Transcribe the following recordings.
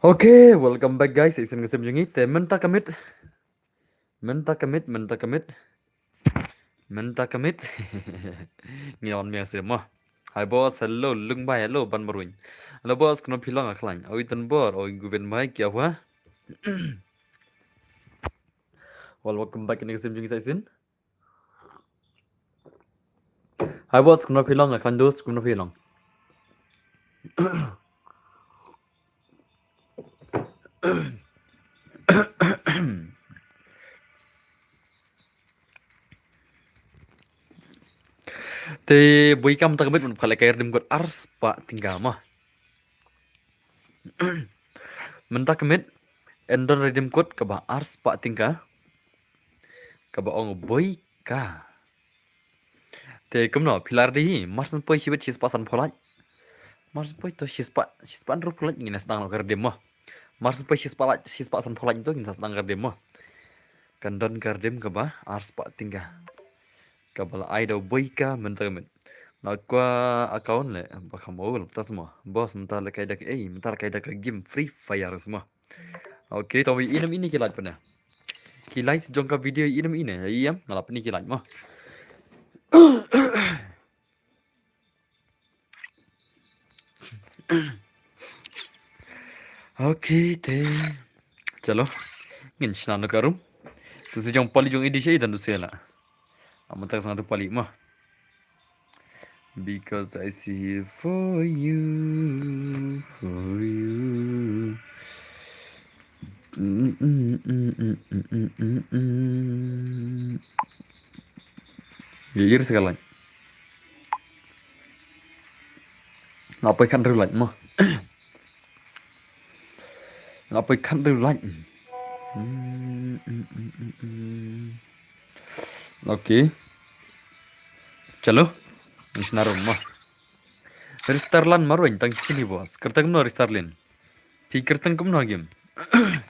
Oke, welcome back guys. Isin ngesem jengi te menta kamit. Ngion miang sir mo. Hai boss, hello, lung bai, hello ban maruin. Hello boss, kena pilang aklan. Oi tan bor, oi guven mai kya hua? Well, welcome back in ngesem jengi isin. Hai boss, kena pilang aklan dos, kena pilang. Te boy kam ta kamit mun phalai kair dim got ars pa tinggal mah. Menta kamit endon redim kot ka ba ars pa tingka. Ka ba ong boy ka. Te kumno pilar di marsan poi sibet sis pasan pholai. Marsan poi to sis pa ru pholai ngina sedang kair dim mah. Marsan poi sis pasan pholai to ngina sedang kair dim mah. Kandon kair dim ka ba ars pa tingka. Ka bala ai do boy ka menta kamit. Nah, qua account le bakamol tas semua. Bos mentar le kaida mentar kaida ke game Free Fire semua. Oke, tahu inem ini kilat pernah. Kilai sejongka video inem ini. Iya, ngalap ini kilat mah. Oke, teh. Chalo. Ngin snan karum. Tu sejong pali jong edisi dan tu sela. Amantak sangat pali mah. Because I see for you, for you. Gilir sekali. Ngapain kan dulu lagi mah? Ngapain kan dulu lagi? Oke. Chalo. Isnarum mah. Restarlan maruin tang sini bos. Kertang no restarlin. Pi kertang kum no game.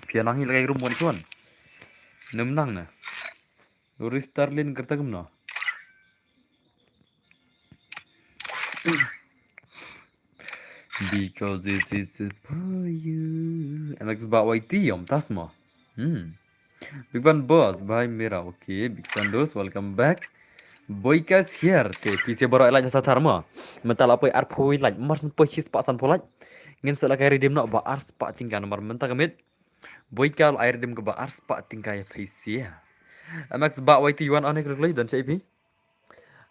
Pianang hilai rum mon cuan. Nemnang na. Restarlin kertang kum no. Because it is for you. MX ba YT om tas mo. Big Fan Boss by Mira. Okay, Big Fan Dos, welcome back. Boykas here. Te PC baru elak jasa tarma. Mental apa arpoi like mars pochis pak san polaj. Ngin sala kay redeem na ba ars pak tingka nomor mental kamit. Boykal air redeem ke ba ars pak tingka ya PC ya. MX ba YT one on quickly dan CP.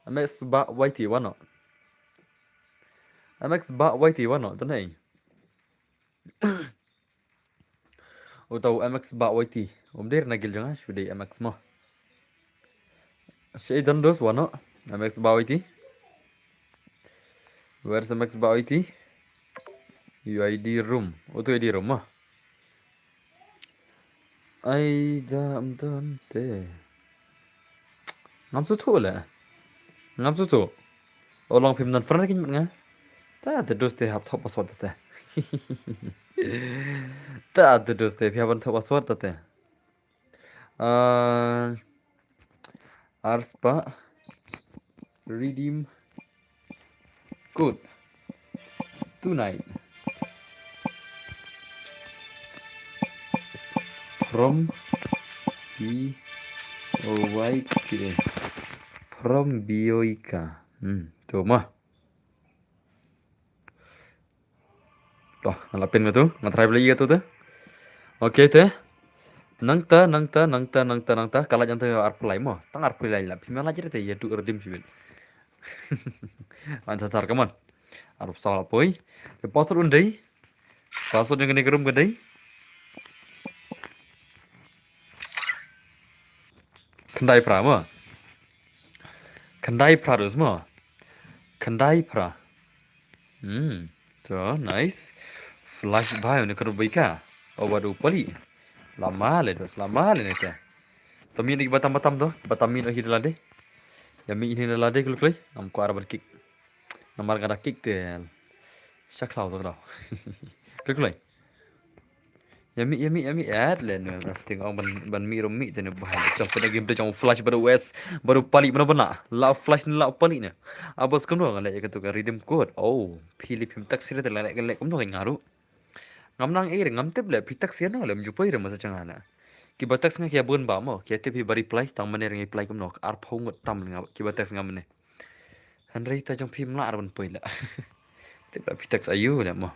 MX ba YT one no. MX ba YT one no tanai. Atau MX ba YT. Dir nagil jangan sudah MX mah. Saya dan dos one no. MX ba YT. Where's MX ba YT? UID room. Auto ID room mah. Ai dam don te. Ngam su thu le. Ngam su thu. Olong phim nan front kin nga. Ta the dos te hap thop password te. Ta the dos te phyaban thop password te. Arspa redeem code tonight from BOYK from BOYK. Tuh mah. Tuh, ngalapin nga tuh, ngatry lagi tuh tuh. Oke teh. Nangta kalau jangan tuh arpulai mah, tang arpulai lah. Pimel aja teh ya tuh redeem sih. Antar come on. Arab salah boy. Password undai. Password yang kena kerum kedai. Kendai pra ma. Kendai pra terus ma. Kendai pra. So nice. Flash bhai udah kerum baik ka. Oh waduh pali. Lama le terus lama le nih. Tami ni batam-batam tu. Batami nak hidup lade. Yami ini lade kalau kelai. Am ko arab kick. Namar kada kick tel. Syaklau tu kau. Kelai. Yami ad le nu tengok ban mi romi tu nu bahaya. Cepat game tu jangan flash baru US baru pali benar-benar. La flash ni la pali ni. Abas kamu orang lek kata redeem code. Oh, pilih pim taksir tu lek kamu orang ngaru. Ngam nang ngam tep le pi taksir no le menjumpai masa cangana. Ki batak ngah kia bun ba mo. Kia tep bari play tang mana rengai play kamu nok. Ar phongot tam ngam ki batak ngam ne. Henry ta jong pim la ar ban poi la. Tep pi taks ayu le mo.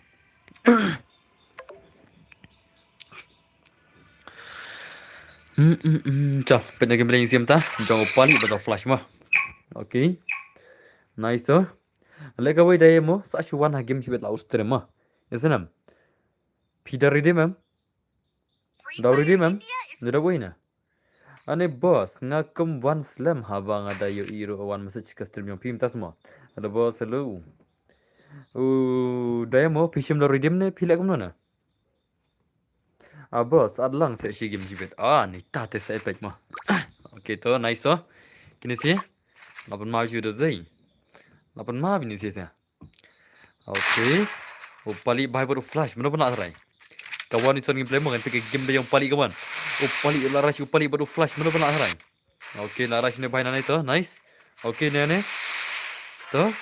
Chal, pengen game siam ta. Jangan pali betul flash mah. Okay. Nice oh. Lega boy day mo sa chuan ha game sibet la ustre mah. Yasanam. Pida redeem am. Daw redeem am. Nida boy na. Ane boss ngakam one slam habang ada yo iro one message custom yang pim tas mo. Ada boss hello. Day mo pishim daw redeem ne pilek kam na. Boss adlang sa shi game sibet. Ni tate sa epic mah. Okay to nice oh. Kini sih. Lapan mau sudah zai. Lapan mau ini sih. Okay. Pali bahaya baru flash. Mana pernah terai. Kawan itu game play mo kan pergi game yang pali kawan. Pali laras pali baru flash. Mana pernah terai. Okay laras ni bahaya nana itu. Nice. Okay ni ane. To.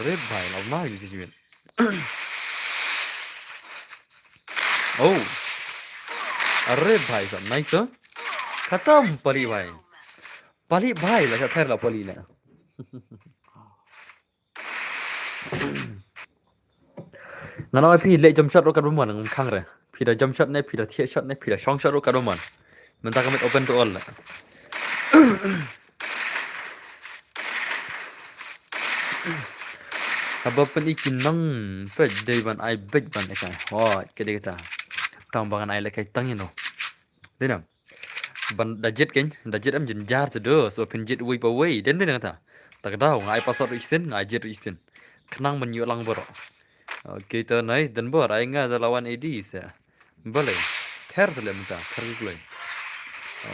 Red bahaya. Lapan mau ini sih. Oh. Red bahaya. Nice to. Khatam pali bahaya. Pali bahaya lah. Saya lah pali lah. Ngana pi le jump shot ro ka man ngam khang re pi da jump shot ne pi da thia shot ne pi da shong shot ro ka man menta ka met open to all la aba pen ikin nang pe dei ban ai bet ban e kan ho ke de ta tang bangan ai le kai tang no denam ban da jet ken da jet am jin jar to do so pen jet wi pa wi den den ta tak dau ngai password isin ngai jet isin kenang men yo lang boro. Okay, to nice. Dan bor, ay nga lawan AD sa. Boleh. Ther sila minta, ther kulay.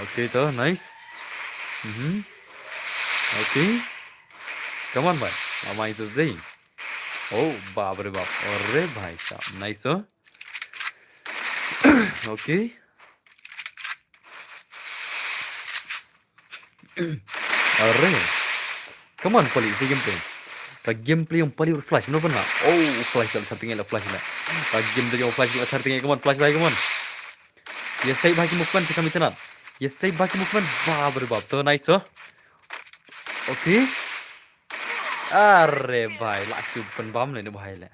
Okay, to nice. Okay. Come on, bhai. Mama itu zai. Oh, baap re baap. Arre bhai sahab, nice oh. Okay. Arre. Come on, poli, si gameplay. Gameplay yang paling flash, mana pernah? Oh, flash lah, tertinggal lah flash lah. Game tu yang flash lah, tertinggal, come on, flash bhai, come on. Yes, saya bagi movement kami tenat. Yes, saya bagi movement, baap, tu nice oh. Okay. Arre bhai, laki pen bam le ni bhai le.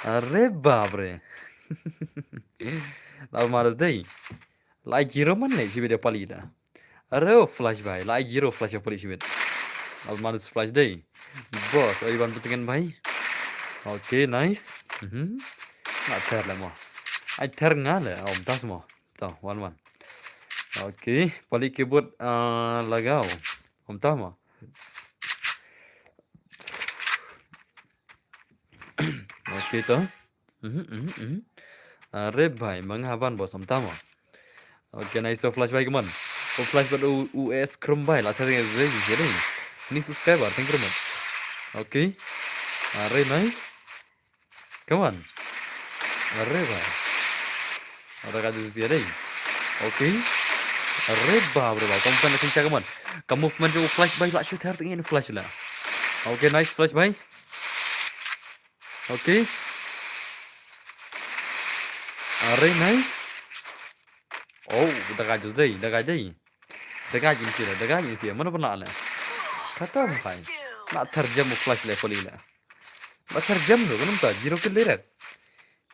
Arre baap re. Lalu malas deh. Like zero man le, si beda pali dah. Arre flash bhai, like zero flash yang pali si beda. Lalu malas flash deh. Boss, ayo bantu dengan bhai. Okay, nice. Nak ter lah mo. Ay ter nga le, das mo. Tahu, one. Okay, pali keyboard lagaw. Tahu mo. Okay to. Arre bhai, menghaban bos tahu mo. Okay, nice so flash bhai come on. Oh flash ber US Chrome bhai lah tadi jadi. Ini subscriber, thank you very much. Okay. Arre nice. Come on. Arre bhai. Ada kadu jadi. Okay. Arre baap re baap. Kamu pernah senca come on. Kamu movement tu flash bhai lah shoot ini flash lah. Okay, nice flash bhai. Okay. Arre nice. Oh, dekat jadi. Dekat ini sih. Mana pernah lah. Kata bhai. Nak terjam flash le poli lah. Nak terjam tu, kan tak? Zero kill direct.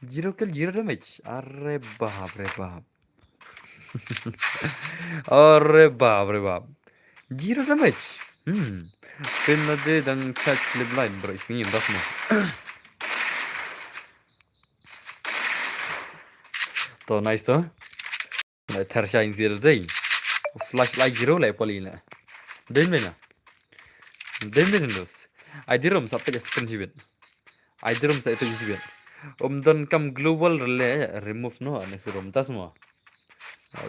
Zero kill, zero damage. Arre baap re baap. Arre baap re baap. Zero damage. Finlade dan catch live line berisi das mo. To nice to. Lại thar shine zero zay. Flashlight zero lại poli na. Dem na. Dem na nos. I dirum sa pa screen jibit. I dirum sa ito jibit. Don kam global relay remove no next room tas mo.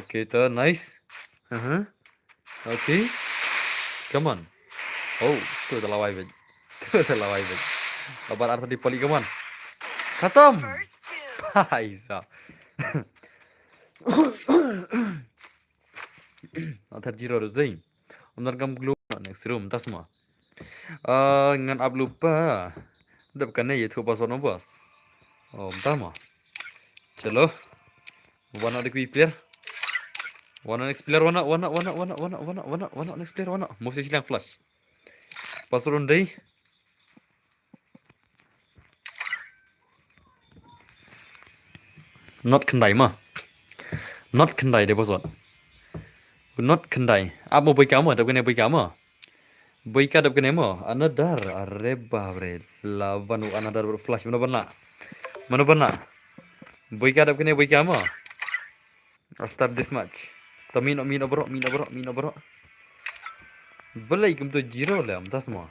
Okay to nice. Okay. Come on. Oh, tu dah lawai bet. Tu dah lawai bet. Laban arta di poli come on. Khatam. Hai sa. Athar zero zay. Don kam global next room tas mo. Ngan ab lupa. Dap kan ये थोड़ा सा ना बस बता मा चलो one next player next player next player mesti silang flash pas runde not kendai ma not kendai deh bos not kendai ab mau bagi kamu dap kan bagi kamu bagi dap kan mo another areba bre lawan another flash mana bana bagi dap kan bagi kamu after this match तो मीनो बरो बोले तुम तो जीरो ले हम 10 मो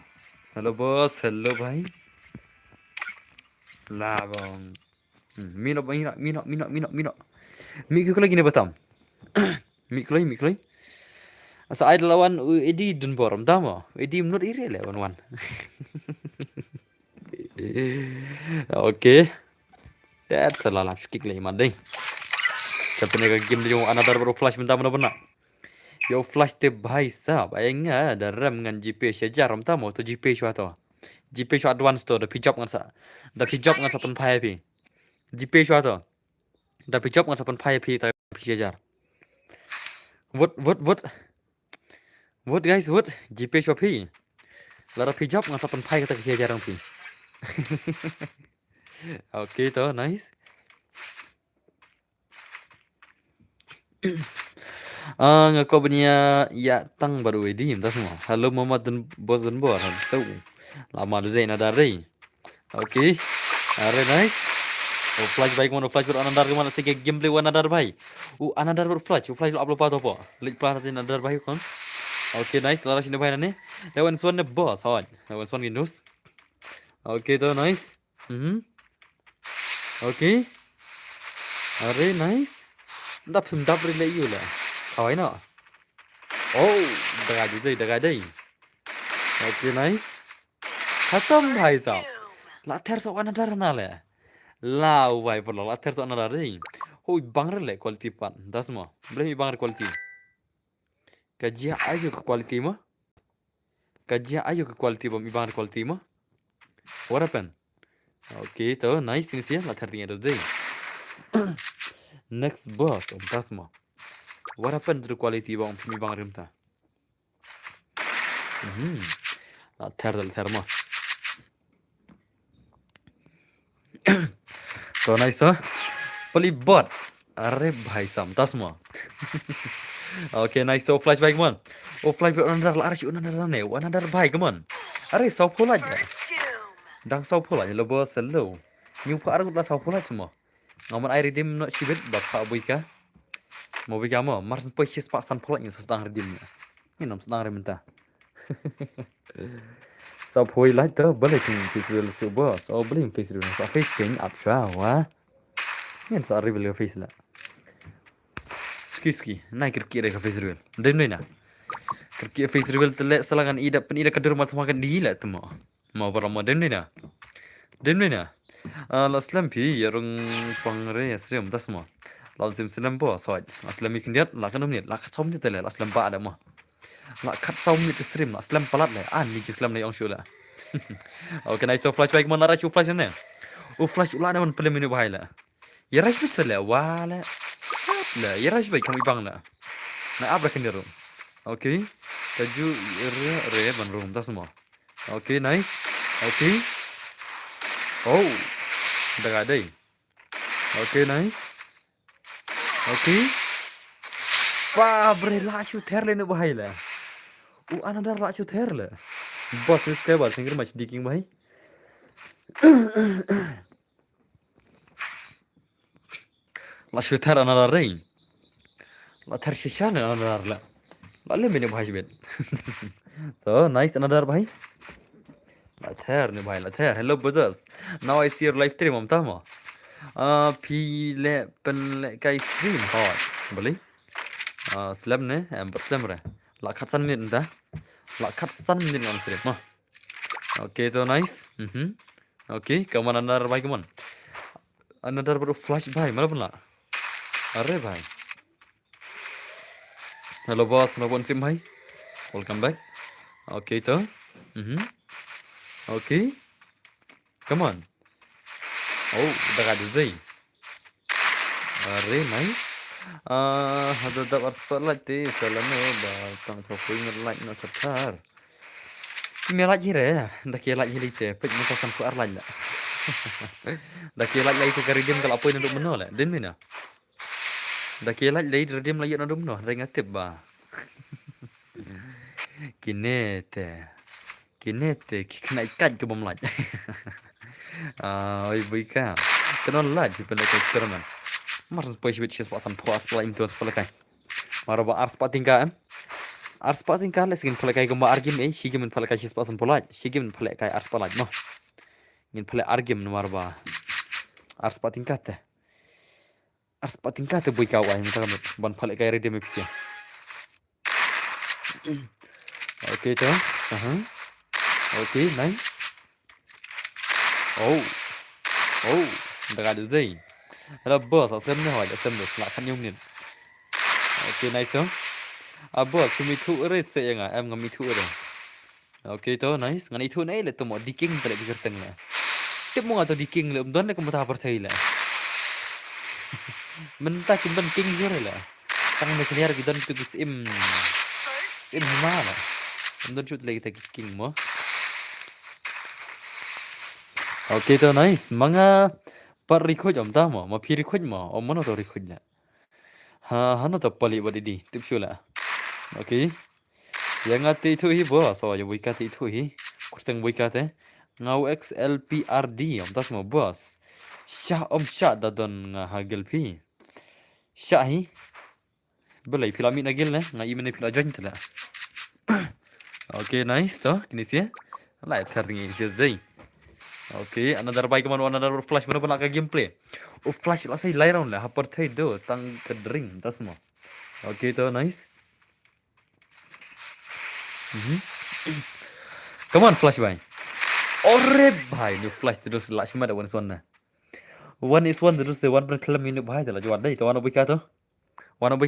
hello boss hello भाई लाबम मीनो मिको lagi nih batam miklo asa ai lawan edi dun borom tamo edi menurut iri le wan oke that's a lot of kick le mandai sampai nega game dia another baru flash bentar benar Yo flash te bhai sahab ayangnya ada RAM dengan GP sejar ram tamo to GP shwa to GP shwa advance to da pijop ngan sa da pijop ngan sa pen phai pi GP shwa to da pijop ngan sa pen phai pi ta pi sejar what guys what GP shwa pi la da pijop ngan sa pen phai ta pi sejar ram pi okay to nice ngako benia ya tang baru edim tas semua halo Muhammad dan bos dan bor tahu lama tu zain ada rei okay are nice flash baik mana flash ber anandar kemana sih gameplay anandar bhai anandar ber flash lu upload apa apa link plan nanti anandar bhai kon okay nice lara sini bhai nane lawan swan ne boss hon lawan swan ginus okay to nice okay are nice dap relay you lah Kawai no. Oh, daga day. Okay, nice. Khatam bhai sahab. Lather so another na le. Lau bhai polo lather so another day. Hoi bangre le quality pan. Das mo. Blame bangre quality. Kajia ayo ke quality mo. Bom bangre quality mo. What happened? Okay, to nice things ya lather tinggal dos day. Next boss, das mo. What happened to the quality bang mi bang rimta? Ther mo. So nice huh? Poli bot. Are bhai sam tas mo. Okay, nice. So flashback man. Flashback another ne. Another bhai come on. Are sau pula aja. Dang sau pula lo bos hello. New pa arang la sau pula semua. Ngaman air redeem no shibet bapak boika. Mau bagi kamu, Mars purchase pak san pula yang sedang redeemnya. Ini nom sedang reminta. Sao poi lại tớ balik face reveal siêu boss. Balik face reveal. Sao face king up wah. Ini sao reveal face lah. Ski. Naik kerki ada face reveal. Dem ni na. Kerki face reveal terlek selangan ida penida kader mat makan dila tu mau berama dem ni na. Laslam pi yarung pangre asrim tas mo. Lazim selam bo soal aslam ikan diat lakan umnit lakat som ni tele aslam ba ada mo lakat som ni stream aslam palat le ni islam le yang shula okay nice so flashback mana rachu flash ne flash ulah man pelem ni bahai la ya rash bit sele wala la ya rash baik kami bang la na abra kan room okay taju re ban room tas mo okay nice okay oh daga dai okay nice Okay. Wah, berela shoot hair lene bahai lah. another la chu ther le. Boss subscriber singir match diking bhai. La chu ther another rain. La ther shishan another la. La le mene bhai bet. So nice another bhai. La ther ne bhai la ther. Hello brothers. Now I see your live stream om tama. Phi le pen le kai stream hot. Boleh? Slam ne em slam re. La khat san min da. La khat san min on stream mah. Okay, so nice. Okay, come on another bhai, come on. Another bro flash bhai, mana pun la. Arre bhai. Hello boss, no one sim bhai. Welcome back. Okay, to. Okay. Come on. Oh, dah ada zai. Arre nice. Ada dapat spotlight te salam ba tang thok ingat like no sarkar. Melat jire, dah kira like hilite, pek muka sampu arlan la. Dah kira like itu karidim kalau apa yang menol la, den mina. Dah kira like lagi redim lagi nak menol, dah ingat tip ba. Kinete, kena ikat ke bom laj. Oi buika, tenon laj pendek eksternal. Mars depois bet chess pasam puas pula imtuan sepuluh kai. Maraba ars patingka ars patingka les gin pula kai gomba argim shigi men pula kai chess pasam pula shigi men pula kai ars pala no. Gin pula argim no maraba ars patingka te. Ars patingka te buika wa imta kam ban pula kai redim epsia. Okay to. Okay, nice. Oh. Dah ada zai. Hello boss, asam ni hoi, asam ni selak kan yung ni. Okay, nice so. Boss, kami tu ere saya nga, em kami tu ere. Okay to, nice. Ngan itu nai le tu mo diking balik pikir tengah. Tip mo nga to diking le, umdon le kamu tak percaya le. Mentah kimban king jure le. Tang me clear kita tu sim mana. Umdon cut lagi tak king mo. Okay to, nice. Mga par record om tama, ma phi record ma, om mana to record la. Hano to pali body di, tip shula. Okay. Yang ati itu hi bo, so ya wika ti itu hi. Kurteng wika te. Ngau XLPRD om tas mo boss. Syah dadon nga hagel pi. Syah hi. Belai filamin agil ne, ngai mene fila join tela. Okay, nice to, kini sia. Lai tharingi sia zai. Okay, another bike man another flash mana pun nak gameplay. Oh flash lah saya lay round lah, hapar thay do tang kedring tas mo. Okay to nice. Come on flash bhai. Orre bhai, ni flash terus lah cuma ada one is one na. One is one terus one pen kelam ini bhai telah jawab deh. Itu wana bika to. Wana.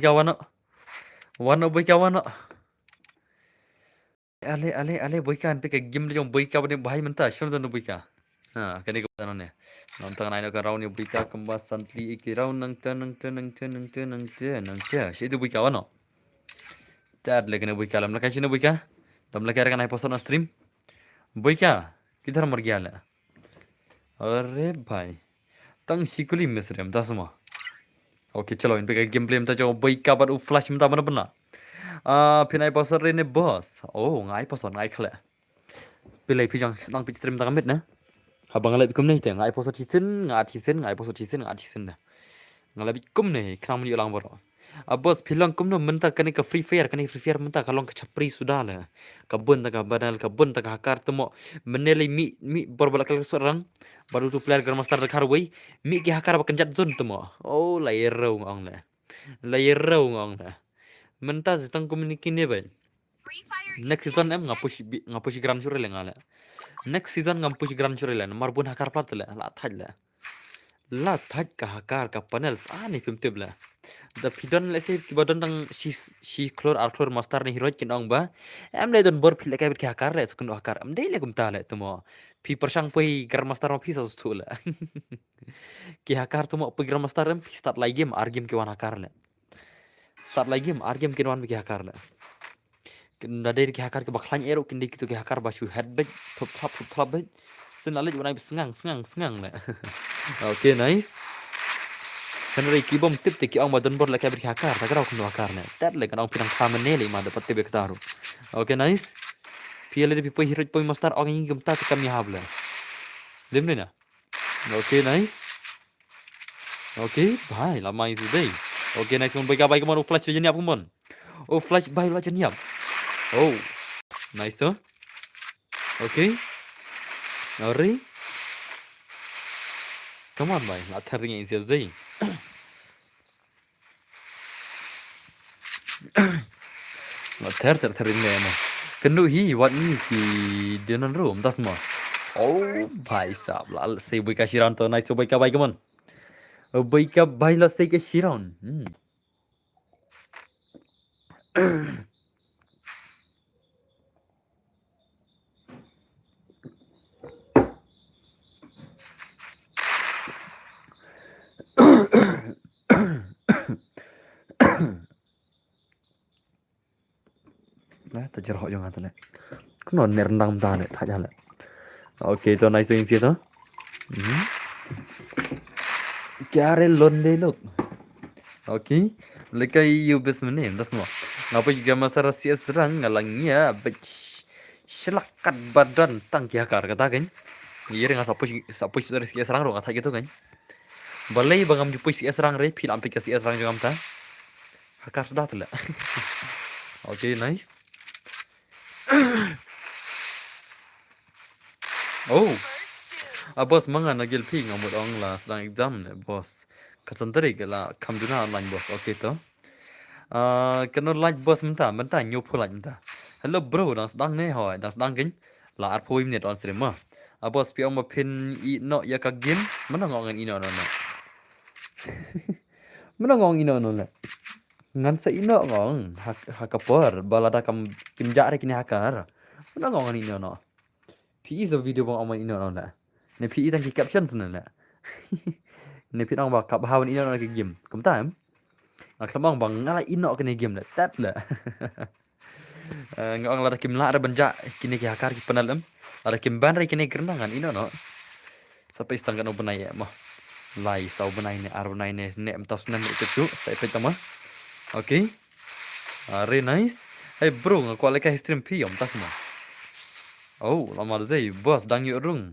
Ale bika an peka game le jom bika bani bhai mentah. Shun tu bika. Kani ko tanong ne. Nonton ay ka raw ni bika kembas santli iki raw nang tenang. Siya itu bika wano. Tad lagi ne bika lam lakai sini bika. Tam lakai kan ay post na stream. Bika किधर मर गया ले. अरे भाई तंग सिकुली मिस रहे हम दस मा. ओके चलो इन पे का गेम प्ले में तो bika पर फ्लैश में तो mana pernah. फिर आई post रे ने boss. Oh ngai post ngai खले. Pilih pijang nang pij stream tak amit na. Habang ngalai bikum nih teh ngai post cisen ngai post cisen dah. Ngalai bikum nih kenang meni ulang baru. Bos pilang kum no mentah kani ke free fire mentah kalong ke capri sudah lah. Kabun tak hakar temo menelai mi berbalik kali seorang baru tu player grandmaster dekar wei mi ke hakar bakenjat zone temo. Oh layerau ngong lah. Mentah setang komuniki ni bay. Next season em ngapush grand churel ngala. Next season ngapush grand churel marbun hakar plat la thaj ka hakar ka panel ni film tebla. The pidon let's say kiba don tang si chlor alchlor master ni hero kin ong ba em le don bor phile ka bit hakar le skun hakar am dei le gum ta le tumo pi persang pui gar master ma pi sa stu le ki hakar tumo pi gar master em start lagi game ar game ki wan hakar le start lagi game ar game kin wan ki hakar le kin da dei ki hakar ke baklan ero kin dei ki hakar ba shu headback top bet sen ale jona sengang le. Okay nice. Sandri ki bom tip te ki ong badon bor la ka hakar ta kara kun hakar ne tat le kan ong pinang thumbnail ma dapat te bektaru. Okay nice. Pia le pi hiro poi master ong ngi gum ta kami habla. Demne na. Okay nice. Okay, bye la mai today. Okay nice mon baik baik mon flash je niap mon. Oh flash bye la je niap. Oh, nice tu. Okay. Ori. Come on bye, la thar ngi sia zai. La thar ne mo. Kenu hi wat ni ki denan room das mo. Oh, भाई साहब लाल से बुई का शिरान तो नाइस बुई का भाई कमन बुई का भाई ला से के Sheeran nah terjerah jangan tu le kena nerendang dah le tak jalan okay तो नाइस yang sih tu क्या रे लोंडे लोग okay lekai you bismene das mo ngapa juga masalah sia serang ngalangnya selakat badan tang kia kar kata kan iya dengan sapu dari sia serang ro kata gitu kan balai bangam jupu sia serang re pil aplikasi sia serang juga amta hakar sudah tu le okay nice oh bos mangan nagil pi ngamut ong la sedang exam ne bos kasantri la kamduna online bos okay to kena like bos menta nyu pula menta hello bro dang sedang ne hoi dang sedang kin la ar poi minute on stream ma bos pi ong ma pin I no ya ka game mana ngongen ino no mana ngong ino no le ngan sa ino ngong hakapor balada kam pinja re kini hakar mana ngongen ino no pi is a video bang ong ino no le ne pi tang ki caption sana la ne pi nong ba kap hawan ino na ki game kum time klamang bang ngala ino kene game la tat la ngong la kim la ada banja kini ki hakar ki penalam ada kim ban re kini gerenangan ino no sampai setengah no benai ya mah lai sau benai ne ar benai ne ne emtas nem itu sai pe tama okay very nice hey bro ngaku alaka stream pi om tas ma oh lama zai bos dang yu rung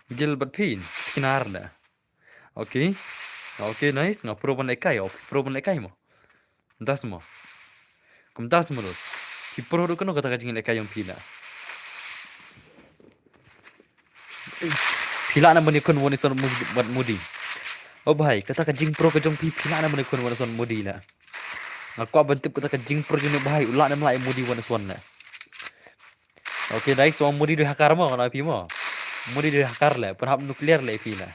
Gilbert Pin kinar la okay okay nice nga pro ban ekai mo das mo kum das mo dos ki pro ro kono kata kajing ekai yang pila pila na mani kon woni son mudi oh bhai kata kajing pro ka jong pila na mani kon woni son mudi la nga kwa bantip kata kajing pro jone bhai ula na mlai mudi woni son la okay nice so mudi do hakar mo na pi mo mudi do hakar la perhap nuklear la pi la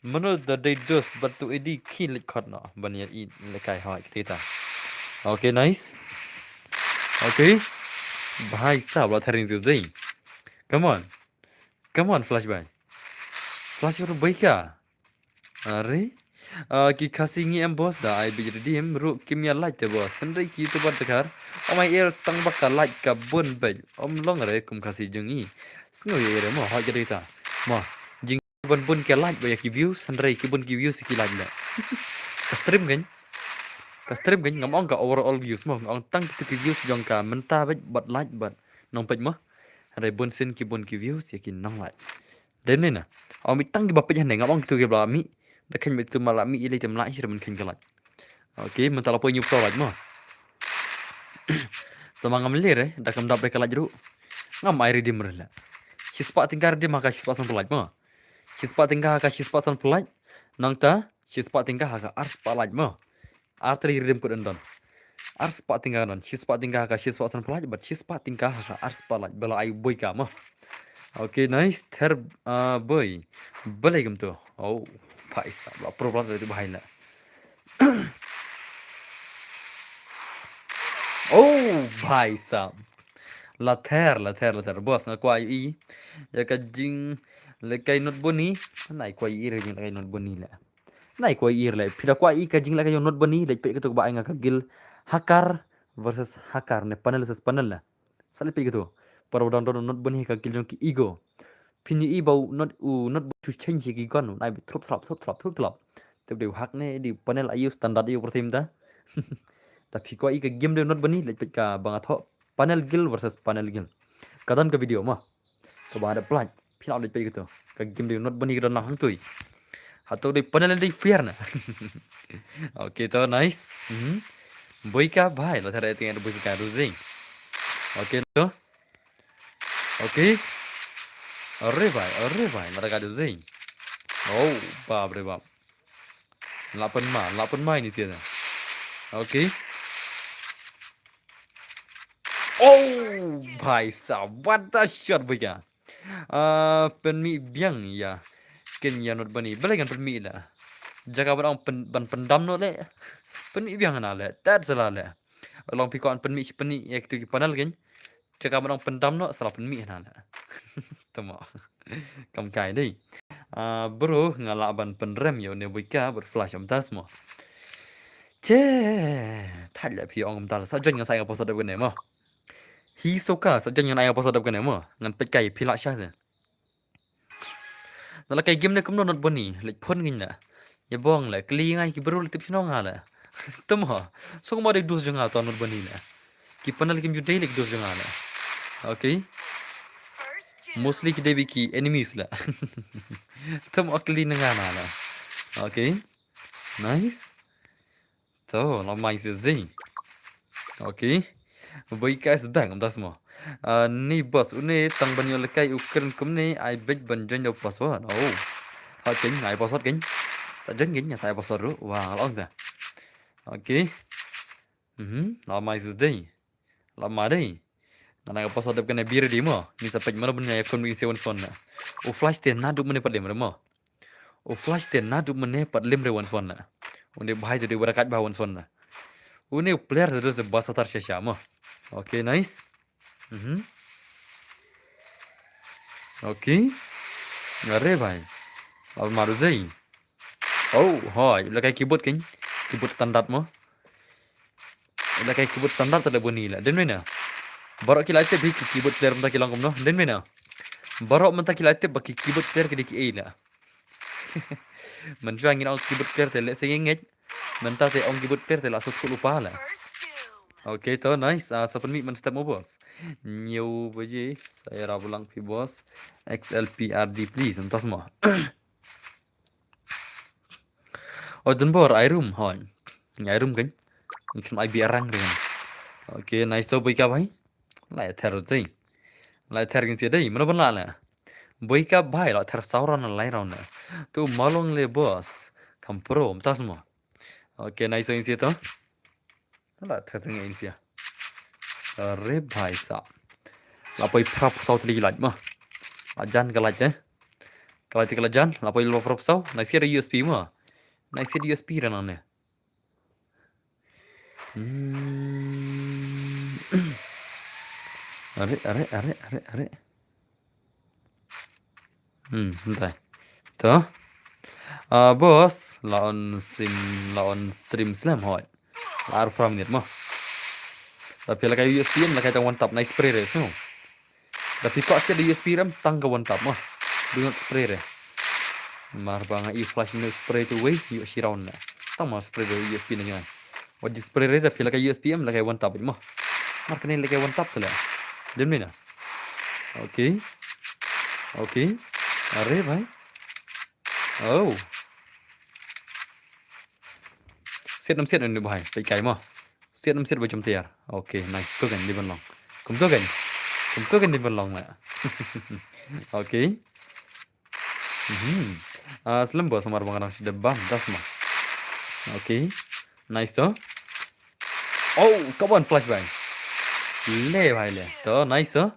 menurut dari dos batu edi kin lekot no banyak I lekai hoi kita okay nice okay bhai sahab la tharing zai come on flashback flash ro baik ka are ki khasingi em boss da ai bi redeem ru kimya like te boss sendai ki tu bat kar omai air tang bakka like ka bun bel om long re kum khasi jungi snoi re mo ha kita mo bun ke like banyak ki views sendai ki bun ki views ki like la stream kan ngomong ka overall views mo ngong tang ki views jong ka menta bat like bat nong pej mo ada bun sin ki bun ki views ya ki nong like den ne na om tang ki bapej ne ngomong tu ke bla mi da kan mi tu mala mi ile tem like men kan like okay mentala po nyup so like mo tamang ngam lir da kam dap ke like ru ngam ai redeem la sispa tingkar dia maka sispa san like mo sispa tingkah ka sispa san like nang ta sispa tingkah ka arspa like mo artri redeem ko don arspa tingkah non sispa tingkah ka sispa san like but sispa tingkah ka arspa like bela ai boy ka mo okay nice ter boy boleh gum tu oh भाई साहब प्रॉब्लम है भाई ना oh भाई साहब la bos ngaku ai I ya ka jing le kai not boni nai ko I re jing kai not boni la nai ko I le pira ko I ka jing la kai not boni le pe ketu ba nga ka gil hakar versus hakar ne panel versus panel la sale pe ketu par don not boni ka gil jong ki ego pini I bau not not to change ki gon nai trop Tebdeu hak ne di panel ayu standar ayu pertim ta. Tapi kau ika game dia not bani lek ka bangat ho panel gil versus panel gil. Kadang ke video mah. Ke ada pelan. Pila lek gitu. Ke game dia not bani kedon hang tui. Atau di panel di fair na. Oke to nice. Boy ka bhai la thara ting bui ka du zing. Oke to. Oke. Arre bhai la ka du zing. Oh, bab re bab. 8 mai ni sia. Oke. Oh, भाई साहब what the shot भैया penmi biang ya ken ya not bani balagan penmi la jaga barang ban pendam no le penmi biang na le that's la le long pikon penmi penni ya tu panal gen jaga barang pendam no salah penmi na le tama kam kai dei bro ngala ban penrem yo ne buika ber flash am tas mo che thai la pi ong ta sa jon nga sai ga post da ne mo Hisoka sa jan yang ai apa sadap kan mo ngan pet kai pila sha se nala kai game ne kum not boni lek phon ngin na ya bong la kli ngai ki bro tip sino nga la tum ha so ma de dus janga to not boni la ki panal kim ju daily dus janga la okay mostly ki debi ki enemies la tum akli na nga la okay nice to la mai se zin okay Boyka is back das mo. Ni boss une tang banyo lekai ukren kumni ai bet ban jon yo password. Oh. Ha kính ai password kính. Sa jon kính nhà sai password ru. Wow, long ta. Okay. La mai is day. La ma day. Nana ka password kan bir di mo. Ni sa pej mana bunya yakun mi seवन phone na. O flash ten na du mene pat lem mo. O flash ten na du mene pat lem re one phone na. Unde bhai tu de barakat ba one phone na. Une player terus bahasa tar shasha mo. Okay, nice. Okay. Ngare bhai. Ab maru zai. Oh, hoi, la kai keyboard kính. Keyboard standard mo. La kai keyboard standard ta boni la. Den mena. Barok ki laite bi keyboard player mta ki langom no. Den mena. Barok mta ki laite baki keyboard player ki diki e la. Man jua ngin au keyboard player te le sengengej. Menta te ong keyboard player te la sot lupa la. Okay, to nice. Sa penmi man step mo boss. Nhiều với gì? Saya ra ulang pi boss. XLPRD please. Entas mo. Oh, dan bor room hon. Room kan. Kan ai bi arang dengan. Okay, nice so boy ka bhai. Lai ther zai. Lai ther kin sia dai. Mana ban la la. Boy ka bhai la ther sauran lai raun na. Tu malong le boss. Kam pro entas mo. Okay, nice so in sia to. Lah thering in sia. Arre bhai sa. La poi prop sau tli laj ma. Ajan ka laj eh. Kalau ti kalajan, la poi lo prop sau. Na sia USB ma. Na sia USB ran ne. Are. Entai. To. Bos, laon stream slam hoi. Lar from ngit mo. Tapi la kai USB la kai tang one tap nice spray re so. Tapi kok sia di USB ram tang ka one tap mo. Dengan spray re. Mar banga i flash no spray tu way yu si round na. Tang ma spray de USB na ngai. Wad spray re tapi la kai USB la kai one tap mo. Mar kene la kai one tap tala. Dem ni na. Okay. Are bhai. Oh. Set ni bhai, pai kai mo. Set ba chum tiar. Okay, nice. Tu kan di ban long. Kum tu kan di ban long la. Okay. Slam bos mar bang sudah bam das ma. Okay. Nice to. Oh, kawan flash bhai. Le bhai le. To nice to.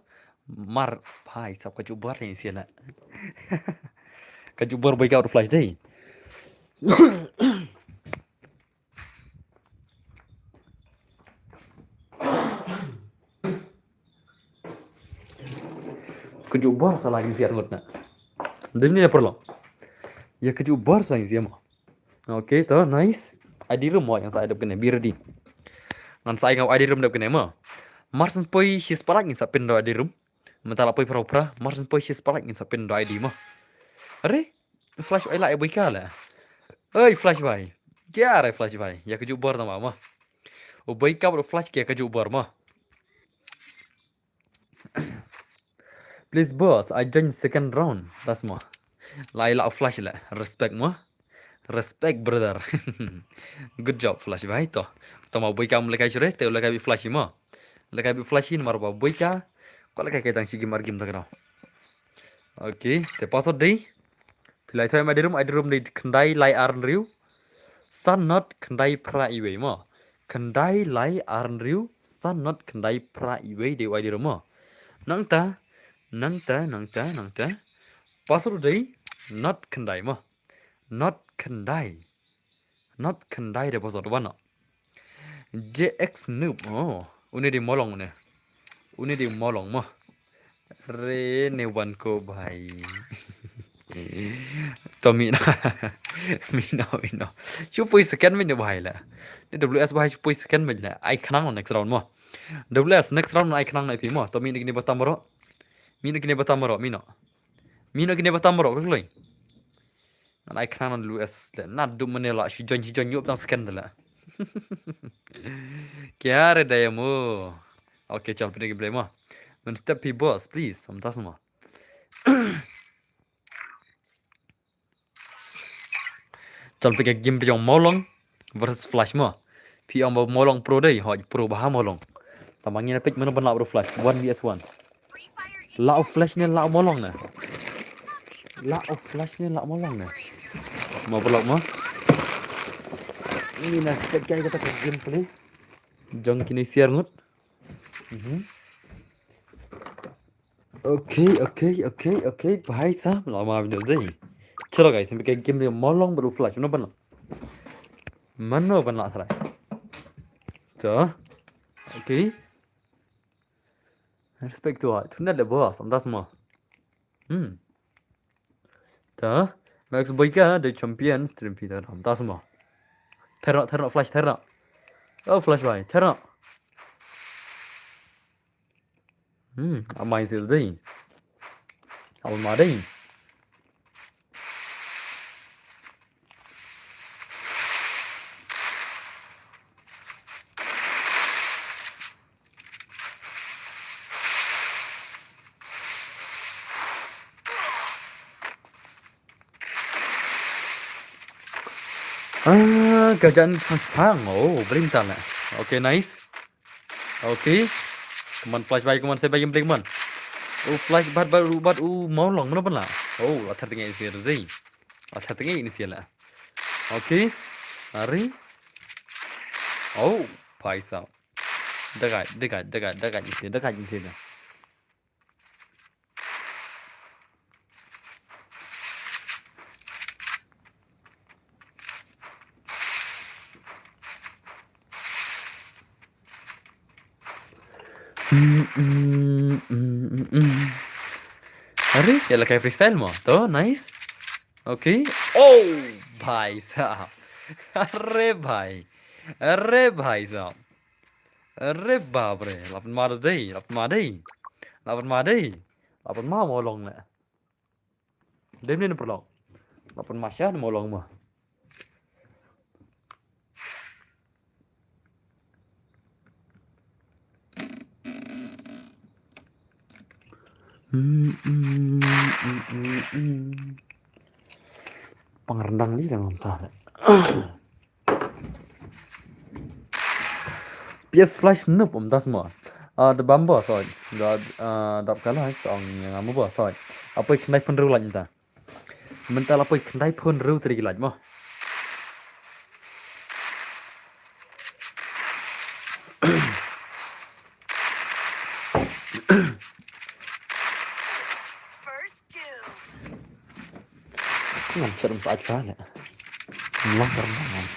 Mar bhai sab ka jubar ni sia la. Ka jubar bai ka flash dai. Keju Barca lagi siar ngot na. Demi ya perlo. Ya keju Barca yang siapa? Okay, to nice. ID room mo yang saya ada kena bir di. Ngan saya ngau ID room ada kena mo. Marsen poi sis palak ngin sa pindo ID room. Mentala poi pra Marsen poi sis palak ngin sa pindo ID mo. Are? Flash ai la e boika la. Ơi flash भाई क्या आ रहा है flash भाई या kaju bar nama mah oh baik kau flash क्या kaju bar mah please boss I join second round tas mah lai lau flash lah respect mah respect brother good job flash भाई to mau baik kamu lekai cure te lekai flash mah lekai flash ini mar baik ka kau lekai tang sigi mar game tak kau okay te password deh pilai thay mai di room di kendai lai arn riu san not kendai pra iwe mah kendai lai arn riu san not kendai pra iwe di wai di room mah nang ta password deh not kendai mah not kendai de password wana JX noob oh uni di molong ne uni di molong mah re ne wan ko bhai to mina mina chu pui scan mình được bài là WS bài chu pui scan mình là ai khăn năng next round mà WS next round ai khăn năng này phí mà to mina kini batam bro mina kini batam bro cái lời ai khăn năng WS là nát đụng mình là si join nhộp đang scan là क्या रे demo oke चल फिर के mà mình step p boss please हम tas mà चल पे game पे jong molong versus flash mà phi ông bảo molong pro đây họ pro bah molong tamangnya pick mana ban lau flash 1vs1 lau flash ni lau molong nè lau flash ni lau molong nè mau pelok mah ini nah kayak kata gameplay jong kini share ngut okay भाई साहब lama video deh चलो guys sampai game dia molong baru flash mana ban lah sarai tuh okay respect tu tu nak le boss om das semua tuh Max Boyka the champion stream Peter om das semua ternak flash ternak oh flash boy ternak amai sih deh alma deh kerjaan sekarang oh berintah lah okay nice okay cuman flashback cuman saya bagi beli man oh flash baru molong mana pun lah oh atas tinggal ini sih atas tinggal ini sih lah okay hari oh paisa dekat ini sih lah अरे ये लगा फ्रीस्टाइल में तो nice okay ओ भाई साहब अरे भाई साहब अरे बाप रे lapan मार दे lapan ma mau long nè đếm lên một long lapan masya mau long mà pengerendang ni jangan entah PS Flash noob om tas semua the bamba soy dap kala song yang amu ba soy apa kendai pun ru lạnh ta mental apa kendai pun ru teri lạnh mo ngam serem saat sana long rendang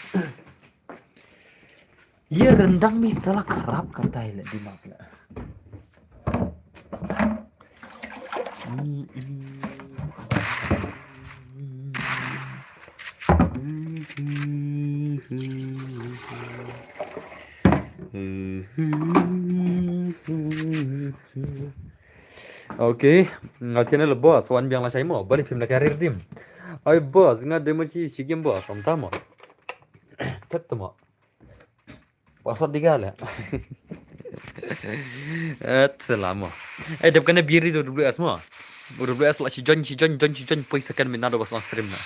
ye rendang mi salah kerap kata ile di makna okay ngatian le boss wan biang la sai mo bari phim la karir dim Ay boss, nga demo ci game boss, om tamo. Tetamo. Pasal digala. Selama. Dap kena biri tu WS mo. WS lah si John poi second minat do basang stream na.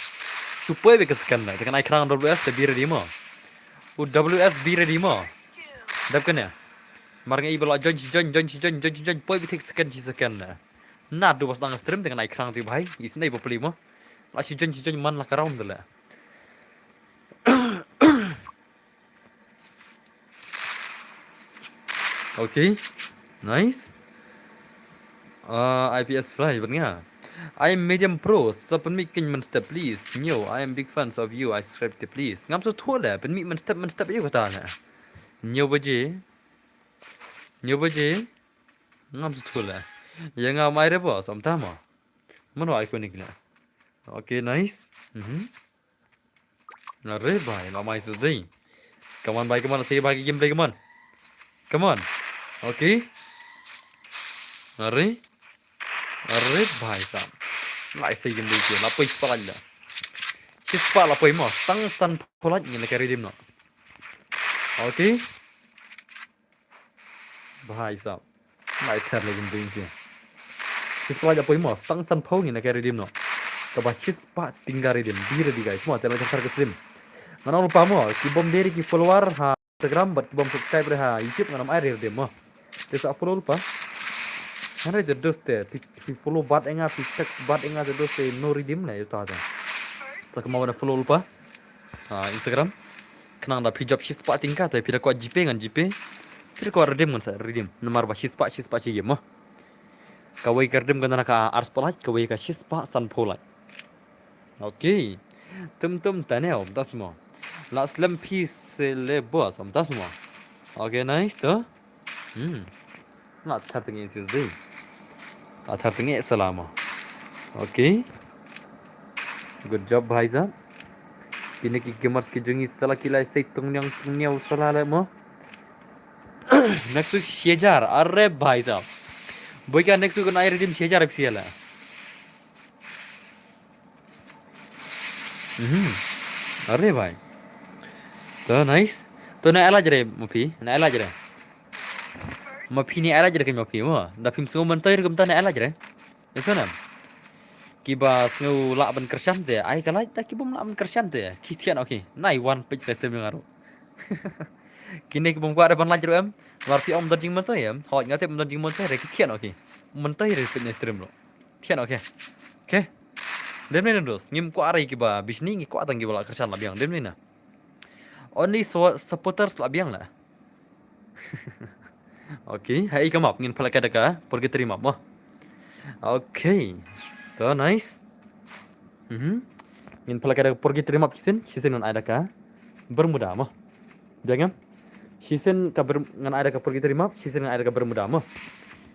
Supaya be kesekan na. Tekan ikran WS te biri di mo. WS biri di mo. Dap kena. Marang ibu lah John poi be tek second na. Nat do basang stream tekan ikran ti bhai. Isna ibu peli mo. Lah si John man lah karam tu lah. Okay. Nice. IPS Fly benar. I am medium pro. So pen mi kin men step please. New. I am big fans of you. I subscribe to please. Ngam so thua lah. Pen mi men step you kata na. New baje. Ngam so thua lah. Yang ngam ai re boss. Om tama. Mano iconic na. Okay, nice. Arre bhai, lama is day. Come on bhai, come on. Say bhai gameplay, come on. Come on. Okay. Arre bhai sam. Lại xây game đi là poi spal la. Chi spal la poi mo. Tang san pholat ni la carry dim no. Okay. Bhai sam. Lại thar le game đi chi. Chi spal la poi mo. Tang san phau ni la carry dim no. Ka ba chi spa tinggal dim. Dir di guys. Semua tela chantar ke stream. Mana lupa mo. Ki bom deri ki follower ha Instagram bat ki bom subscriber ha YouTube nganam air dim mo. Tesa follow lupa. Mana itu doste, pi follow bat enga, pi text bat enga itu doste no redeem lah itu ada. Sekarang mau ada follow lupa, Instagram. Kenang dah pi job shis pak tingkat, tapi dah kuat GP kan GP. Tapi kuat redeem kan saya redeem. Nomor bah shis pak cigi mah. Kawai redeem kan nak ars polat, kawai ka shis pak san polat. Okay, tum tanya das semua. Last slam piece le boss das semua. Okay, nice tu. Nak tertinggi sih deh. Tertinggi selama. Okay. Good job bhai sahab. Ini ki gamers ki jungi salah kilai say tungnyang salah le mo. Next week Shejar. Arre bhai sahab. Boy ka next week na redeem Shejar FC la. Arre bhai. To nice. To na ala jare mufi. Na ala jare. Mafi ni ala jare kan mafi mo. Da film semua mentai regam ta na ala jare. Eso nam. Kiba sengau lak ban kersan te. Ai kalai ta kibom lak ban kersan te. Kitian okay. Nai one page testem yang aru. Kini kibom kwa ada ban lajur em. Warti om danjing mentai em. Hot ngate om danjing mentai re kitian okay. Mentai re fitness stream lo. Tian okay. Okay. Dem ni terus. Ngim kwa arai kiba bisni ngi kwa tang kiba lak kersan la biang. Dem ni na. Only supporters la biang lah. Okay, hai kamu up ngin pala kada ka. Pergi terima mo. Okay. To nice. Ngin pala kada pergi terima season non ada ka. Bermuda mo. Jangan. Season ka ngan ada ka pergi terima, season ngan ada ka bermuda mo.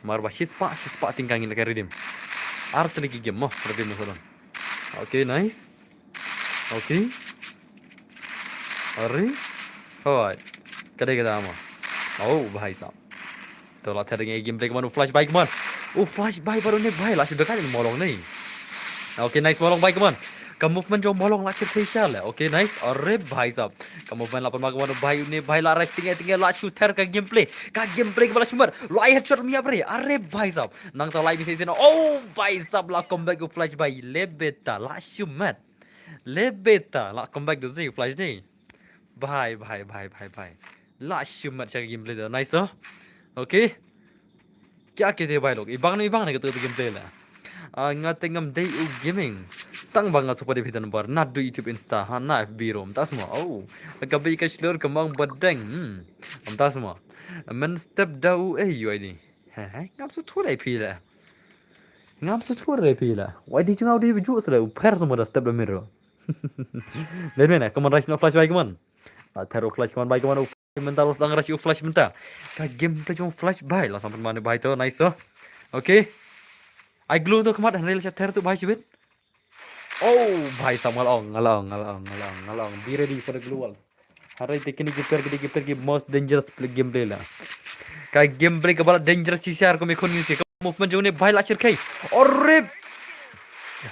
Marba shispa tingkang ngin ka redeem. Art lagi game mo, redeem mo salon. Okay, nice. Okay. Arre. Hoi. Kada mo. Oh, bhai sahab. तो ला थेरिंग ए game play कमान flash bike कमान flash bike पर ने भाई ला सुdah kan molong nih oke nice molong baik कमान का मूवमेंट जो molong ला स्पेशल है okay nice अरे भाई साहब का मूवमेंट ला पर कमान भाई ने भाई ला रेस्टिंग tinggal ला शूटर का गेम प्ले के बाला चुमर ला हेडशॉट मिया bre अरे भाई साहब nang ta live bisa oh भाई साहब ला comeback को फ्लैश भाई ले बेटा ला शुमत ले बेटा ला comeback दो से फ्लैश दे भाई ला शुमत चेक गेम प्ले नाइस हो Okay. Kya kete bai log. Ibang na kete game play la. Nga tengam day u gaming. Tang bang nga supaya bitan bar. Na do YouTube Insta. Ha na FB rom. Tas mo. Oh. Kabai ka slur kamang badeng. Tas mo. Men step da u yu ini. Ngam su thua lai pila. Why di changau di biju sala u per semua da step da mirro. Lihat mana? Kaman rush no flash bai kaman. Taruh flash kaman bai kaman. Mental sedang rush flash mental. Ka game play cuma flash by lah sampai mana by tu nice oh. Okay. I glue tu kemat handle shatter tu by cibit. Oh, by sama ngalong. Be ready for the glue walls. Hari teknik giper most dangerous play game play lah. Ka game play kebal dangerous sih share ko mekon ni movement jo ne by lah cerkai. Orre.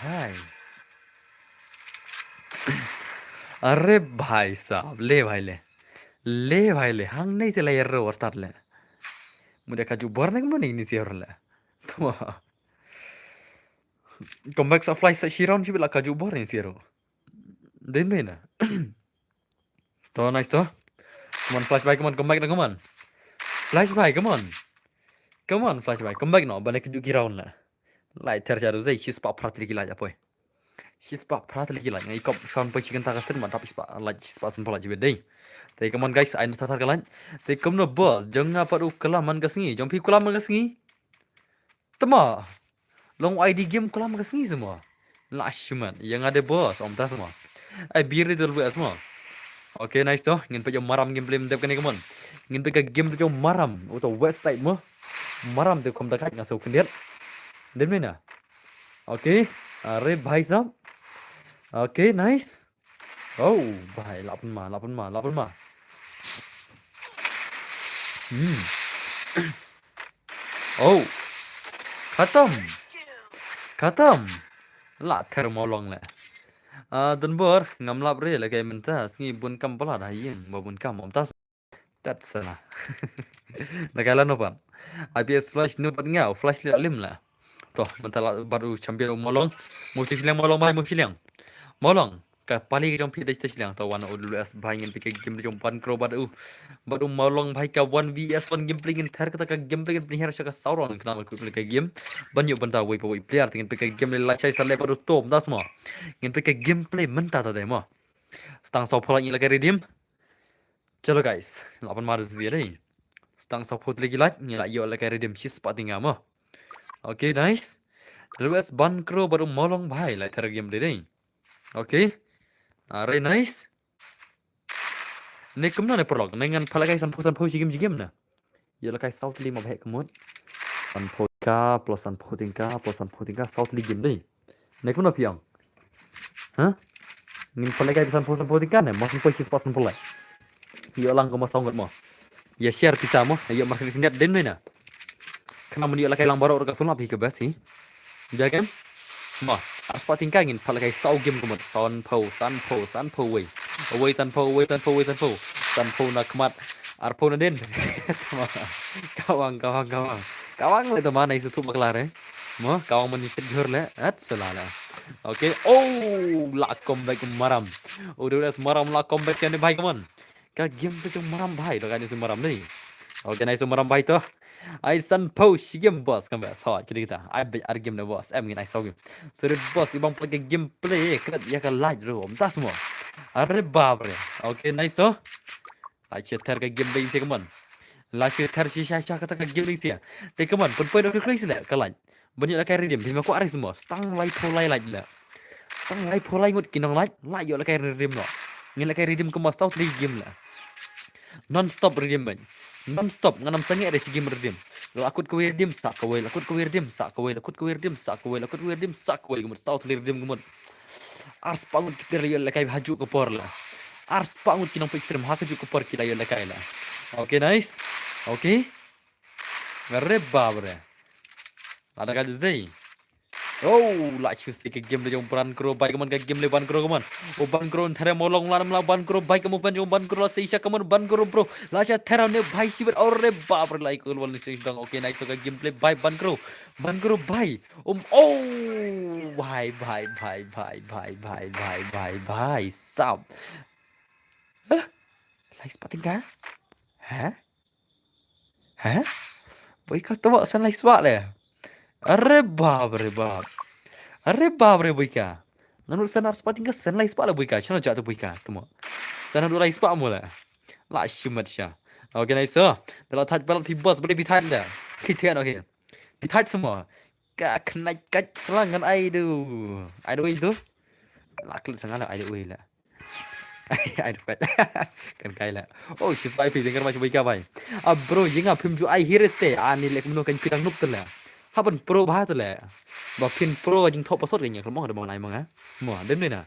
Hai. अरे भाई साहब ले भाई ले भाई ले hang नहीं तेला yerro start le muda kaju bor nek mo ni si le tuma comeback sa fly sa shiron si bila kaju bor ni si ro den bena to nice to come on flashback come on comeback na come on flashback come on flashback comeback no bane kaju kiraun la lai ter jaru zai his pa pratli gila ja poi his pa pratli gila ngai kop shon poi chicken tagastin man tapi spa la his pa sun pola jibe dei Tapi come on guys, ayo tatar kalan. Tapi kamu no boss, jangan apa tu kelaman kesengi, jangan pi kelaman kesengi. Tema, long ID game kelaman kesengi semua. Last man, yang ada boss, om tas semua. Biar itu dulu semua. Oke, nice toh. Ingin pergi maram gameplay mendap kan come on. Ingin pergi game tu maram, atau website mo. Maram tu kamu dekat ngasau kendiat. Dan mana? Oke, are bhai sahab. Oke, nice. Oh, bhai, 8 mah. Oh, khatam. La ther mau long le. Dan bor ngam lap re le kai mentas ngi bun kam pala da yin bo bun kam om tas. That's sana. Nagala no pan. IPS flash nu pat ngau flash le lim la. Toh bentar baru champion molong. Mesti silang molong bai mesti silang. Molong. Ka pali ke champion dai silang tau wan dulu as bai ngin pikir game jom pan kro baru molong bai ka 1vs 1 game play ngin ther ka game play ngin player ka sauron kena mal ku game. Banyak bentar wei player ngin pikir game le la chai sale baru tom das mo. Ngin pikir gameplay mentah tadi mo. Stang sau pola ngin la redeem. Chalo guys, 8 Maret dia ni. Stang sau pot lagi like ngin la yo la redeem his spot tinggal mo. Okay, nice. Terus bankro baru molong bhai lah ter game ni. Okay. Are nice. Ni kemana ni prolog? Dengan pala kai sampo si game na. Ya la kai south li mo bhai kemut. Sampo ka plus sampo tingka south li game ni. Ni kemana piang? Hah? Ngin pala kai sampo tingka ne, mo sampo his spot sampo lai. Ya lang ko mo song mo. Ya share kita mo, ya market net den na. Kenapa dia lakai lang baru orang sulap hingga basi? Jaga kan? Mah, aspa tingkah ingin pala kai sau game kemat san po way. Away san po na kemat arpo na den. Kawang le teman isu tu maklare. Mah, kawang menyisir jur le. Selala. Okay. Oh, la comeback maram. Udah maram la comeback yang baik kaman. Ka game tu cuma maram baik, dah kan isu maram ni. Okay, nice maram baik tu. I san post game boss kan bas hot kita I bet ar game na boss em ngin I saw game so the boss ibang play gameplay kret ya ka light ro tas mo are babre okay nice so I cheter ka gameplay si kaman la cheter si sha kata ka gameplay si te kaman pun dah klik sila ka light banyak la kai redeem bima ko are semua stang light la stang light ngut kinong light yo la kai redeem no ngin la kai redeem ko mas south game la non stop redeem ban non-stop nganam sange ada si game redeem. Lo akut ke redeem sak ke akut ke redeem sak ke gemut stau redeem gemut. Ars pangut kita yo la kai haju ke por la. Ars pangut kinong pe stream ha haju ke por kita yo la kai la. Okay nice. Okay. Ngare babre. Ada ka dei. Oh, la choose ke game le jom ban kro bai kaman ka game le ban kro kaman. O ban kro thare molong lan la ban kro bai kamu ban jom ban kro la seisha kaman ban kro bro. La cha thara ne bhai siber aur re baap re like wal ni seish dang. Okay, nice ka game play bai ban kro bai. Oh, bhai. Sab. Like spotting ka? Hah? Boy ka to san like spot le. Arre baap re boy ka. Nanu senar spot tinggal sen lai spot lah boy ka. Chano jatuh boy ka temo. Senar dua lai spot mula. La shumat sya. Okay nice so. Dalam touch ball boss boleh bitai dah. Kita okay. Bitai semua. Ka kena kat selangan aidu itu. La klik sangat lah aidu lah. Aidu kat. Kan kai lah. Oh shit 5 dengar macam boy ka bai. Bro jinga phim ju ai hirete ani lek meno kan pitang nup tela. Haban pro bahat le. Ba pin pro jing top pasot ganya kalau mau ada mau naik manga. Mau dem ni na.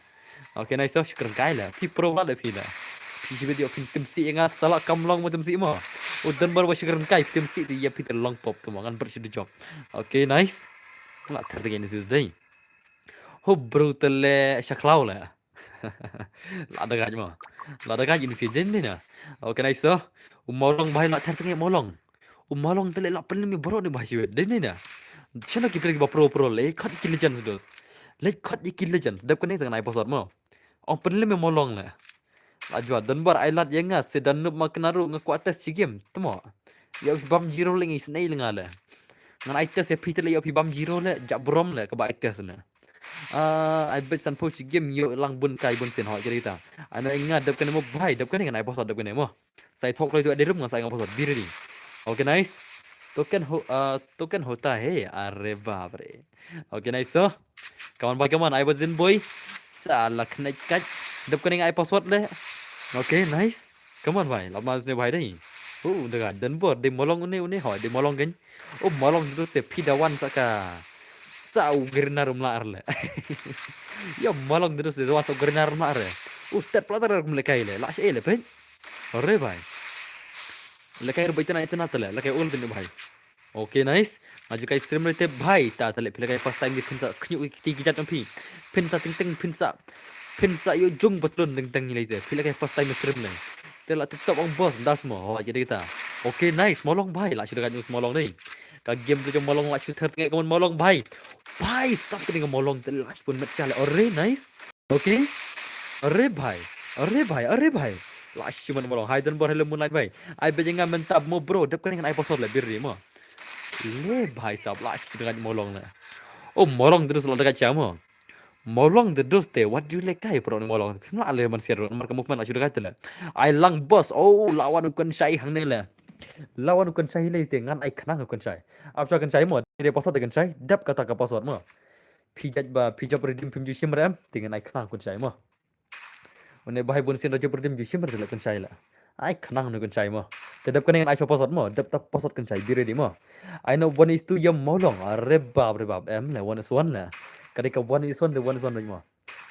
Okay nice so syukur kai lah. Pi pro lah pi lah. Pi video pin tim si nga salah kamlong macam si mo. Udan baru syukur kai tim si dia pi long pop tu kan bersyukur job. Okay nice. Nak terdengar ni Tuesday. Ho brutal le syaklau lah. Lạ được mà. Lạ được ini sih jadi na. Oke nice so. Molong bahai lak tertengah molong. Molong tele lak pelim bro ni bahai siwet. Dene na. Chana ki pergi ba pro le khat ki legend dos. Le khat ki legend. Dap kan tengah episode mo. Ong pelim molong la. Lajwa dan bar ailat yenga sedan nup maknaru ngaku atas si game. Temo. Ya bam zero lengi snai lengala. Ngan aitas ya Peter le ya bam zero le jak brom le ke ba aitas na. I bet san po si game yo lang bun kai bun sen ho cerita. Ana ingat dap kan mo bhai dap kan ngan episode dap kan mo. Saya talk le tu ada room ngan saya episode biri. Okay nice. Token होता है अरे बाप रे. Okay nice so. Kawan I was in boy. Salah kena kat. Dap kan ngan episode le. Okay nice. Come on bhai. Lama se bhai dai. Dekat dan bot di molong une hỏi di molong kan. Molong itu se pidawan saka. Sau gernar mlar le. Ya molong terus de wasau gernar mlar. Ustad platar melekai le. Las ele pen. Ore bhai. Lekai ro baitana itna tale. Lekai ul din bhai. Okay nice. Maju kai stream le te bhai ta tale pile kai first time di pinsa khnyu ti gi jat pi. Pinsa ting ting pinsa yo jung betlun ting ting ni le. Pile kai first time stream le. Tela TikTok ang bos das mo. Oh jadi kita. Okay nice. Molong bhai lah sudah kan molong ni. Ka game tu molong lah shooter tengah kawan molong bhai. Bhai sab kini molong telas pun macam le. Ore nice. Okay. Ore bhai. Ore bhai. Lah cuman molong. Hai dan bor hello moonlight bhai. Ai bejengan mentap mo bro. Dap kan dengan episode le birri mo. Le bhai sab lah dengan molong le. Molong terus lo dekat siapa? Molong the dos te what do you like kai pro molong phim la le man ser mar kamu man sudah kata le ai lang boss lawan ukon sai hang ne le lawan ukon sai le te ngan ai khana ukon sai ap cha kan sai mo de password kan sai dap kata ka password mo pijat redeem phim ju sim ram te ngan ai khana ukon sai mo one bahai bon sen rajo redeem ju sim le kan sai la ai khana ukon sai mo te dap kan ngan ai cho password mo dap tap password kan sai bi ready mo I know one is to yam molong re bab em le one is one la kadika one is one mo.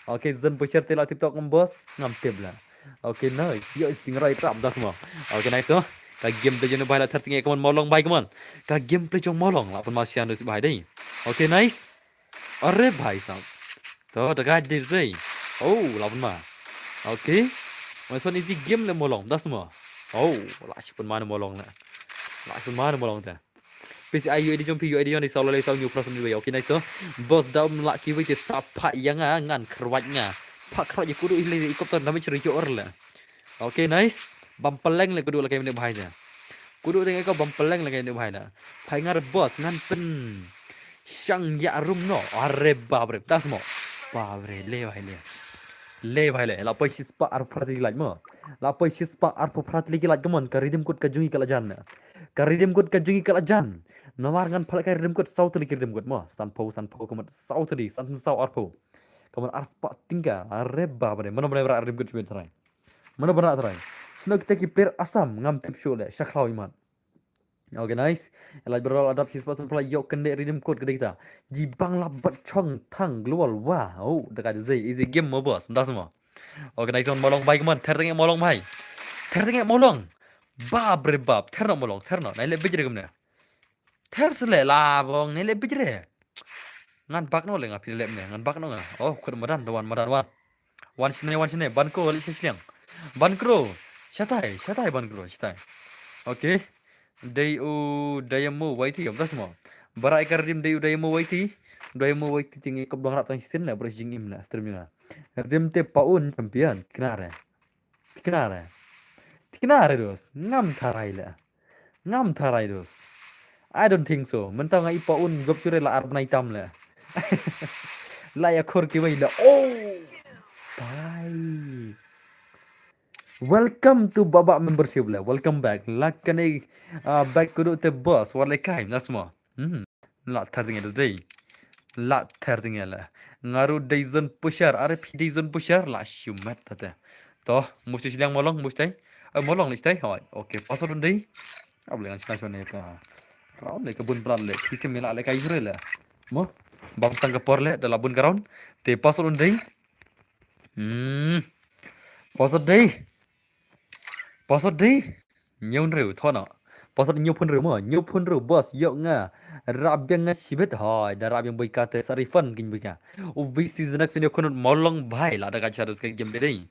Okay, zon pushar tela TikTok ngembos ngam tebla. Okay, no, yo singrai trap das mo. Okay, nice so. Ka game tu jenuh bahaya tertinggi kawan molong baik kawan. Ka game play jong molong lah pun masih anu bahaya deh. Okay, nice. Arre bhai sab. To dekat dis deh. Lah pun mah. Okay. Masuk ni game le molong das mo. Lah pun mana molong lah. Lah pun mana molong ta. PCI UID jom PUID yang disau lalai sau new plus ni okay nice so bos daum laki we sapa yang ngan kerwatnya pak kerwat kudu ile ikut tan dami ceri or la okay nice bampeleng le kudu lakai mene bahai na kudu dengan kau bampeleng lakai mene bahai na pai ngar bos ngan pen sang ya rum no are babre tas mo babre le bahai le la pai sispa ar prati laj mo la pai sispa ar prati laj kemon karidim kut kajungi kalajan na karidim kut kajungi kalajan Nomar ngan pala kai remkot sau tadi kirim kot mo san po komat sau tadi san sau arpo komat arspa tingga areba bade mana benar remkot cuma terai mana benar terai sino kita ki per asam ngam tip show le shaklau iman okay nice elaj berol adap sispa pala yok kende redeem code gede kita jibang labat chong thang global wah dekat zai easy game mo bos ndas mo okay nice on molong baik man tertengek molong bab rebab terno molong terno nai le bejre gemne Tersele lah bong ni lebih jere. Ngan bak no le ngapi lep ne ngan bak no nga. Kur madan madan wan. Wan sini ban ko li siang. Ban kro. Shatai ban kro shatai. Okay. Dayamu waiti am tas mo. Bara ikarim dayamu waiti. Dayamu waiti tinggi kop dong rat tang sin la bro jingim la stream nga. Rim te paun champion. Kenare dos. Ngam tarai dos. I don't think so. Mentang ngai paun gop sure la arb nai tam la. La ya khor ki la. Bye. Welcome to Baba membership la. Welcome back. La kane back kudu te boss wala kai nasmo. La tharding el day. La tharding la. Ngaru dayzon pusher arep dayzon pusher la shumat tata. To musti silang molong mustai. Molong listai. Okay, pasal dai. Boleh ngan sinai sone ka. Raun le kebun peran le kisi mila le kai jure le mo bang tang ke por le dalam bun karon te pasal undai pasal dei nyeun reu thona Pasal nyu pun ru bos yok nga. Rab yang nga sibet hoy, da rab yang boika te sarifan kin boika. O visi zenak sunyo kunut molong bhai la da ka charus ke game dei.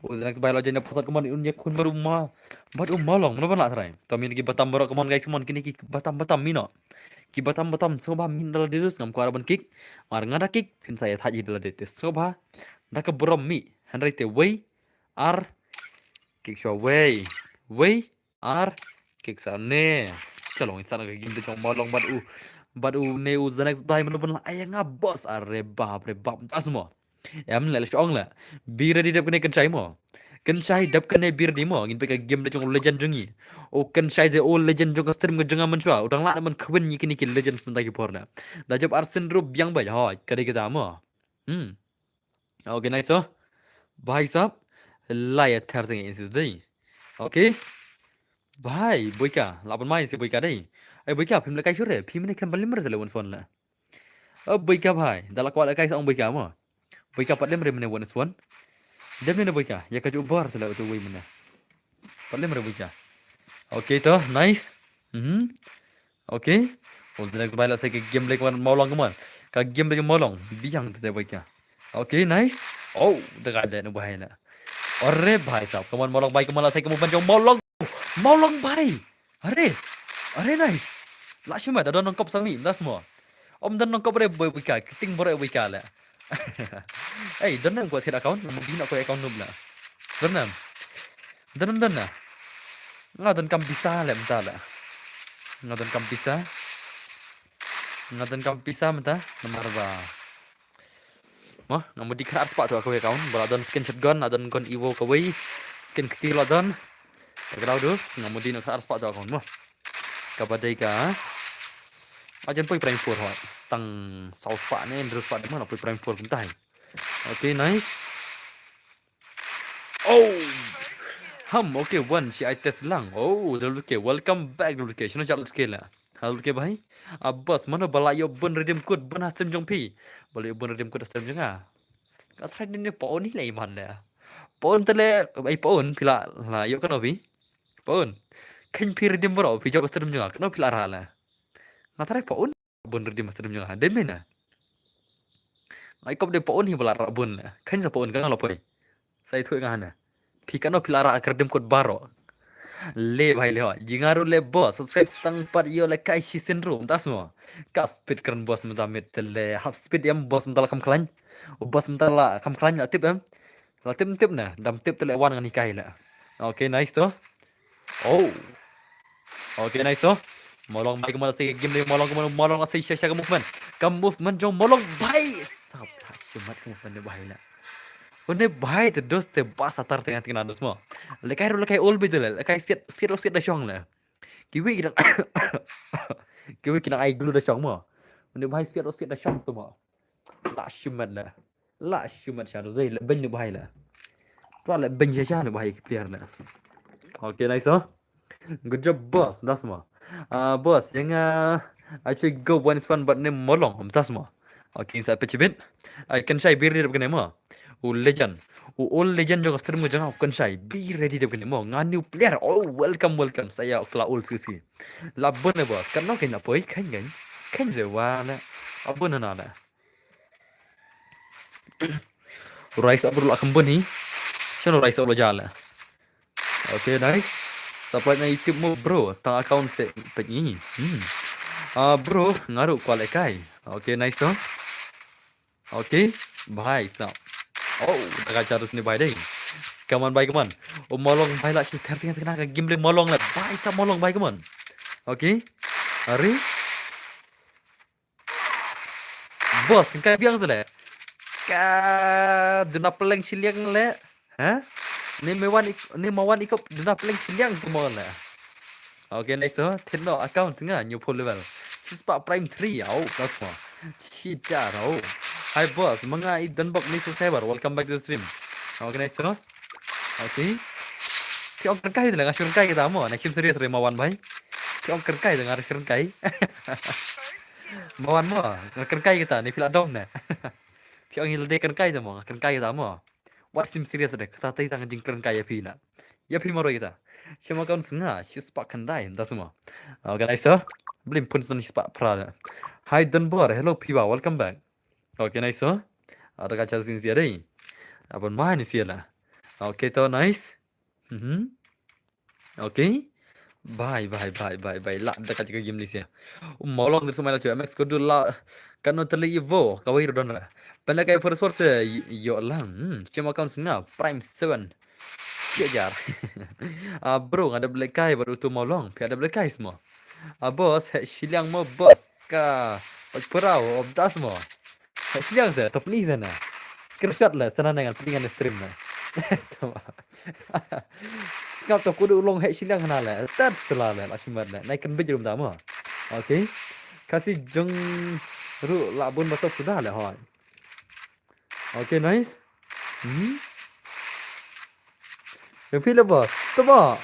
O zenak bhai la jena pasal keman unya kun baru ma baru molong mana la thrai. Kami ni batam baru kemon guys kemon kini ki batam mino. Ki batam soba min dala dirus ngam kuara ban kick. Mar ngada kick pin saya thaji dala de soba. Da ka brom mi. Handrai te wei ar kick show wei ar kick sa ne chalo insana ka gimde chong molong bad u ne u the next time ban ayang nga boss are bab asmo em le chong la bi ready dep kene kan chai mo kan chai dep kene bir di mo ngin pe ka game de chong legend jungi o kan chai de all legend jong stream ga junga man chwa udang la man khwin ni kini ki legend pun tagi porna da job arsen rub yang bai ha kade kita mo okay nice so bhai sab lai thar sing is day okay भाई बोइका लापन माई से बोइका दे ए बोइका फिल्म लकाई शुरे फिल्म ने kan paling mer one ला अब बोइका भाई dala kwa लकाई sa ong boika mo boika pat lemre mene one swan dem ne boika ya ka ju bar tala tu wei mene pat lemre boika okay to nice okay ol the next baila se ke game lek wan molong keman ka game lek molong biang te boika okay nice oh dekat de no bahai la अरे भाई साहब कमान molong भाई कमान saya kamu panjang molong भाई अरे nice lah cuma dah nongkop sami dah semua om dan nongkop re boy wika kiting bore wika la eh dan nang buat account mungkin aku account nubla dan na ngadan kam bisa le mta la ngadan kam bisa mta nomor ba mah ngamu dikrat pak tu aku account baladan skin shotgun adan kon evo kawai skin kecil adan Kalau dus, ngamu di nak harus pak tu account mah. Kabadai ka, ajan poi prime 4 hot. Stang south pak ni terus pak mana poi prime 4 kuntai. Okay, nice. Oh, okay one si I test lang. Oh, okay, welcome back okay. Sino cakap okay lah. Okay bhai. Abbas mana balayo bun redeem code bun hasim jong pi. Balayo bun redeem code hasim jong ah. Kat side ni paon ni lah iman lah. Paon tele, paon pila lah. Yo kan obi. Paon. Kan pi redeem bro, pi jawab stream jong. Kenapa pila rala? Ngatare paon bun redeem stream jong. Demen ah. Ai kop de paon hi bala bun lah. Kan sa paon kan lo poi. Saya tu ngana. Pi kan pila ra redeem code baro. Le भाई ले हो जिंगारू ले boss subscribe तंग पर यो ले kai shi syndrome tas mo ka speed keren bos menta mit le half speed yam bos menta kam klan o bos menta la kam klan la tip em la tip na dam tip tele wan ngani kai la okay nice to oh okay nice to molong bai kemana se game le molong se sha ka movement jong molong bai sab chumat ka movement le bai la Une bahai te dos te bas atar tengah tengah dos mo. Lekai ol betul. Lekai siat dah syong lah. Kiwi kita kiwi kita ai glue dah syong mo. Une bahai siat dah syong tu mo. La shumat lah. La shumat sha zai le ben bahai lah. Tu le ben sha le bahai clear lah. Okay nice oh. Good job boss. Das mo. Boss yang actually go one is fun but name molong. Das mo. Okay sa pechibit. I can say bir ni begini mo. Legend. All legend juga stream jangan kan saya. Be ready deh begini mau ngan new player. Oh welcome. Saya Klaul Susi. Labon ya bos. Karena kena poi kan. Kan jewana. Abon nana. Rise up dulu akan boni. Siapa rise up jala. Okay nice. Sampai na YouTube mo bro. Tang account set begini. Bro ngaruh kualikai. Okay nice to. Okay. Bye sap. Oh, tak harus ni bhai dai. Come on bhai, come on. Oh molong bhai lah cerita tengah ka game le molong lah. Bhai sa molong bhai, come on. Okay. Hari. Bos, kan biang sele. Ka duna peleng siliang le. Ha? Ni mawan ikop duna peleng siliang tu mon lah. Okay, nice so. Tino account tengah new full level. Sispa prime 3 au kasma. Cica au. Hi boss, mga idan bok ni subscriber. Welcome back to the stream. Okay, nice no? Okay. Ki ong kerkai tu lah, ngasih kerkai kita mo. Nak serius re mawan bhai. Ki ong kerkai tu ngasih kerkai. Mawan mo, kerkai kita ni fila dom na. Ki ong hilde kerkai tu mo, kerkai kita mo. What sim serius re? Satai tang jing kerkai ya fila. Ya prima kita. Cuma kawan senga, si sepak kendai entah semua. Okay, nice so. Blim pun sen sepak pra. Hi Dunbar, hello Piba, welcome back. Okay, nice so. Ada kaca sini sih ada. Apa main sih lah. Okay, to nice. Okay. Bye. Lah dekat juga game list ya. Molong tu semua lah cuy. Max kudu lah. Kan no terli evo. Kawai rodon lah. Pernah kayak first source yo lah. Cuma kawan senga. Prime 7. Siajar. Bro, ada belekai baru tu molong. Ada belekai semua. Bos, silang mo bos ka. Pagpurau, obdas mo. Silang saya, top ni sana. Screenshot lah, sana dengan pentingan stream lah. Skap tu kudu ulong silang kenal lah. Tad selalu lah, cuma lah. Naikkan baju rumah tamu. Okay. Kasih jeng ru labun betul sudah lah hoi. Okay, nice. Yang pilih bos, coba.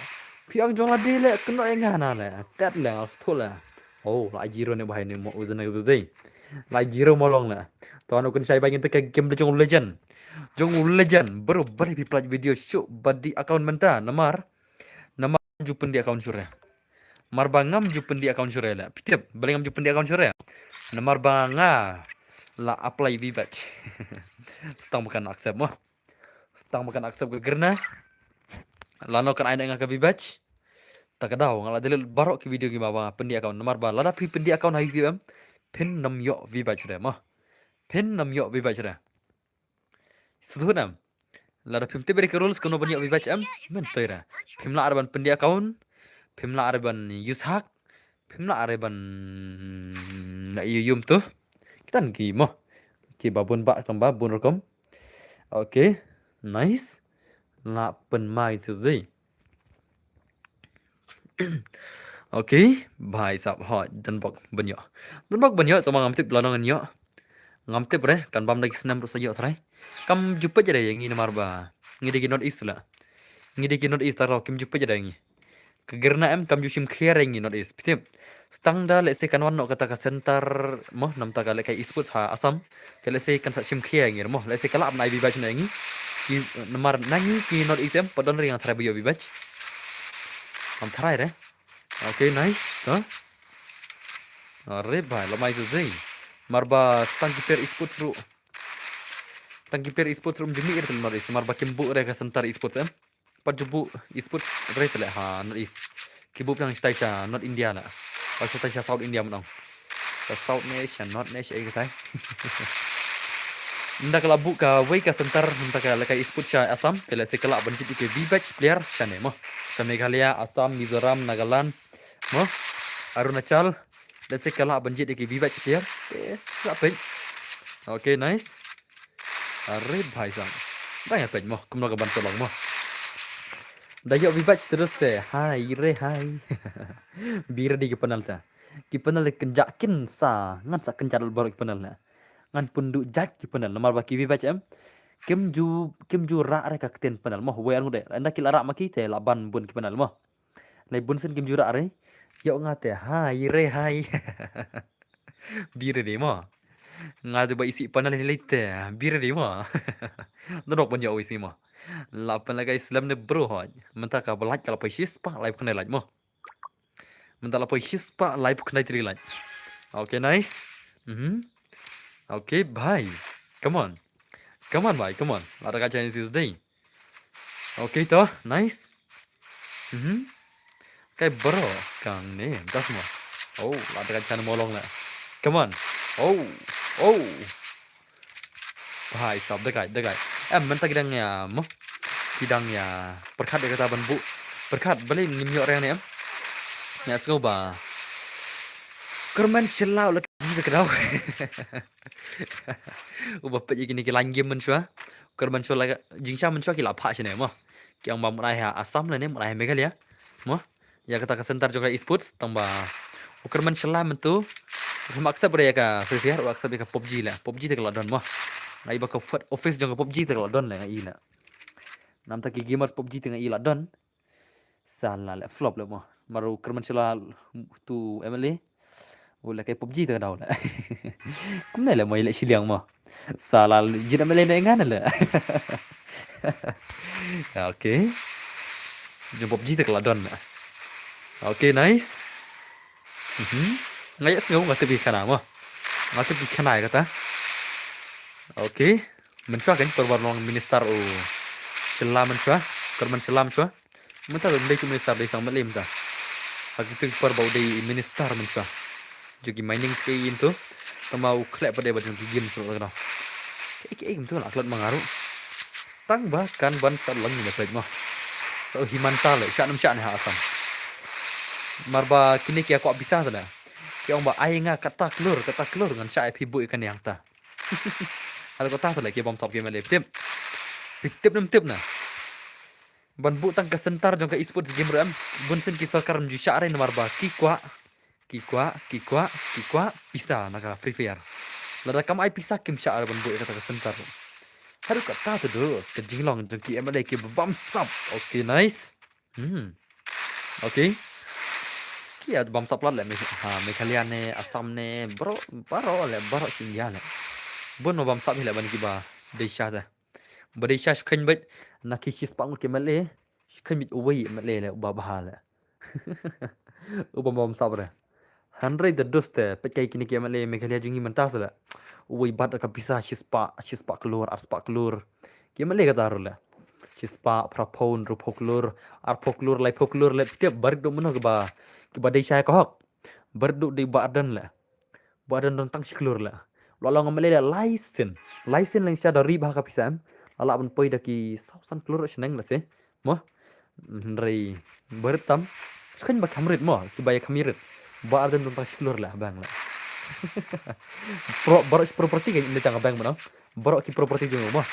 Piang jong lah dia kena yang mana lah. Tad lah, betul lah. Oh, lah jiro ni bahaya ni mau uzan nak zudai. Lah jiro molong lah. Tuan aku saya bayangin pakai game Jong Legend. Jong Legend baru pelaj video show badi account menta namar jupen di account syurya. Mar bangam jupen di account syurya lah. Pitip balingam jupen di account syurya. Namar banga la apply vibat. Stang makan accept mah. Stang makan accept ke gerna. Lano kan aina ngaka vibat. Tak kadau ngala dalil barok ke video ki baba pendi account namar ba lada pi pendi account hai VM pin nam yo vibat syurya mah. Pin nam yo vibat syurya. Susunam. Lada pim te beri ke rules kono banyak vibat am mentoira. Pim la arban pendi account. Pim la arban yushak. Pim la arban na yum tu. Kita ki mo. Ki babun ba tambah bun rekom. Okay. Nice. La pen mai tu zai. Okay. Bhai sab hot dan bok banyak. Dan bok banyak tu mangam tip lanangan yo. Ngam tip re kan bam lagi senam terus yo serai. Kam jumpa je yang ini marba. Ngide ki not east lah. Ngide ki not east taro kim jumpa je yang ini. Kegerna em kam jusim khere yang ini not east. Pitip. Stang da let's say kan wan no kata ka center moh nam ta ka le kai esports ha asam. Ke let's say kan sa chim khere yang ini moh. Let's say kala am nai bi batch na yang ini. Ki namar nangi ki not east em padon ring thrai bi yo bi batch. Am thrai re. Okay, nice. Huh? Arre bhai lamai tu zai. Marba stang ki per esports ru. Tangki per esports rum jemi irtel not east. Marba kimbu re ka center esports em. Pajubu esports re tele ha not east. Kibu yang stay cha not India lah. Pasal stay cha South India menang. South nation not nation ai kai. Nda kala buka way ka center nda kala kai esports cha Assam kala se kala banjit ke V-batch player chane mo. Sa Meghalaya, Assam, Mizoram, Nagaland mo. Arunachal let's say kala banjit ke V-batch player. Apa? Okay, nice. Arre bhai sang. Banyak pej mo, kumno ka ban tolong mo. Dayo vibatch terus teh. Hai re hai. Bira di kepenal ta. Kepenal kenjakin sa ngan sa kencal baru kepenal na. Ngan punduk jak kepenal nomor baki vibatch em. Kim ju ra re ka keten penal mo we anu de. Anda kila ra maki te laban bun kepenal mo. Lai bun sen kim ju ra re. Yo ngate hai re hai. Bira di mo. Ngadu ba isi panal ni lite. Bira di mo. Nonok banyak isi mo. Lapan lagi Islam ni bro hoj. Mentah ka belaj kalau pai sispa live kena laj mo. Mentah la pai sispa live kena tiri laj. Okay, nice. Okay, bye. Come on. Bye. Come on. Ada kaca ni today. Okay toh, nice. Kayak bro kang ni, dah semua. Oh, ada kaca molong lah. Come on. Oh. Bye, stop dekat. Mentah kidangnya mo. Kidangnya berkat dia kata banbu. Berkat balik ngimyo orang ni em. Ya skoba. Kerman selau lek kita kedau. Ubah pet gini ke lan game men shua. Kerman shua lek jingsha men shua ki la pha sine mo. Ki ang bam rai ha Assam le ne rai Meghalaya. Mo. Ya kata ka center juga esports tambah. Kerman selau men tu. Maksa ber ya ka Free Fire aksa ka PUBG lah. PUBG te kalau don mo. Lai ba ka office jong PUBG te kalau don le ina. Nam ta ki gamers PUBG tengah ila don. Salah le flop le mo. Maru kerman sela tu MLA. Boleh kayak PUBG tengah dah lah. Kumna le mo ila siliang mo. Salah jina MLA na ngana le. Okay. Jempop ji tekeladon. Oke, nice. Ngayak sengau nggak tepi kana mah. Nggak tepi kana kata. Oke. Mencuah kan perwarnong minister selam mencuah. Korban selam mencuah. Mentah lo ndai minister dai sang melim ta. Hak itu perbau dai minister mencuah. Jogi mining skin tu. Tamau klep pada baju game so kana. Kayak gitu lah aklat mengaruh. Tang bahkan ban salang ni dapat mah. So himanta le syak ha asam. Marba kini kia kok bisa tu dah. Kia ông bảo ai nga kata kelur ngan syak pibu ikan yang ta. Ada kota tu lah kia bom sop kia malep tip. Tip nah. Ban bu tang kesentar jong ke e-sports game ram. Bun sen kisah karam ju syak ren marba kikwa bisa naga free fire. Lada kam ai pisah kim syak ban bu kata kesentar. Haru kata tu dos ke jinglong jong ki MLA ki bom sop. Okay, nice. Okay. Kia bom sop lat le me kalian ne asam ne bro sinja le. Bun bom sop le ban ki ba desha ta. Badesha shkhen bet naki his pang ke male shkhen bit uwei male le ba bahala. Bom sop re. Handrai the doste pekai kini ke male me kalia jungi mentas le. Uwei bat ka bisa shispa keluar arspa keluar. Ke male kata ru le. Shispa prapon rupoklur arpoklur lai poklur le tiap barik do meno ke ba desha ka hok. Berdu di badan le. Badan tentang shiklur le. Lalu ngamale le license lang sya dari bah ka pisam. Ala pun poi daki sausan keluar seneng lah sih. Moh dari bertam kan bak kamrit moh kibaya kamirit. Ba ardan tentang keluar lah bang lah. Borok properti kan ini tangga bang mana? Borok ki properti juga moh.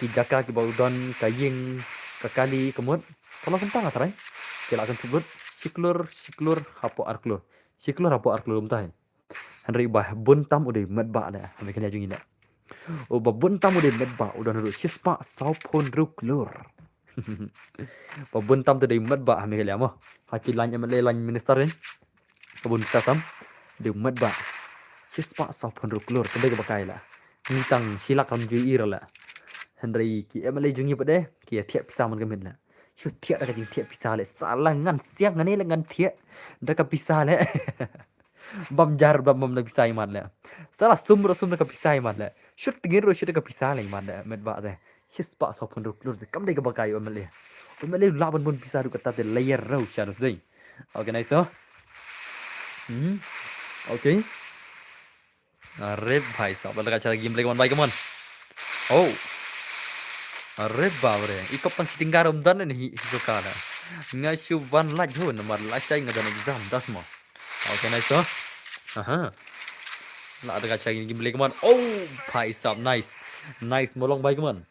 Ki jaka ki baudon ka ying ka kali kemud. Kalau kentang atrai. Kila akan sebut siklur hapo arklur. Siklur hapo arklur umtai. Henry bah buntam udah medba dah. Mereka dia jungi dah. Babun tamu de medba udah nuru sispa saupun ruklur. Babun tam tu de medba ame kali amo. Haki lanya mele lan minister ni. Babun satam de medba sispa saupun ruklur tende ke bakai lah. Nitang silak ram ju ir lah. Henry ki emele jungi pade ki tiap pisah man kemen lah. Su tiap dah jing tiap pisah le salangan siap ngani lengan tiap dah ke pisah le. Bam jar bam nak pisah iman le. Salah sumber ka pisah iman le. Shoot tingin ka pisah le iman le medba de. Sispa saupun ruklur de kam de ke bakai omele. Omele laban pun pisah du kata de layer rau sharus dei. Okay nice so. Okay. Arre bhai sahab lagi cara game play kawan bhai kawan. Oh. Arre babre. Ikop tang tinggar dan ni hisokala. Ngashu van laj ho nomor lasai ngadan exam das mo. Okay nice so. Aha. Lah ada kaca game play kawan. Oh, bhai sahab nice. Nice molong bhai kawan.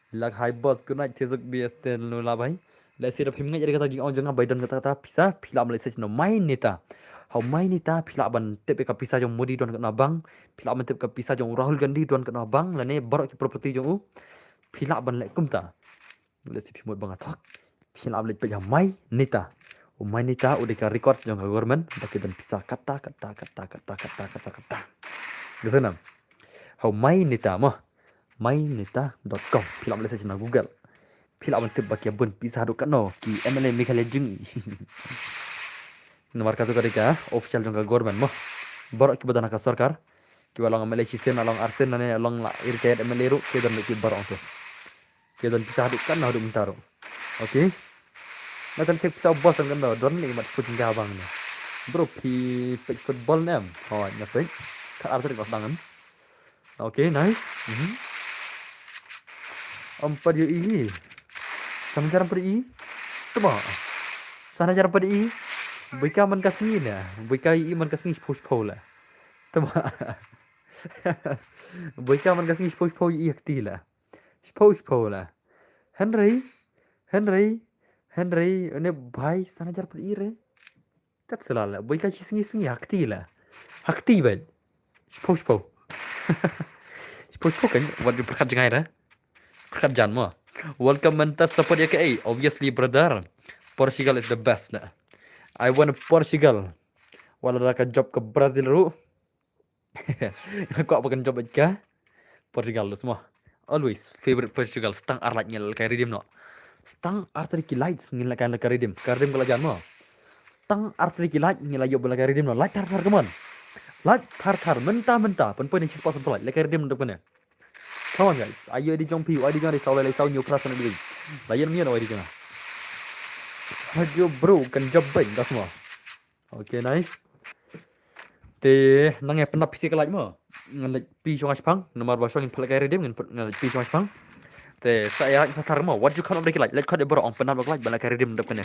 Lag high boss ku naik tezuk BS ten lo la bhai. La sira phim ngai jadi kata jing ong janga baidan kata pisah pila malaysia no main nita. Hau main nita pila ban tepe ka pisah jong modi don kana bang. Pila ban tepe ka pisah jong Rahul Gandhi don kana bang. La ne barok ki property jong u. Pila ban le kumta. La si phimot bang atak. Pila ban le pe jang mai nita. Main nita udah ka record jong government baki dan pisah kata. Gesenam. Hau main nita mah. mainnita.com pila malaysia china Google pila ban tip baki bun pisah do kano ki MLA Mikhail Jungi nomor kartu kadika official jong government mo borok ki badana ka sarkar ki walong MLA hisen along arsen nane along la irkayat MLA ru ki dan ki borok to ki dan pisah do kano do mentaro okay natan cek pisah bos dan kano don ni mat puting gabang ni bro ki football nem oh nyapek ka arter ko dangan okay nice Empat UI. Sana cara PDI. Coba. Sana cara PDI. Bika man kasih na. Bika I man kasih push pola. Coba. Bika man kasih push pola I akti la. Push pola. Henry. Ini bhai sana cara PDI re. Kat selala. Bika singi akti la. Akti bed. Push pola. Push pola kan. Wajib berkat jengai dah. Pekerjaan mo. Welcome mentas support YKA. Obviously brother. Portugal is the best lah. I want Portugal. Walau dah job ke Brazil ru. Kau akan job ke Portugal lu semua. Always favorite Portugal. Stang arlatnya kayak redeem no. Stang arteri light ngin la kan la karidim kala jan mo stang arteri light ngin la yo bala karidim no light tar come on light tar mentah pen pen chis pasan light la karidim ndap kana come on guys ayo di jong pi di jong di saulai sau nyu prasan di layan mien di jong ajo bro kan jabbai dah semua okay nice te nang penap pisi kelaj mo ngan pi jong aspang nomor basong in pelak karidim ngan pi jong aspang te saya satar mo what you kan of the kelaj let khat bro ong penap kelaj bala karidim ndap kana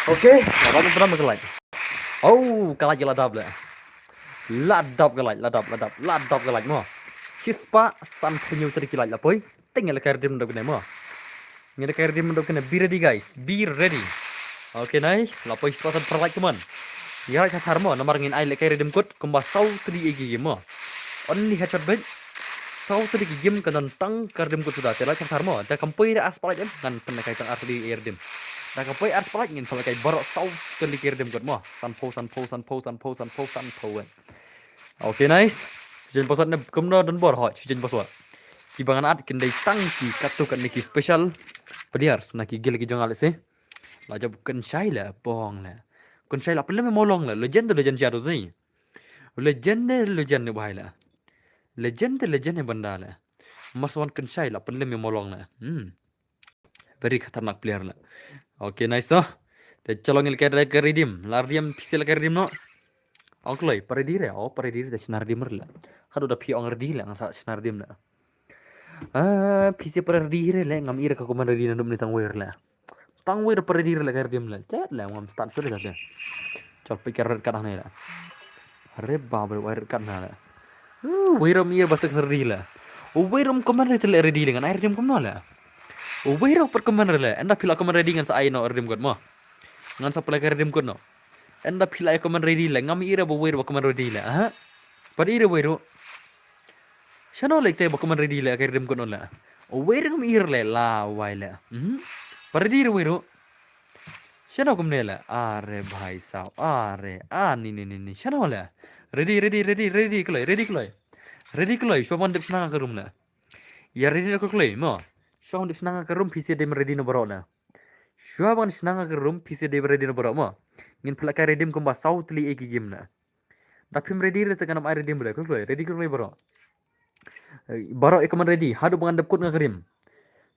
okay abang penap kelaj oh kelaj ladap le ladap kelaj mo chispa san punyu teri kelaj la poi tinggal karidim ndap kana mo ngene karidim ndap kana be ready guys be ready okay nice la poi chispa san perlaj teman ya satar mo nomor ngin ai le karidim kut kumba sau tri egi mo only headshot bet sau tri game kanan tang karidim kut sudah tela satar mo da kampoi as palaj kan penekai tang arti karidim da kampoi as palaj ngin penekai borok sau tri karidim kut mo san po okay nice jen posat ne kumno don bor ho jen posat kibangan at kendai tang ki katu kan niki special players na ki gil ki jongal se la jab kan shai la bong la kun shai la pele me molong la legend jado zai legend bahai la legend banda la maswan kan shai la pele me molong la very khatarnak player la okay nice so te chalongil ke redim lardiam pixel ke redim no onkloi paredire te sinar dimer la hadu da pi ong redi la ngasa sinar dim la pisi paredire la ngam ira ka komanda di nandum ni tangwer la tangwer paredire la ke redim la chat la ngam start sudah dah chal pikir red kan la are babel wire kan la wiram ir batak serdi la wiram komanda te ready dengan air dim komno la wiram per komanda la enda pila komanda ready ngan sa ai no redim god mo ngan sa pala ke redim god no enda pila ko man ready la ngam ira bo wero ko man ready la ha pad ira wero shano lekte bo ko man ready la kay dem ko non la o wero ngam ira la wai la pad ira wero shano kum ne la are bhai sao are ni shano la ready kloi so man dep snanga ke room la ya ready ko kloi mo so dep snanga ke room pc dem ready no bro la so man snanga ke room pc dem ready no bro mo ngin pelak redim kumba sautli eki game na dapim ready re tekanam air redim bro kloi ready kloi bro ekaman ready hadu bangandap kut ngakrim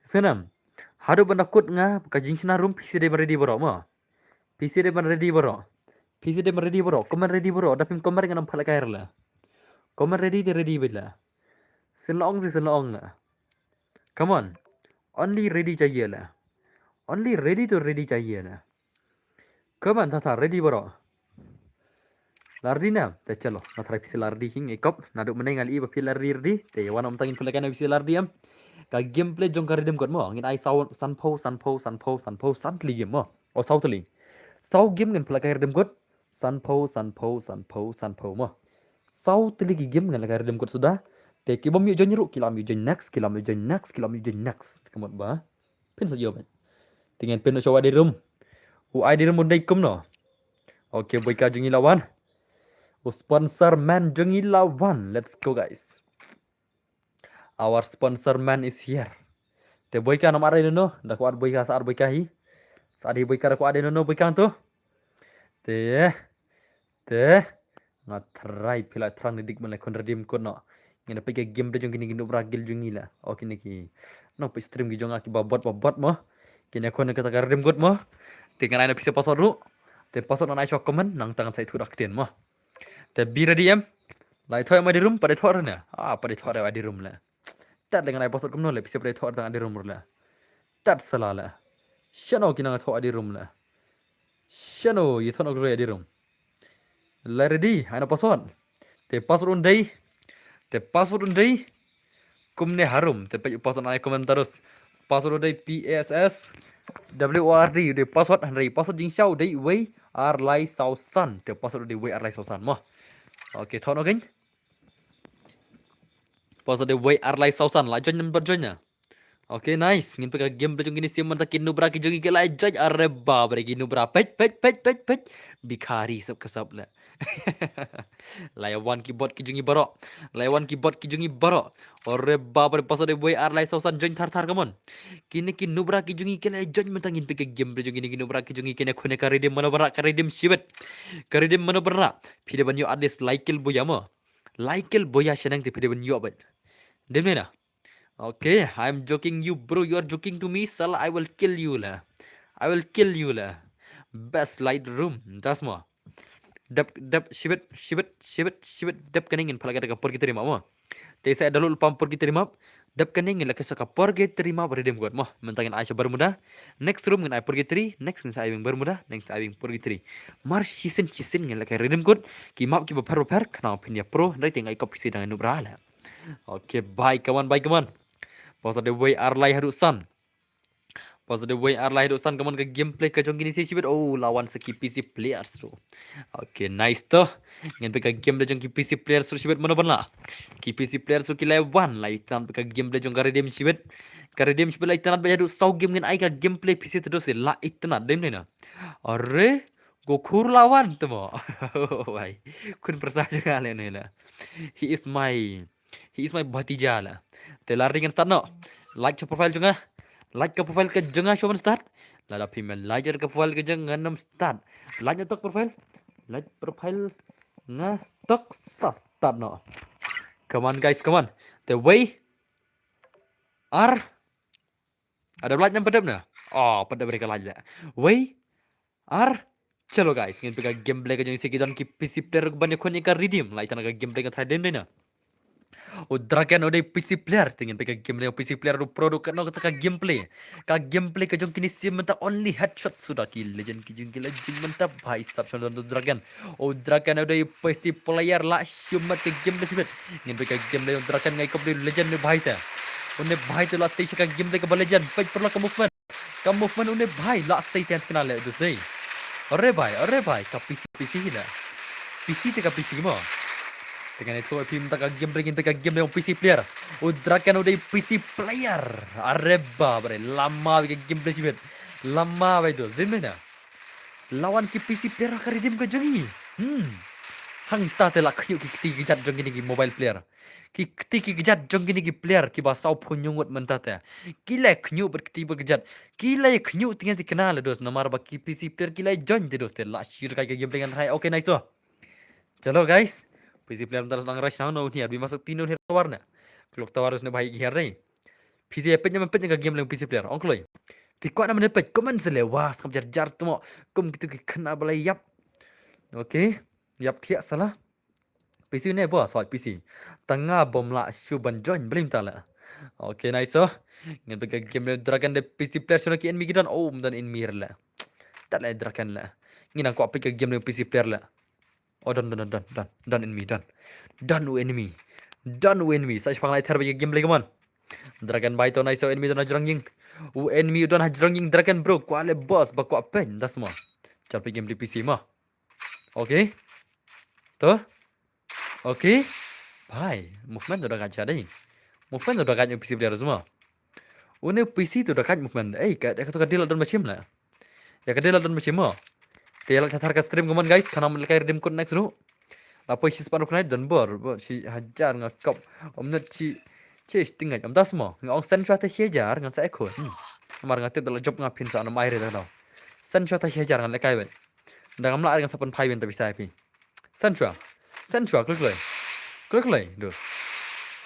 senam hadu bandap kut nga kajing sina room pc dem ready bro mo pc dem ready bro komen ready bro dapim komen nganam pelak air la komen ready de ready bela senlong la come on only ready chahiye la only ready to ready chahiye la come on tata ready bro lardi na te chalo na try pisi lardi hing ekop naduk meneng ali ba lardi rdi te wan om tangin pula kana pisi lardi am ka gameplay jong karidem kot mo ngin ai san po san tli game mo o sau tli sau game ngin pula karidem kot san po mo sau tli ki game ngin karidem kot sudah te ki bom yu jon ru kilam yu jon next kamot ba pen sa yo ba tingen pen so ade room u ai di room dai kum no okay boy ka jungi lawan sponsor man jungi lawan let's go guys our sponsor man is here te boy ka nomor ada no dah kuat boy ka saat boy ka hi saat boy ka ku ada no boy ka tu te ngatrai pila trang dik mana kon redim kon no ngina pe game de jong gini gini bragil jungi la okay niki no pe stream gi jong aki babot mo kini kon kata redim god mo tinggal ana bisa password ru te password na shop comment nang tangan saya turak ten mo te bira diem lai thoi ma di room pada thor na pada thor wa di room la tat dengan ai password kumno le bisa pada thor tangan di room la tat sala la shano kinang thor di room la Shano, you thon agree dirum. Ready, ana password. Te password undai, te password undai. Kumne harum, te password ana komentarus. Password undai PSS WORD de password handai password jing xiao dei wei ar lai sao san. Te password de wei ar lai sao san mo. Okay, thon again. Password de wei ar lai sao san la join number joinnya. Okay, nice. Ngin peka game bela jong ini siam manta kinu bra ki jongi ke lai jaj arre ba bre kinu bra pet bikhari sab kasab la. Layawan keyboard ki jongi baro. Layawan keyboard ki jongi baro. Arre ba bre pasade boy ar lai sausan join thar kamon. Kini kinu bra ki jongi ke lai jaj manta ngin peka game bela jong ini kinu bra ki jongi kene khone karidim mana bara karidim shibet. Karidim mana bara. Pide banyo adis laikil boya mo. Laikil boya shenang te pide banyo abad. Demena. Okay, I'm joking you, bro. You are joking to me, Sal. I will kill you, la. I will kill you, la. Best light room. Das mo. Dap, shibet. Dap kaningin pala ka pergi terima mo. Te saya dulu lupa pergi terima. Dap kaningin la kesa ka pergi terima beredem kuat mo. Mentangin Aisyah bermuda. Next room ngin I pergi tri. Next ngin saya bermuda. Next I pergi tri. Mar chisin ngin la ka redem kuat. Ki map ki bapar. Kenapa pindah pro. Dari tinggal ikut pisi dengan nubrala. Okay, bye kawan. Positive way Arlai Harusan. Positive way Arlai Harusan. Kamu ke gameplay ke jong gini sih cibet. Oh, lawan seki PC players tu. Okay, nice tuh. Ngan ke game jong PC players tu cibet mana pernah. Ki PC players tu kilai one lah. Itan ke gameplay jong kare dem cibet. Kare dem cibet lah itan banyak tu sau game ngan ai ke gameplay PC terus lah itan dem ni na. Arre, Gokur lawan tu mo. Oh, bhai. Kun persah juga ni lah. He is my bhatija lah. Telar dengan start no. Like ke profile juga. Like ke profile ke jengah show start. Lada female like ke profile ke jengah 6 start. Like tok profile. Like profile tok start no. Come on guys, come on. The way are ada like yang pedap na. Oh, pedap mereka like. Way are chalo guys, ngin peka gameplay ka jeng sekidan ki PC player banyak kon ka redeem like tanaka gameplay ka thaden na. O dragon o PC player tingin peka gameplay PC player ro produk no ka gameplay ka jong kini sim menta only headshot sudah ki legend ki jong ki legend menta bhai sab shon dragon o dragon o PC player la shum mate gameplay sibet ngin peka gameplay o dragon ngai ko legend bhai ta unne bhai to la sei ka gameplay ka legend pai perla ka movement unne bhai la sei tent kenal le dus dei. Arre bhai, ka PC hila. PC te ka PC mo. Dengan itu film tak game begin tak game dengan PC player. Udrakan udah PC player. Arre bre lama ke game play sibet. Lama itu. Zimena. Lawan ki PC player ka redeem ka jongi. Hang ta te la khyu ki ti jat jongi ni mobile player. Ki gejat jong gini ki player ki ba sau punyungut mentate kila khnu berkti bergejat kila khnu tinggal dikenal dos nomor ba ki PC player kila join de dos te la shir ka game dengan hai okay nice so chalo guys PC player terus lang rush now ni abi masuk tino ni warna klok tawarus ne bhai ghar nei PC pet nyam pet game lang PC player onkloi pikwa na menepet komen sele was kam jar tumo kum gitu ki khna balai yap okay yap thia salah PC ni apa? Soal PC. Tengah bom lah Shuban join belum tala. Okay nice so. Ngin peka game dragon de PC player shono ki enemy gidan oh dan enemy la. Tak la dragon la. Ngin aku peka game de PC player la. Oh dan enemy dan. Dan enemy. Dan enemy. Saya pang lai ther peka game lagi man. Dragon bite to nice so enemy dan ajranging. Enemy dan ajranging dragon bro. Kuale boss ba ku pen das semua. Capai game di PC mah. Okay. Tuh. Okay, bhai, movement udah kacau deh. Movement udah kacau PC player semua. Une PC tu udah kacau movement. Kata kadil dan macam lah. Ya kadil dan macam mo. Tiada catar ke stream kaman guys. Karena mereka redeem code next dulu. Apa isi separuh kena dan bor si hajar ngakap. Omnet si tinggal jam das mo. Ngong sen cuaca si hajar ngan saya ikut. Amar ngatip dalam job ngapin sa anam air dah tau. Sen cuaca si hajar ngan lekai ben. Dah ngamla dengan sapan pai ben tapi saya pi. Sen cuaca klik lay do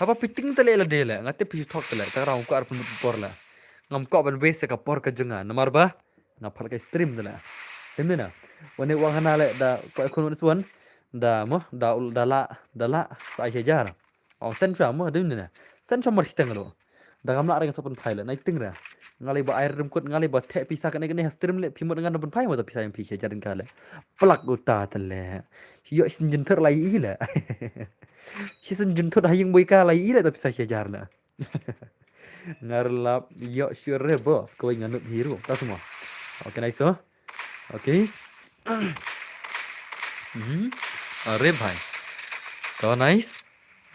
apa piting tele la dela ngate pi thok tele ta raung ko ar pun por la ngam ko ban wese ka por ka jenga namar ba na phal ka stream dela temna wone wang hana le da ko kon suan da mo da la sa hajar ong sen chua mo demna sen chua mar steng lo dah ngamla dengan sopan pai le nai ting ra ngalai ba air rim kut ngalai ba the pisah kan ne stream le phimot dengan pun pai mo ta pisah yang pisah jarin kale plak uta tele yo sin jin ter lai i le si sin jin ter hayang boy ka lai i le ta pisah jar le ngarlap yo sure bos ko nganut hiru ta semua oke nice so oke अरे भाई kawan nice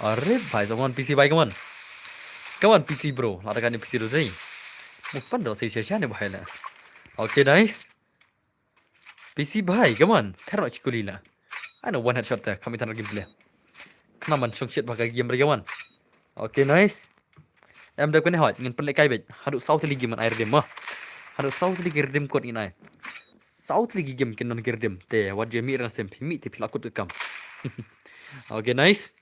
अरे भाई someone PC भाई kawan PC bro ladakan PC dulu sih bukan dong sih siapa nih bahaya oke nice PC भाई kawan terus cikuli lah I know one headshot there kami tanah game play kenapa chung shit pakai game lagi kawan oke nice em dah kena hot ingin pelak kai bet harus south lagi game air dem mah harus south lagi dem code ini south lagi game kenon kirdem te wat jemi ran sem pimi te pilakut kam oke nice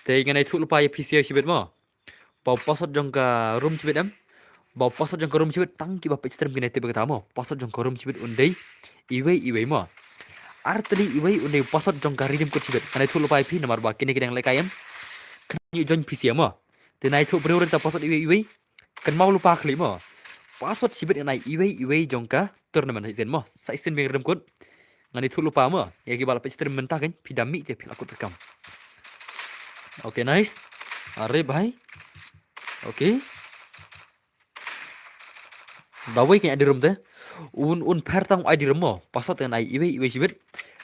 te ingin itu lupa ya PC sibet mo bau password jong ka room sibet em bau password jong ka room sibet tang ki bapak stream kena te berkata mo password jong ka room sibet undai iwe mo artli iwe undai password jong ka redeem code sibet kana itu lupa IP nomor ba kini kena lekayam kena join PC mo te na itu bener ta password iwe kan mau lupa klik mo password sibet nai iwe jong ka tournament sen mo sai sen meng rem kut ngani thu lupa mo ya ki bala stream mentah kan pidami je pil aku rekam oke nice are bhai oke dawai kayak di room teh un per tang ai di room mo password nai iwe sibet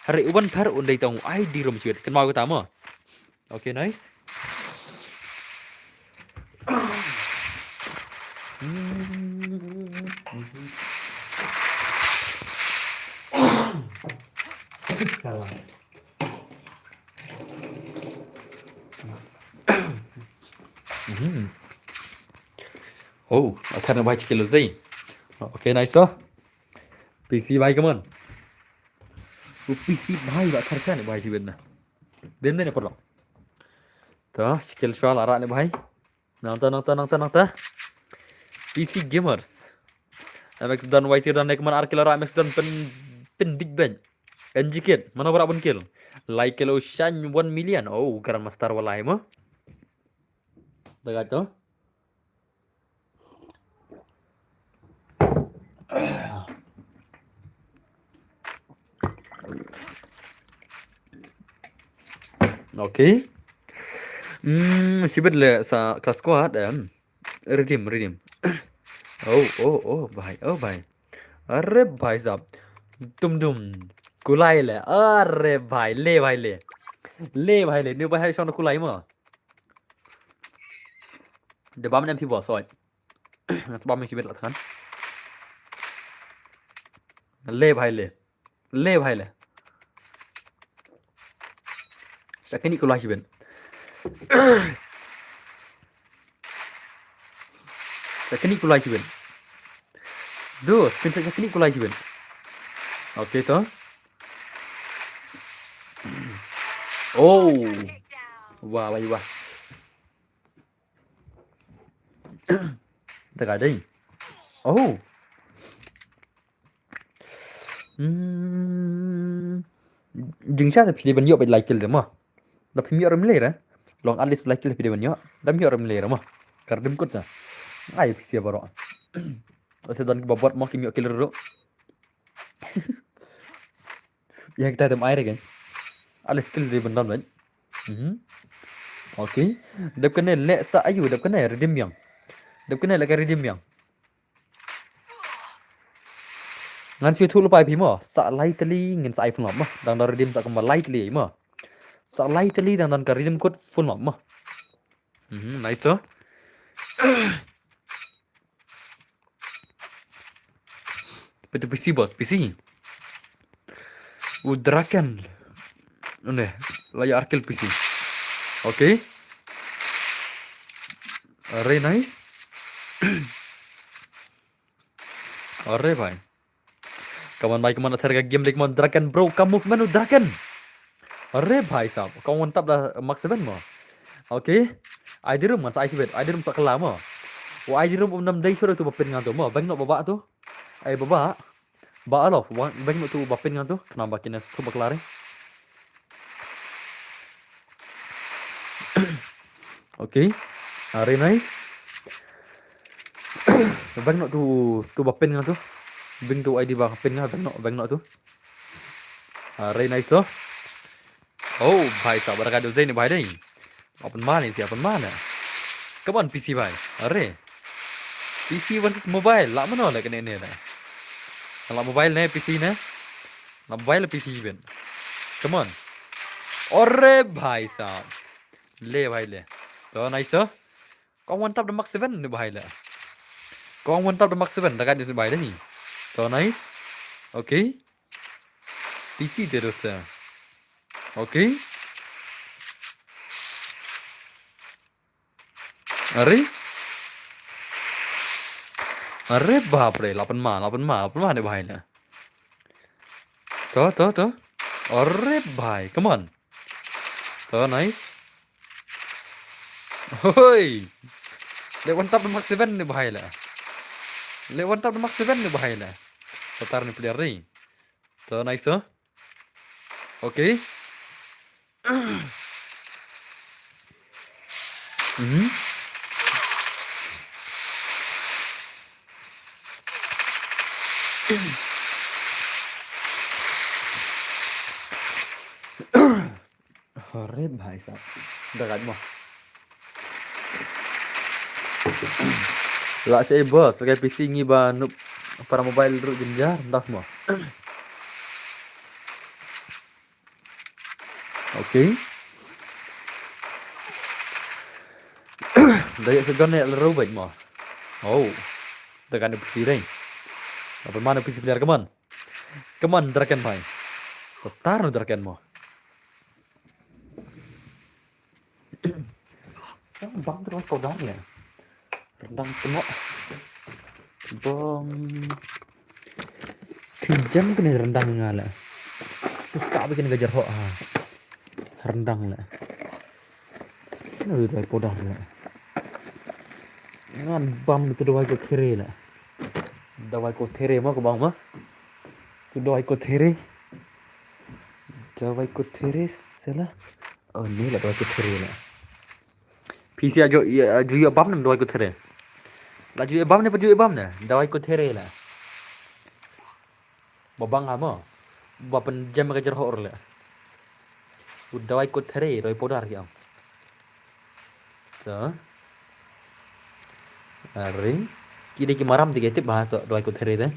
hari uban per un dai tang ai di room sibet kan mau ka mo oke nice Salah. Oh, akan baca kilo tadi. Okay, nice so. PC baik kaman. PC baik tak terasa ni baik sebenarnya. Dem ni perlu. Tuh, skill soal arah ni baik. Nonton. PC gamers. MX dan YT dan naik mana arkil arah MX dan pen big bang. Enjikit, mana berapa kill? Like kilo shan 1 million. Oh, Grandmaster walai mo. Dekat tu. Okay. Sibet le sa kelas squad redeem. Oh भाई अरे भाई साहब तुम कुलाई ले अरे भाई ले न्यू भाई शॉन कुलाई mo để bấm em phi bỏ rồi bấm mình chỉ biết là thắng ले भाई ले sẽ cái Nikolai chỉ bên sẽ cái Nikolai chỉ bên Duh, spin saja kini kulai jiben. Oke toh. Oh. Wah. Dekat đây. Oh. Dừng sát thì phim nhựa bị like kill mà. Là phim nhựa ram leh ra. Long at least like kill phim nhựa. Đam nhựa ram leh ra mà. Kardim kut na. Ai phim baru. Saya dan kebabot mau kimio killer dulu. Ya kita ada air kan. Ada skill di benar kan. Oke. Dap kena le sa ayu dap kena redeem yang. Dap kena le redeem yang. Ngan siu thulu pai phimo sa lightly ngin sa iPhone mah dang dar redeem sa kembal lightly mah. Sa lightly dang dan ka redeem code phone mah. Nice to. Betul PC bos, PC. Udrakan. Udah, layar arkil PC. Oke. Very nice. Arre भाई. Kawan baik kemana terga game dik mon Draken bro, kamu kemana Draken? Arre भाई साहब, kau mantap dah Max 7 mo. Oke. ID room mas ID room tak kelam mo. Wa ID room 6 day suruh tu bapin ngantu mo, bang nak babak tu. Ay baba. Ba alof, bang nak tu bapin ngantu, kenapa kena tu baklare? Oke. Very nice. Bang nok tu bapin ngah tu. Bing tu ID bapin ngah bang nok tu. Ray nice tu. Oh, भाई साहब बड़ा का दोस्त नहीं भाई नहीं. अपन mana? Come on PC भाई. अरे PC versus mobile. Lak mana lah kena ni lah. Kalau mobile ni PC ni. Kalau mobile PC ben. Come on. अरे भाई साहब. ले भाई ले. तो nice tu. Kau mantap the Mark 7 ni भाई lah. Kau mantap the Mark 7 dekat dia भाई ni. तो nice. Okay. PC terus tu. Okay. अरे बाप रे 8 मा ने भाई ना तो अरे भाई कम ऑन तो नाइस होय ले वन टॉप मार्क 7 ने भाई ला ले वन टॉप मार्क 7 ने भाई ला सतार ने प्लेयर रे तो नाइस ओके अरे भाई साहब dekat mah lah saya bos sebagai PC ni ba para mobile dulu jenjar entah semua oke dari segan ni leru baik mah oh dekat PC ring apa mana PC player keman draken bhai setar draken mah bang terus kau dah ya rendang tengok bang kejam kena rendang ngala susah bikin gajar ho rendang lah udah podah lah ngan bam itu dawai ko there lah dawai ko there mah ko bang mah tu dawai ko there salah oh ni lah dawai ko there lah PC ajo jual bam nem dawai ko there lah jual bam ne pa jual bam ne dawai ko there lah babang ama bapan jam gajar ho lah dawai ko there dawai podar kiam so अरे की देखी माराम दिखे थे बाहर तो दवाई को थेरे थे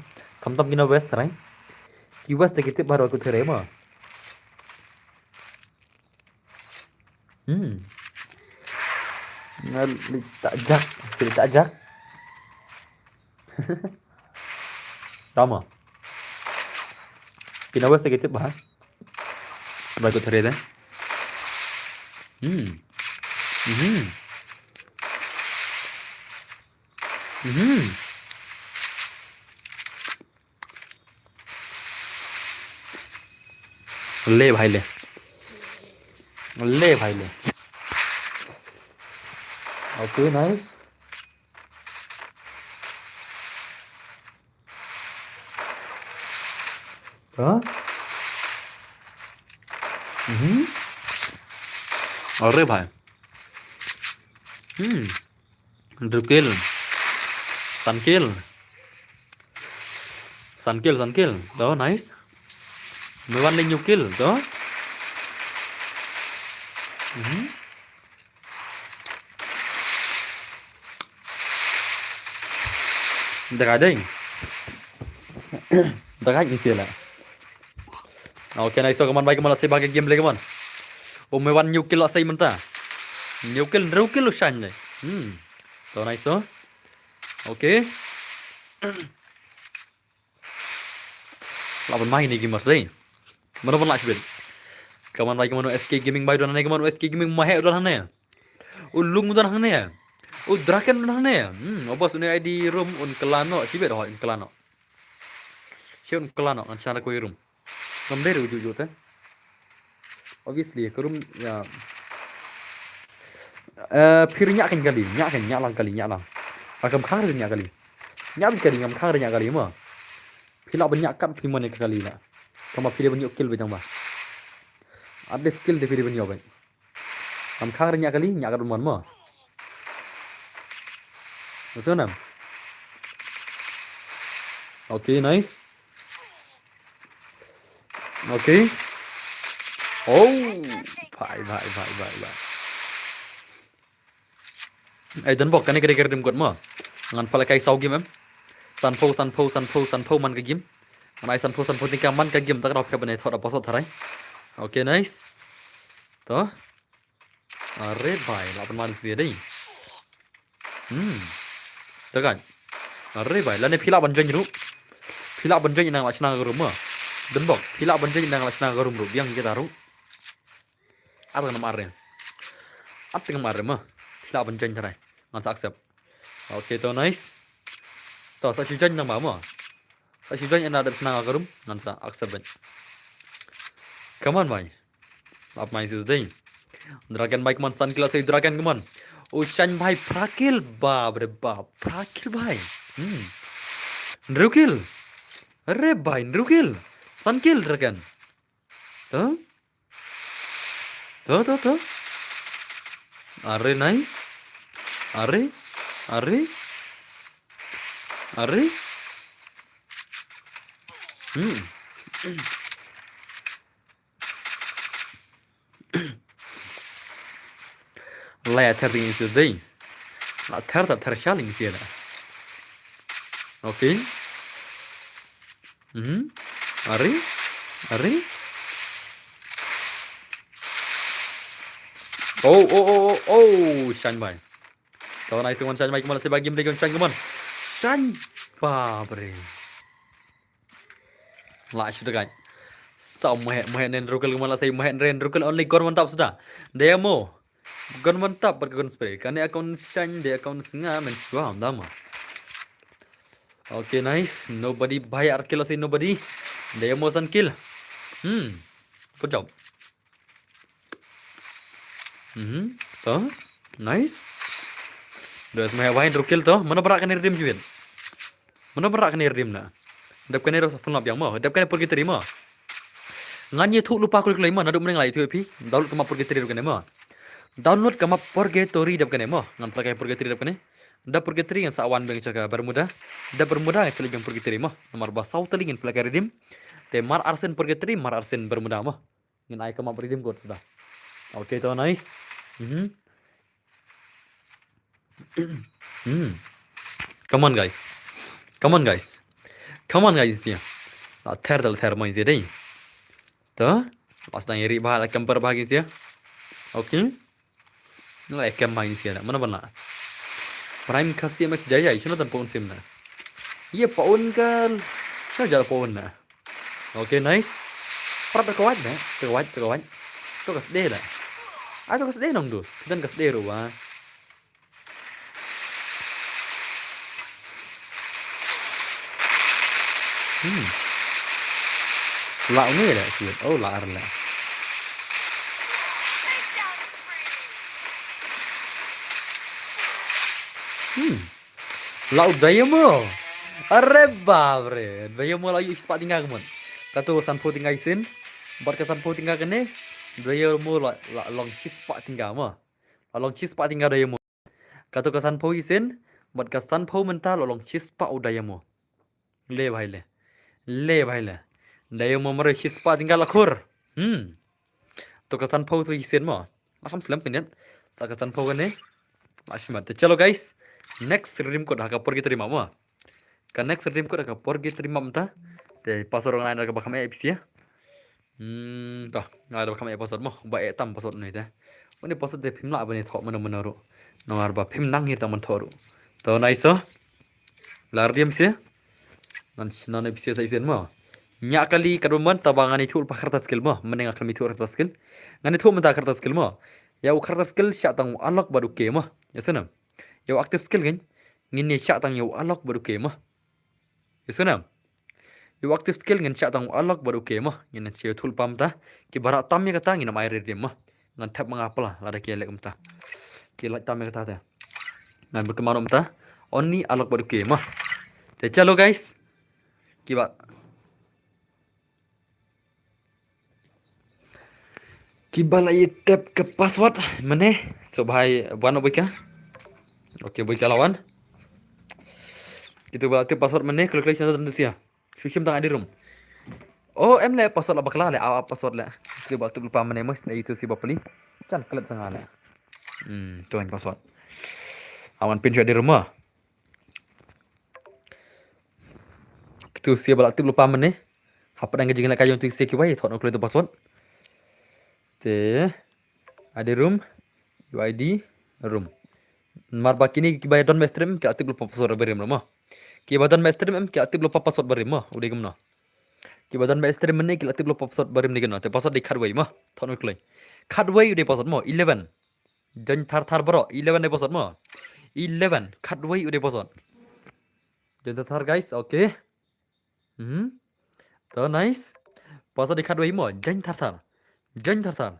कम तम किना व्यस्त रहे की व्यस्त दिखे थे बाहर को थेरे मां ngal tak jak tama kina व्यस्त दिखे थे बाहर दवाई को थेरे थे ले भाई ले ओके नाइस हाँ अरे भाई ड्रुकिल Sunkill đó nice 11 lên nhiều kill đó Dekat ni sila okay nice so kaman baik kaman say bagai game lagi kaman may 1 new kill say manta new kill shan le so nice so okay lawan main ni game mas dai mana pun lah sibin kaman baik kaman SK gaming baik dan kaman SK gaming mahek dan hane ulung dan hane draken dan hane obos ni ID room un kelano sibet ho un kelano siun kelano an sana ko room namde ruju ta obviously ke room ya phir nya kan kali nya lang akam khang nya kali ngam khang nya kali ma phila banyak kam phimon ek kali na kama phile banyak kill bejang ba at least kill de phile banyak ba am khang nya kali nya ka mon ma maksudna Okay, nice. Okay. Oh, bye bye bye bye bye. Dan bok kan ni kira-kira dim kot mo. Ngan pala kai sau game em. Sanpo man ka game. Ngan ai sanpo tingkang man ka game tak rap ka bane thot aposot tharai. Okay, nice. To. Are bhai, lapan man sia dei. To kan. Are bhai, lane phila ban join ru. Phila ban join nang lachna ga rum mo. Dan bok, phila ban join nang lachna ga rum ru biang kita ru. Apa nama arren? Apa nama arren mo? Phila ban join tharai. Ngan sa accept. Okay, to nice. To sa join nang ba mo. Sa join ena ada lachna ga rum ngan sa accept ben. Come on bhai. Lap mai sis dei. Dragon bhai come on sun kill say dragon come on. Uchan bhai prakil baap re baap. Prakil bhai. Nrukil. Arre bhai nrukil. Sun kill dragon. To. Arre nice. Arre. Laya tering isi dei. La ter shaling isi ada. Okay. Arre. Oh, Shan bhai. To nice one Shan bhai kemana se bagi mereka Shan kemana? Shan babre. La sudah kan. Sao mehe nen rukul kemana saya mehe nen rukul only gon mantap sudah. Demo. Gon mantap bergon spray. Kan account Shan de account singa men suah dama. Okay, nice. Nobody bhai kill say nobody. Demo san kill. Good job. To nice. Dos mehe bhai rukil to. Mana berak kan redeem juin. Mana berak kan redeem na. Dap kan ero full yang mau. Dap kan pergi terima. Nganye thu lupa kulik lima naduk meneng lai thu pi. Download kama pergi terima kan mo. Download kama purgatory dap kan mo. Ngan pakai purgatory dap kan. Da purgatory ngan sawan beng jaga bermuda. Da bermuda ngan seligam purgatory mo. Nomor ba sau telingin pakai redeem. Te mar arsen purgatory mar arsen bermuda mo. Ngan ai kama redeem kot sudah. Okay, to nice. Come on guys. Ya. Ter main sih deh. To. Pas nang iri bahal kemper bahagi sih. Okay. Nilai kem main sih ada. Mana benar? Prime kasih match jaya. Isu nonton pound sim na. Iya pound kan. Saya jalan pound na. Okay, nice. Pernah terkawat na? Terkawat. Tuh kasih dah. Tuh kasih dong dus. Dan kasih ruah. Lạ người đã xuyên. Oh, lạ rồi. Lau daya mo. Arre babre. Daya mo lau ispat tinggal kemon. Katu sanpo tinggal isin. Buat ke sanpo tinggal kene. Daya mo long ispat tinggal mo. Long ispat tinggal daya mo. Katu ke sanpo isin. Buat ke sanpo mental long ispat udaya mo. Le bhai le. Daya mo mare ispat tinggal lakur. तो कसान फौ तो इसेन मो लाखम सलाम पिनेन सा कसान फौ गने लासिमत चलो गाइस नेक्स्ट रिम को ढाका पर गितरी मामो का नेक्स्ट रिम को ढाका पर गितरी मामता ते passer orang lain bakam episode ya to ada bakam episode mo ba etam episode ni ta ini episode de film la bani thok mana mana ro nongar ba film nang hir taman thoru to naiso lardiam sia nan episode sa isen mo nya kali kadumman tabangan itu ulpa kertas skill mo meneng akal itu kertas skill ngani thu menta kertas skill mo ya kertas skill sya tang unlock baru ke mo ya sana ya active skill kan ngini sya tang ya unlock baru ke mo ya sana ya active skill ngin sya tang unlock baru ke mo ngini sya thul pam ta ki barak tam ya kata ngina mai redim mo ngan tap mangapla lada ki lek mta ki lek tam ya kata ta ngan berkemana mta only unlock baru ke mo te chalo guys ki ba Kibala tap ke password mana? So bhai wan boy ka. Okay boy ka lawan. Kita berarti password mana klik klik tentu sia. Susim tang di room. Oh, em le password apa kelah le password le. Kita berarti lupa mana mas itu si bapeli. Can klik sangat le. Tu yang password. Awan pin di rumah. Kita sia berarti lupa mana. Apa yang kejengin nak kayu untuk sia kiwai thot nak klik tu password. Te ada room UID room. Mar bakini ki bayar don stream ki aktif lupa password beri mah. Ki badan stream em ki aktif lupa password beri mah. Udah gimana? Ki badan stream mana ki aktif lupa password beri ni gimana? Te password di card way mah. Thon klay. Card way udah password mah 11. Jan thar bro 11 udah password mah. 11 card way udah password. Jan thar guys, okay. To nice. Password di card way mah jan thar. Jan thar.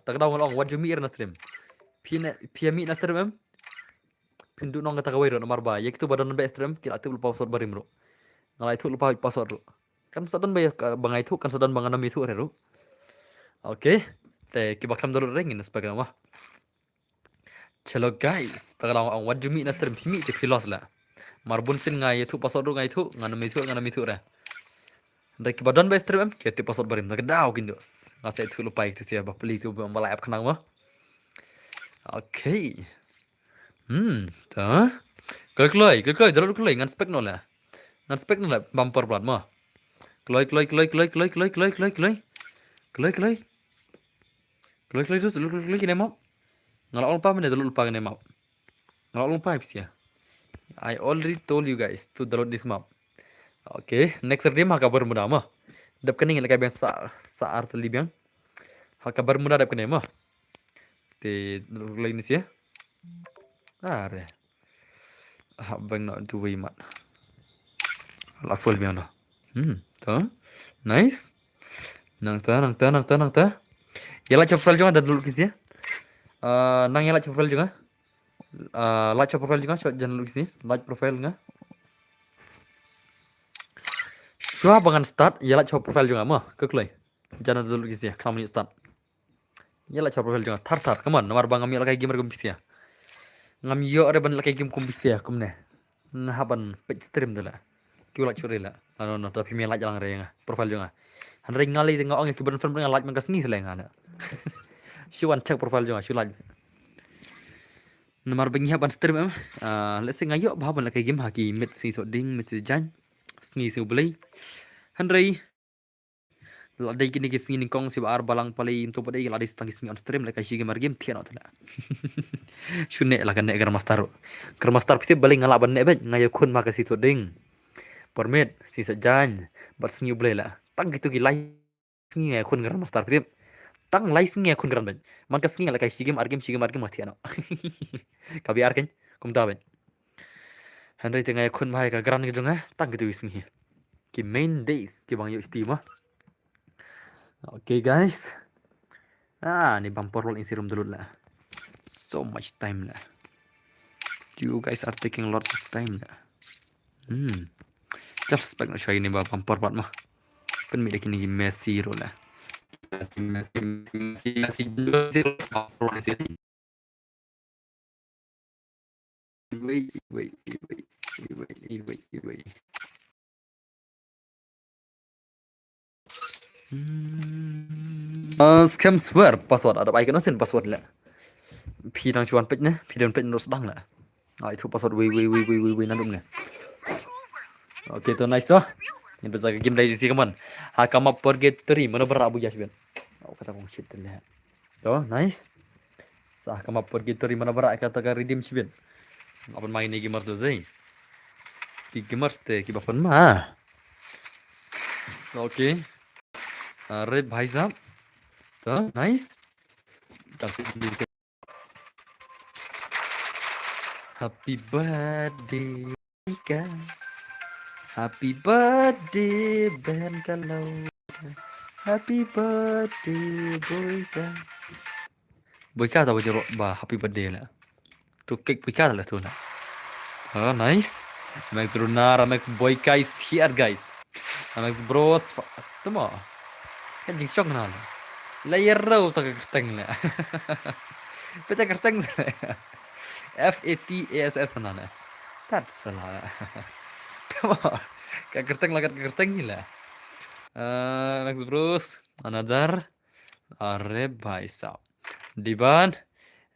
Tak tahu ngolong what you mean na stream. PMI na stream em. Pindu nong kata kawai nomor ba. Ya itu badan be stream kita aktif lupa password barim ro. Ngalai itu lupa password ro. Kan sadan be bang itu kan sadan bang anam itu ro. Oke. Te ki bakam dulu ringin sebagai nama. Chalo guys, tak tahu what you mean na stream PMI cek filos lah. Marbun sin ngai itu password ro ngai itu nganam itu ra. Dari ki badan be stream em kita password barim. Tak tahu kindos. Ngasai itu lupa itu siapa beli itu balai app kenang mah. Oke. Dah. Keloi, jalur keloi ngan spek nola. Ngan spek nola bumper plat mah. Keloi terus keloi kini mau. Ngalak lupa mana dulu lupa kini mau. Ngalak lupa ya. I already told you guys to download this map. Okay, next day mah kabar muda mah. Dap kening lagi biang saat libiang. Kabar muda dap kening mah. Te keloi ni sih. Are. Bang nak tu way mat. La full biang dah. Tu. Nice. Nang ta. Yala profile juga ada dulu kisah. Nang yala profile juga. Like profile juga jangan dulu kisah. Like profile nga. Shua bangan start yala profile juga mah. Keklai. Jangan dulu kisah. Kamu ni start. Yala profile juga. Tar. Come on. Nomor bang kami lagi game kisah. Ngam yo ada ban lagi game kisah kumne. Ngahaban page stream dala. Kiulat curi lah. No tapi mi like jalan raya profile juga. Han ring ngali tengok orang kiban film dengan like mangkas ni seleng ana. Shuan check profile juga, shu like. Nomor bengi ban stream em. Let's say ngayo bahaban lagi game haki mit si so ding mit si jan. Sngi si beli. Han ring ladai kini kisni ni kong si bar balang pali into pada ladai stangis ni on stream like shi game game tian otla. Shune lah kan negar master. Ker master piti bali ngalak ban ne ben ngayo kun makasi so ding. Permit si sejan bat sngi beli lah. Tang gitu gilai sngi kun ngar master piti. Tang lai sngi kun gran ben. Man ka sngi like shi game mati ano. Kabi arken kum ta ben. Han ring tengah kun mai ka gran gitu nga tang gitu sngi. Ki main days ki bang yo steam ah. Okay guys. Ni bumper roll isi room dulu lah. So much time lah. You guys are taking lots of time lah. Just spek nak show ini bumper part mah. Kan mi kini messy roll lah. Messy roll isi. Wait. Scam swear password ada baik nosin password lah. Pi dang cuan pet ne, pi dan pet nos dang lah. Itu password we nandum ne. Okay tu nice oh. Ini besar game dari sini kaman. Hakama purgatory mana berabu ya sih. Kata kong shit lah. Tu nice. Hakama purgatory mana berak kata ka redeem sih. Apa main ni gamers tu zai. Ki gamers te ki bapan mah. Okay. Red भाई साहब तो nice happy birthday का happy birthday बहन का लो happy birthday boy ka tahu jeruk bah happy birthday lah tu cake boy ka lah tu lah nice Max Runar Max boy guys here guys Max bros tu mah kan jing syok na layer row tak kerteng la peta kerteng FATASS na salah. Come on. Kayak kerteng lah, kayak kerteng gila. Next terus. Another. Are baisa. Diban.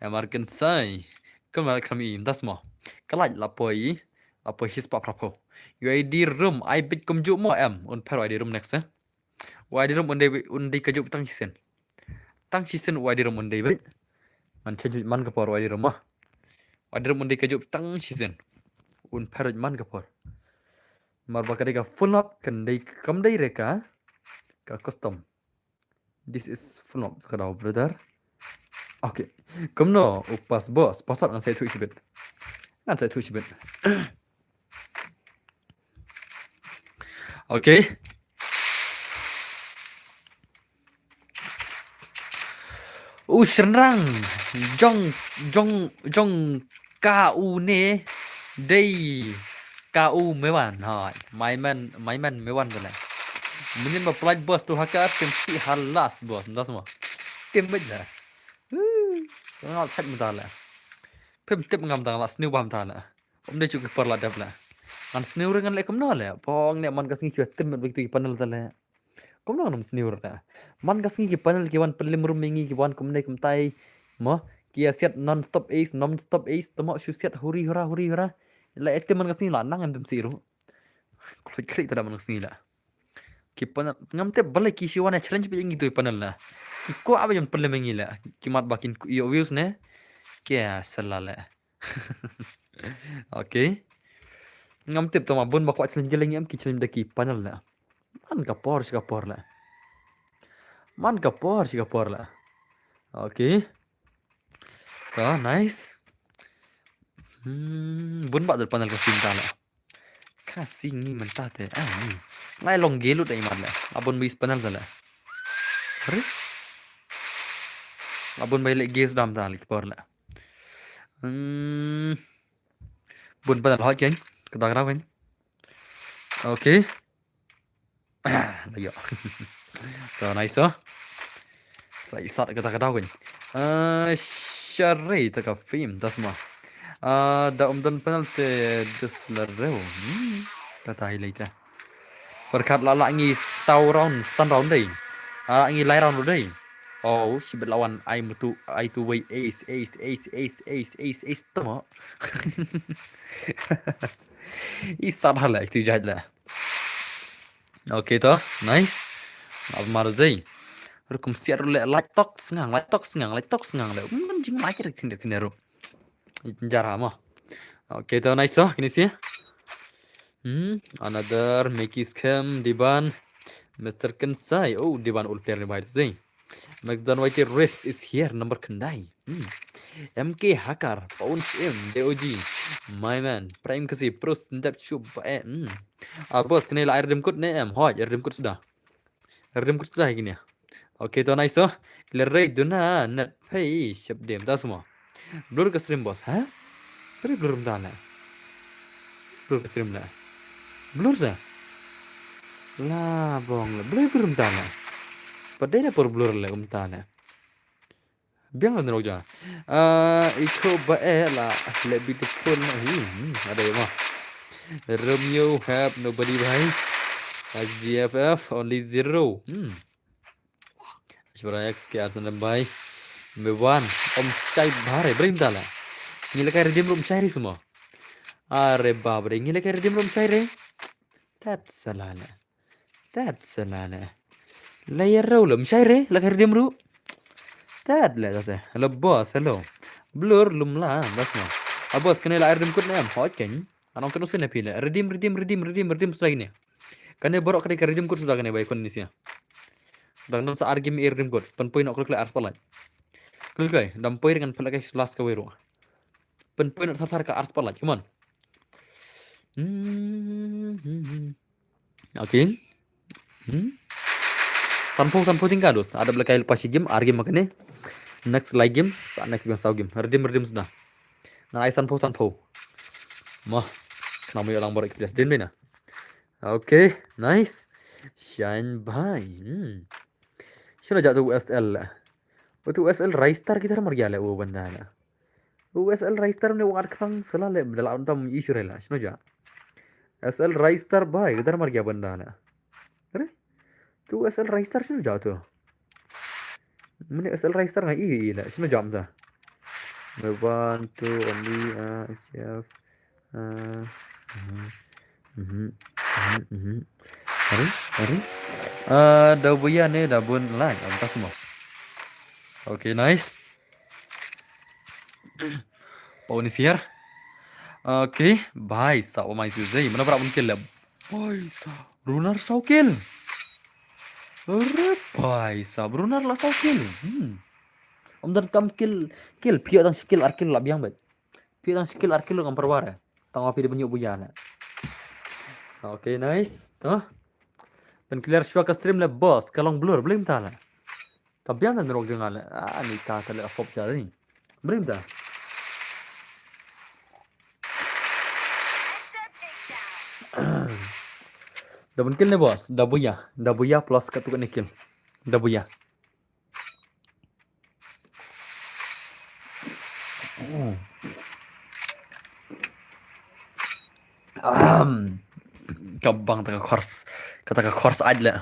Marken sai. Kemana kami tas mo. Kalaj lapoi. Lapoi hispa prapo. UID room. I bit kumjuk mo un per UID room next UID room undi kajuk tang hisen. Tang hisen UID room undi bit. Man change man kapor UID room mah. UID room undi kajuk tang hisen. Un per man kapor. Marba kadeka full up kandai kamdai reka ka custom. This is full up kadau brother. Okay. Kumno upas bos pasal ngan saya tu isibet. Ngan saya tu isibet. Okay. Senang. Jong KU ne đây KU mấy bạn hỏi máy men mấy bạn rồi này mình mà flight bus tu hakar tim si halas bos đó semua tim bây giờ nó thật mình ta là phim tiếp ngầm ta là snew bam ta là hôm nay chụp cái phần là đẹp là anh snew dengan lại cũng nó là pong này man kasih cuci tim mình begitu panel ta là cũng nó nằm snew rồi man kasih cái panel cái one pelim rumingi cái one cũng này cũng tay mà kia set non stop ace tamo shu set huri hura lại tim man kasih là năng em tim si ru kalau krik tak ada man kasih lah ki panel ngam te balai ki siwana challenge pe gitu panel na ki ko aba yang pelim mengi la ki mat bakin yo views ne kia salala okay ngam tip tama bun bakwa challenge geleng em ki challenge daki panel la man ka por la man ka por la okay nice bun bak del panel ka sinta la kasih ni mentah te ni lai long gelu dai mat la abun bis panel la Ari? Abun bay lek gas dam ta lik por la bun panel hot chen kita kena kan okay layo so nice sai sat kita kena kan syarei ta ka film tasma da dan panel te deslareu ta highlight perkat lala ngi sau round sun round dai ngi lai round dai oh si berlawan I tu way ace tamo isat hala itu jahat lah okay toh nice ab marzai rukum siar le light talk sengang le kan jing mai kira kena ru jara mah okay toh nice toh kini sih another Mickey scam diban Mr. Kensai diban all player ni baik zai Max dan White race is here number kendai MK Hakar Bounce M DOG my man prime kasih pros ndap chub bos kena la air kut ne em hoi air kut sudah gini ya okay to nice oh clear rate duna net pay ship dem ta semua blur ke stream bos ha blur mtana blur ke stream la blur sa la bong la blur mtana padai na por blur la mtana biang la roja iko ba la lebih tepun ada ya mah Romeo have nobody behind GFF only 0 Ashwara X ke Arsenal by Mewan Om Syai Bahare Brim Tala Ngila kaya redeem room Syai semua Are babre ngila kaya redeem room Syai That's salana Layer roll Syai la kaya redeem room That lah tata hello boss hello blur lum la bas no abos kena la redeem code nem hot kan anong kenu sene pila redeem sudah ini kena borok kena redeem code sudah kena baik kondisinya dan sa argim redeem code pen point klik ars pala klik dam point dengan pala guys last ka wero pen point safar ka ars pala come on okay sampo tinggal dos ada belakang lepas game argim makanya next live game saat next game redeem sudah nah aisan po mah kenapa orang baru experience din na okay nice shine by shino jatuh USL lah USL Raistar kita mar gala banda na USL Raistar ने वार खंग सला ले बदला उनता इशू रहेला सुनो जा SL Raistar भाई इधर मर गया बंदा ना अरे तू SL Raistar सुनो जा तू मैंने SL Raistar nggak iya lah suno jam dah one two only chef Hari dah buaya nih dah bun lah entah semua oke nice bonus here oke भाई साहब माइस zai mana berapa kill lah भाई Runar 100 kill अरे भाई साहब Runar lah 100 kill om dan kam kill pia tang skill arkil lah biang bet pia tang skill arkil lo ngam perwara tang api de banyak buaya na oke nice tuh dan clear shwa ka stream le boss kalong blur belum tala kabiang dan rog dengan ni ta tala fop ja ni belum ta double kill ne boss dabuya plus katuk ne kill dabuya kabang taka course aja lah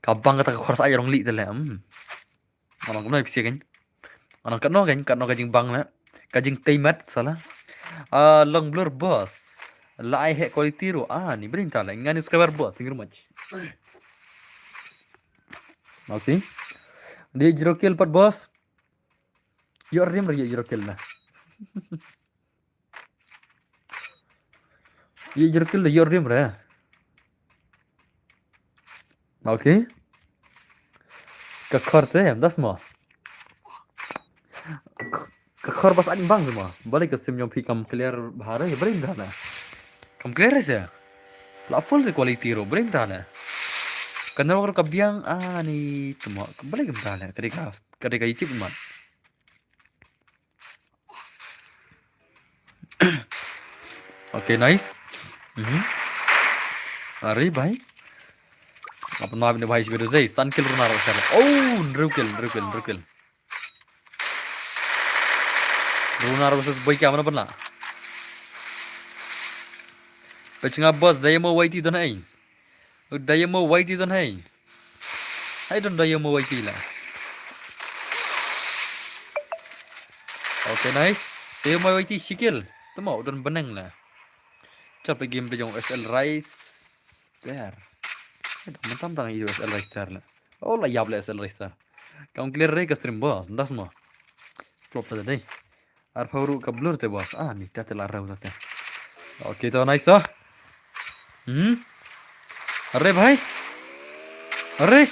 kabang taka course aja rong li tala orang kena bisa kan orang kena kajing bang lah kajing timat salah long blur boss lai he quality ro ni berinta lah ngani subscriber boss tinggal match okay dia 0 kill pat boss yo rim dia 0 kill lah ये जर किल यो रिम रे okay kakor teh das mo kakor bas anjing bang semua balik ke sim yang pi kam clear bahara ya bring dah na kam clear ya la full the quality ro bring dah na kan orang kabiang ni cuma balik dah na kadika YouTube man okay nice अरे भाई अपना आपने भाई से जय सन किल रुना रहा है रुकिल रुना versus boy क्या mana pernah pecingap bos daya mau waiti don hai daya mau waiti don hai don daya mau waiti lah okay nice daya mau waiti sikil tu mau don benang lah Coba game pejong SL Raistar. Mentam tang itu SL Raistar lah. Oh lah ya SL Raistar. Kamu clear re ke stream bos, entah semua. Flop tadi deh. Arpauru ke blur te bos. Nih tete larau tete. Oke to nice oh. Arre bhai. Arre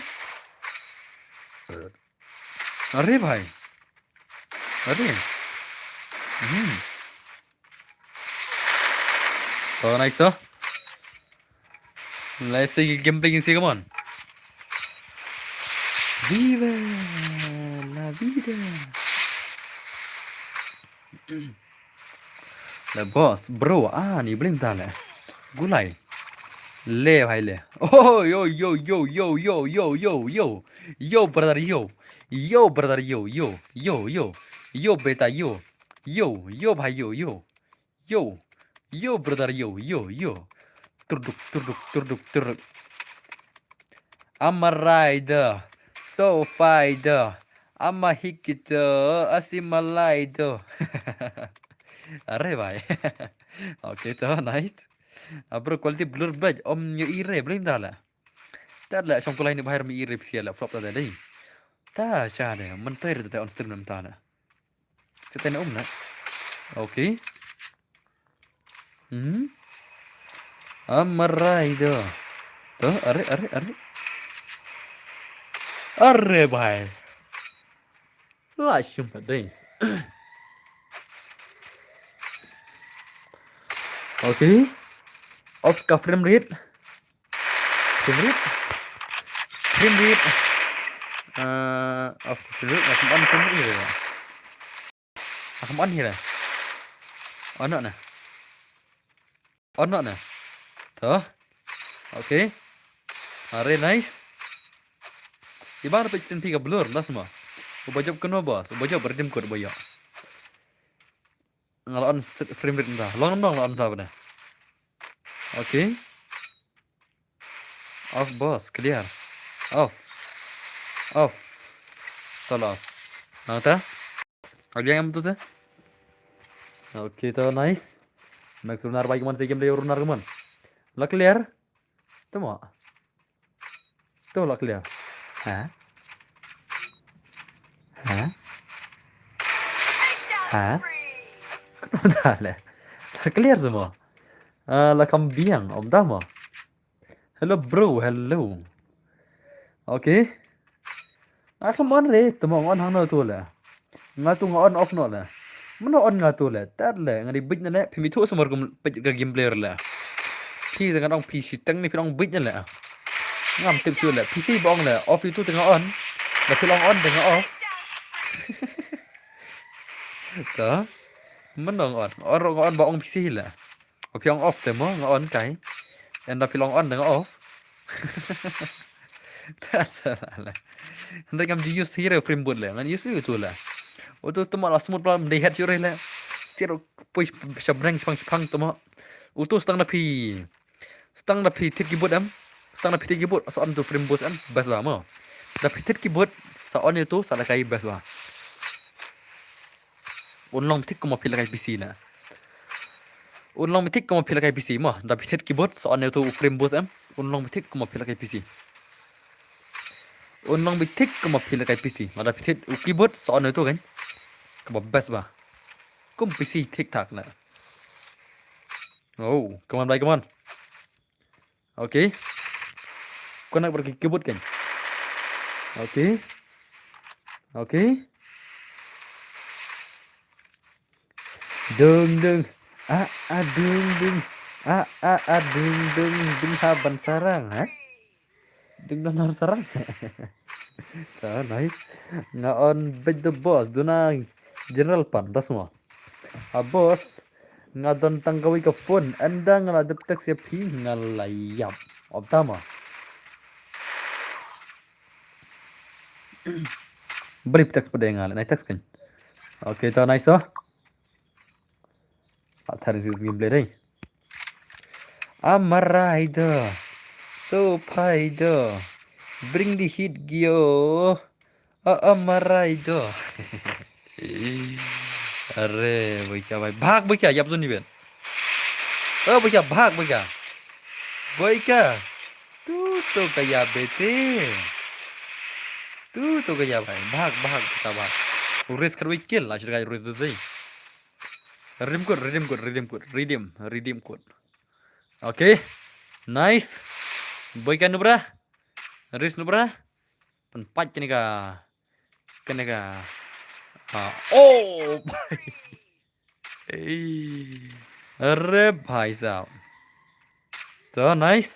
bhai. Arre. Oh nice oh. Let's see gameplay in come on. Viva la vida. The boss bro ni belum tahu lah. Gulai. Le bhai le. Oh yo brother yo brother yo beta yo bhai yo brother yo turduk I'm a rider so fighter I'm a hitter asimalider अरे भाई ओके तो nice bro quality blur badge om yo ire belum dah lah dah lah song kulai ni bahar mi ire psia lah flop dah deh ta sha deh mentir dah on stream nam ta lah setan om na okay I'm a rider tuh अरे भाई लाशुम deh okay off ka frame rate off frame rate akan on here on na tuh okay are nice ibarat pecin tiga blur dah semua ubajab kena bos ubajab berdim kod boyo ngalon frame rate dah. Long dong lawan dah benar. Oke. Off bos, clear. Off. Off. Tolong. Nah, ta? Ada yang betul ta? Oke, tuh nice. Max runar baik man game dia runar man. Lah clear. Tuh mau. Tuh lah clear. Hah? Hah? Hah? Udah lah. Lah clear semua. Lah kambiang om tama. Hello bro, hello. Oke. Come on re, tuh mau on hang no tu lah. Ngatu on off no lah. Mana on ngatu lah. Tar lah ngadi bit na lah. Pimi tu semua ke game player lah. Pi dengan orang PC teng ni orang bit na lah. Ngam tip tu lah. PC bong lah. Off itu tengah on. Dah film on tengah off. Tuh. Mana on? On bong PC lah. Piang off temo on kai. Enda pilong on tengah off. Tak salah lah. Hendak ngam di use hero frame boot lah. Ngan use itu lah. Utu temo lah smooth lah melihat curah lah. Siro push sabrang pang temo. Utu setang napi. Setang napi tit keyboard am. Setang napi tit keyboard so on tu frame boot am best lah mo. Napi tit keyboard sa on itu salah kai best lah. Unlong tit ko mo pila kai PC lah. Unlong mitik ko mo pila kai PC mo. Napi tit keyboard so on itu frame boot am. Unlong mitik ko mo pila kai PC. Unlong mitik ko mo pila kai PC. Napi tit keyboard so on itu kan. Ko best ba. Kum PC TikTok lah. Oh, come on, come on. Oke. Kau nak pergi keyboard kan? Oke. Oke. Dung dung. Dung dung. Dung dung. Dung saban sarang, ha? Dung donar sarang. So nice. Ngaon beat the boss. Duna general pan. Das semua. Boss. Ngadon tanggawi ke phone. Anda ngaladap teks ya pi ngalayap. Optama. Beri teks pada yang ngalah. Naik teks kan? Oke, tahu nice oh. Thari sis gameplay deh. Amarido. So paido. Bring the hit gyo. Amarido. अरे भाई क्या भाई भाग भाई क्या याब सुन नहीं बेन भैया भाग भैया भाई क्या तू तो गया बेटे तू तो गया भाई भाग भाग kita भाग रेस कर भाई किल आज का रेस दे redeem code oke nice boy kan nubra race nubra penpat ni ka oh अरे भाई साहब तो नाइस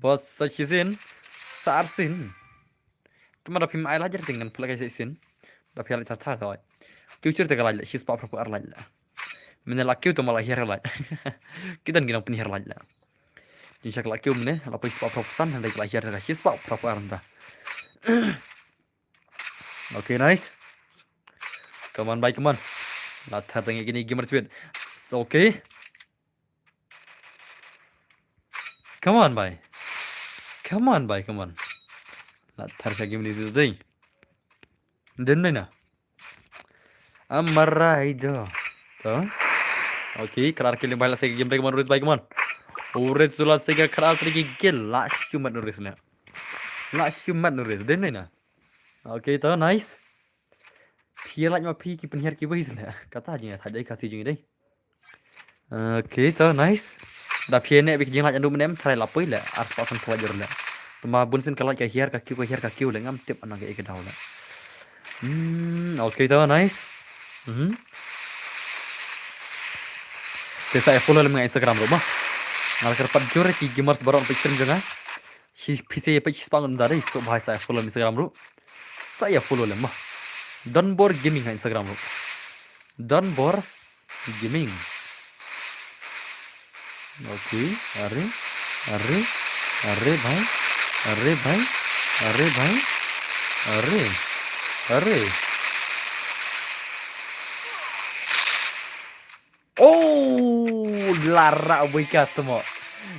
बस सचिन सारसिन तुम्हारा फिल्म आयला जर tinggal pula kasi sin da piala tata toy future te kalaj she's pop pro arlaj la mena la kiu to mala hier la kita nginang penihir laj la din sak la kiu mene la pis pop pro san da la hier da she's pop pro arnda okay nice come on bye come on la thatang gini gamer speed okay come on bye come on la thar sa game ni zai den na amaraido to okay kelar kill bala sa game come on race bye come on Ures sulat sega kelar pergi kill la shumat nuris na la shumat nuris den na okay to nice Pia lạnh mà Pia ki penyiar ki bây giờ katanya tadi kasih jeung deh. Oke, to nice. Da Pia nek bikin lạnh andu menem try lapoi la ars pasan pelajar la. Tuma bunsin kalaj ka hiar ka kiu la ngam tip anang ke daw la. Oke to nice. Saya follow lemang Instagram rumah. Ngal kerpat jore ki gamers baron picture jangan. Si PC page spangun dari so bahai saya follow Instagram ru. Saya follow lemah. Donbor Gaming Instagram lu. Donbor Gaming. Oke, are Oh, Lara Boyka temo.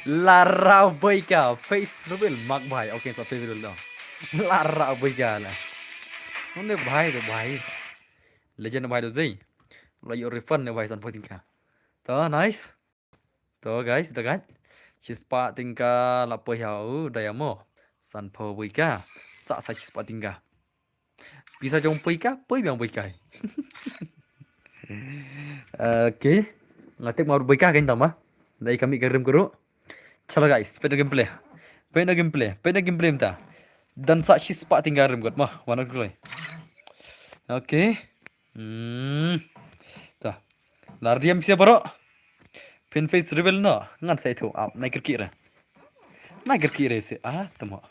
Lara Boyka face reveal mak bhai. Okay, so face reveal dong. Lara Boyka lah. Nonde bhai tu bhai. Legend bhai tu zai. Like your refund bhai san tingka. To nice. To guys, dah kan? Chispa tingka la poyau dayamo. San po Boyka. Sa chispa tingka. Bisa jom Boyka, poi biang Boyka. Okay. Ngatik mau Boyka kan tama. Dari kami kirim guru. Chalo guys, pena gameplay. Pena gameplay mta. Dan sa chispa tingka rim got mah. Wana kulai. Okay. Ta. Lardiam siapa bro? Pin face reveal no. Ngan saya tu. Naik kira. Naik kira se. Tama.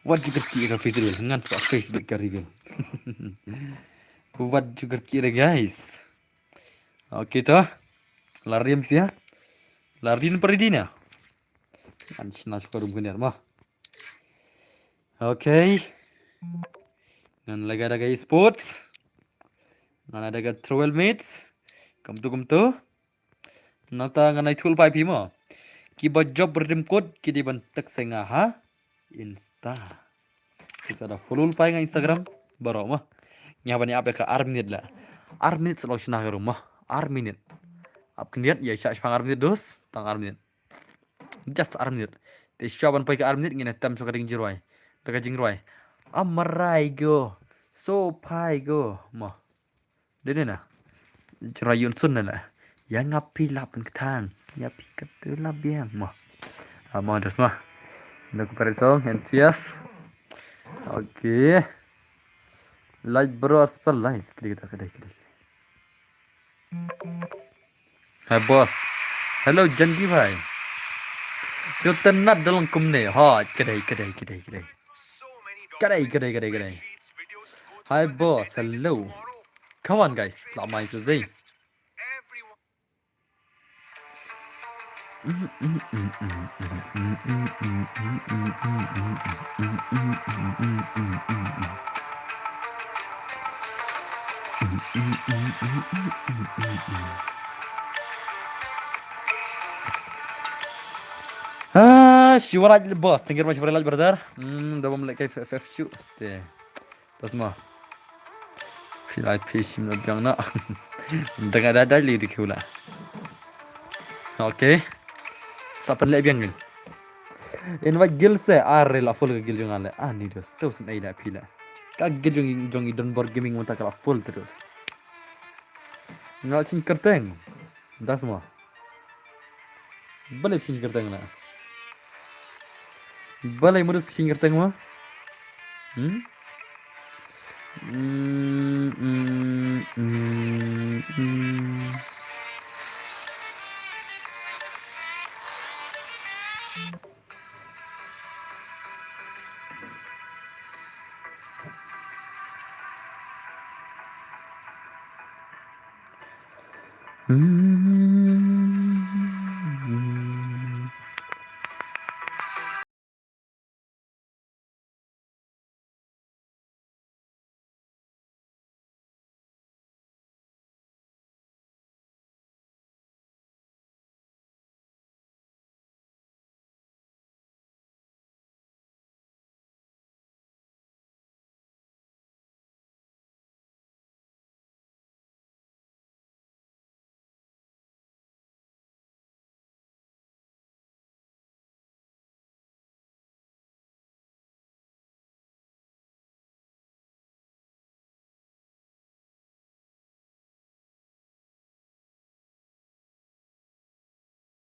What juga kira face reveal? Ngan sa face reveal. What juga kira guys? Okay toh. Lardiam sia. Lardin peridina. Ngan suka benar mah. Okay. Ngan lagi ada guys sports. Ngan ada guys travel mates. Kumtu. Nata ngan ai tool pipe mo. Kiba job redeem code kidi bantak sengaha Insta. Bisa ada follow pai ngan Instagram baro mah. Nyabani apa ka arminit lah. Arminit selalu senang ke rumah. Arminit. Ap kendiat ya syak pang arminit dos, tang arminit. Just arminit. Te syaban pai ka arminit ngene tam so kading jirwai. Daga jingruai. Amarai go. So pai go mah. Dene na. Jerayun sun na. Yang ngapi lapan ketang. Ya pikat tu lah biang mah. Mau das mah. Nak peresong ansias. Okay. Like bro aspal like kita kedai. Hai bos. Hello Jangi bhai. Sultan nat dalam kumne. Ha, kedai. Kedai. Hai bos. Hello. Come on guys. Lama itu zai. Shiwaraj bos. Thank you very much for the like brother. Dalam like FF shoot. Tasma. Filai pishim na biang na. Dengar dah lirik hula. Okay. Siapa lagi biang ni? Invite gil se arre la full gil jong ale. Ni dos. Sausen ai la pila. Kag gil jong Donbor gaming monta kala full terus. Ngal sin kerteng. Das semua. Balai sin kerteng na. Balai modus sin kerteng mah.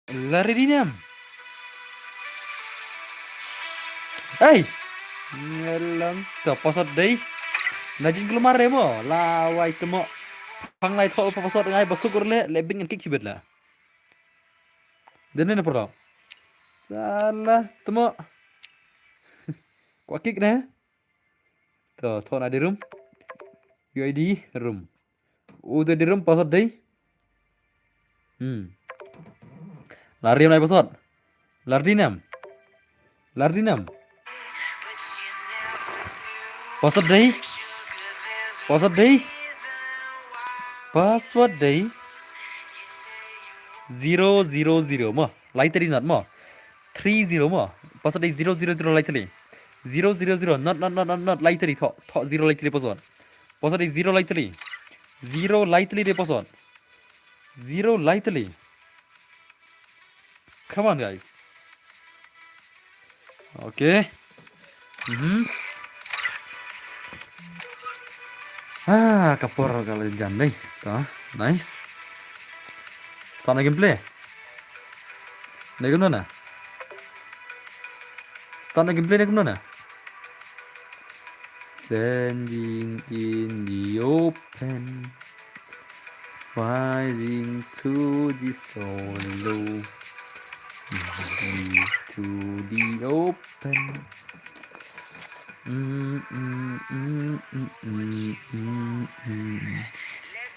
Lari dinam. Hey. Ngelang. Tuh posot deh. Najin kelemar mo. Lawai temo. Pang lai thol posot ngai basukur le lebing kick sibet lah. Dene na pro. Salah temo. Kwa kick na. Tuh thon ada room. UID room. Udah di room posot deh. Lari nai posot. Lardinam. Posot deh. Password day 000 mo. Lai tadi not mo. 30 mo. Password day 000 lai tadi. 000 not lai tadi tho 0 lai tadi password. Password day 0 lai tadi. 0 lai tadi de password. 0 lai tadi. Come on guys. Okay. Kapur kalau jandai. Nice. Start na gameplay. Naik mana? Start na gameplay naik mana? Standing in the open, fighting to the solo, to the open.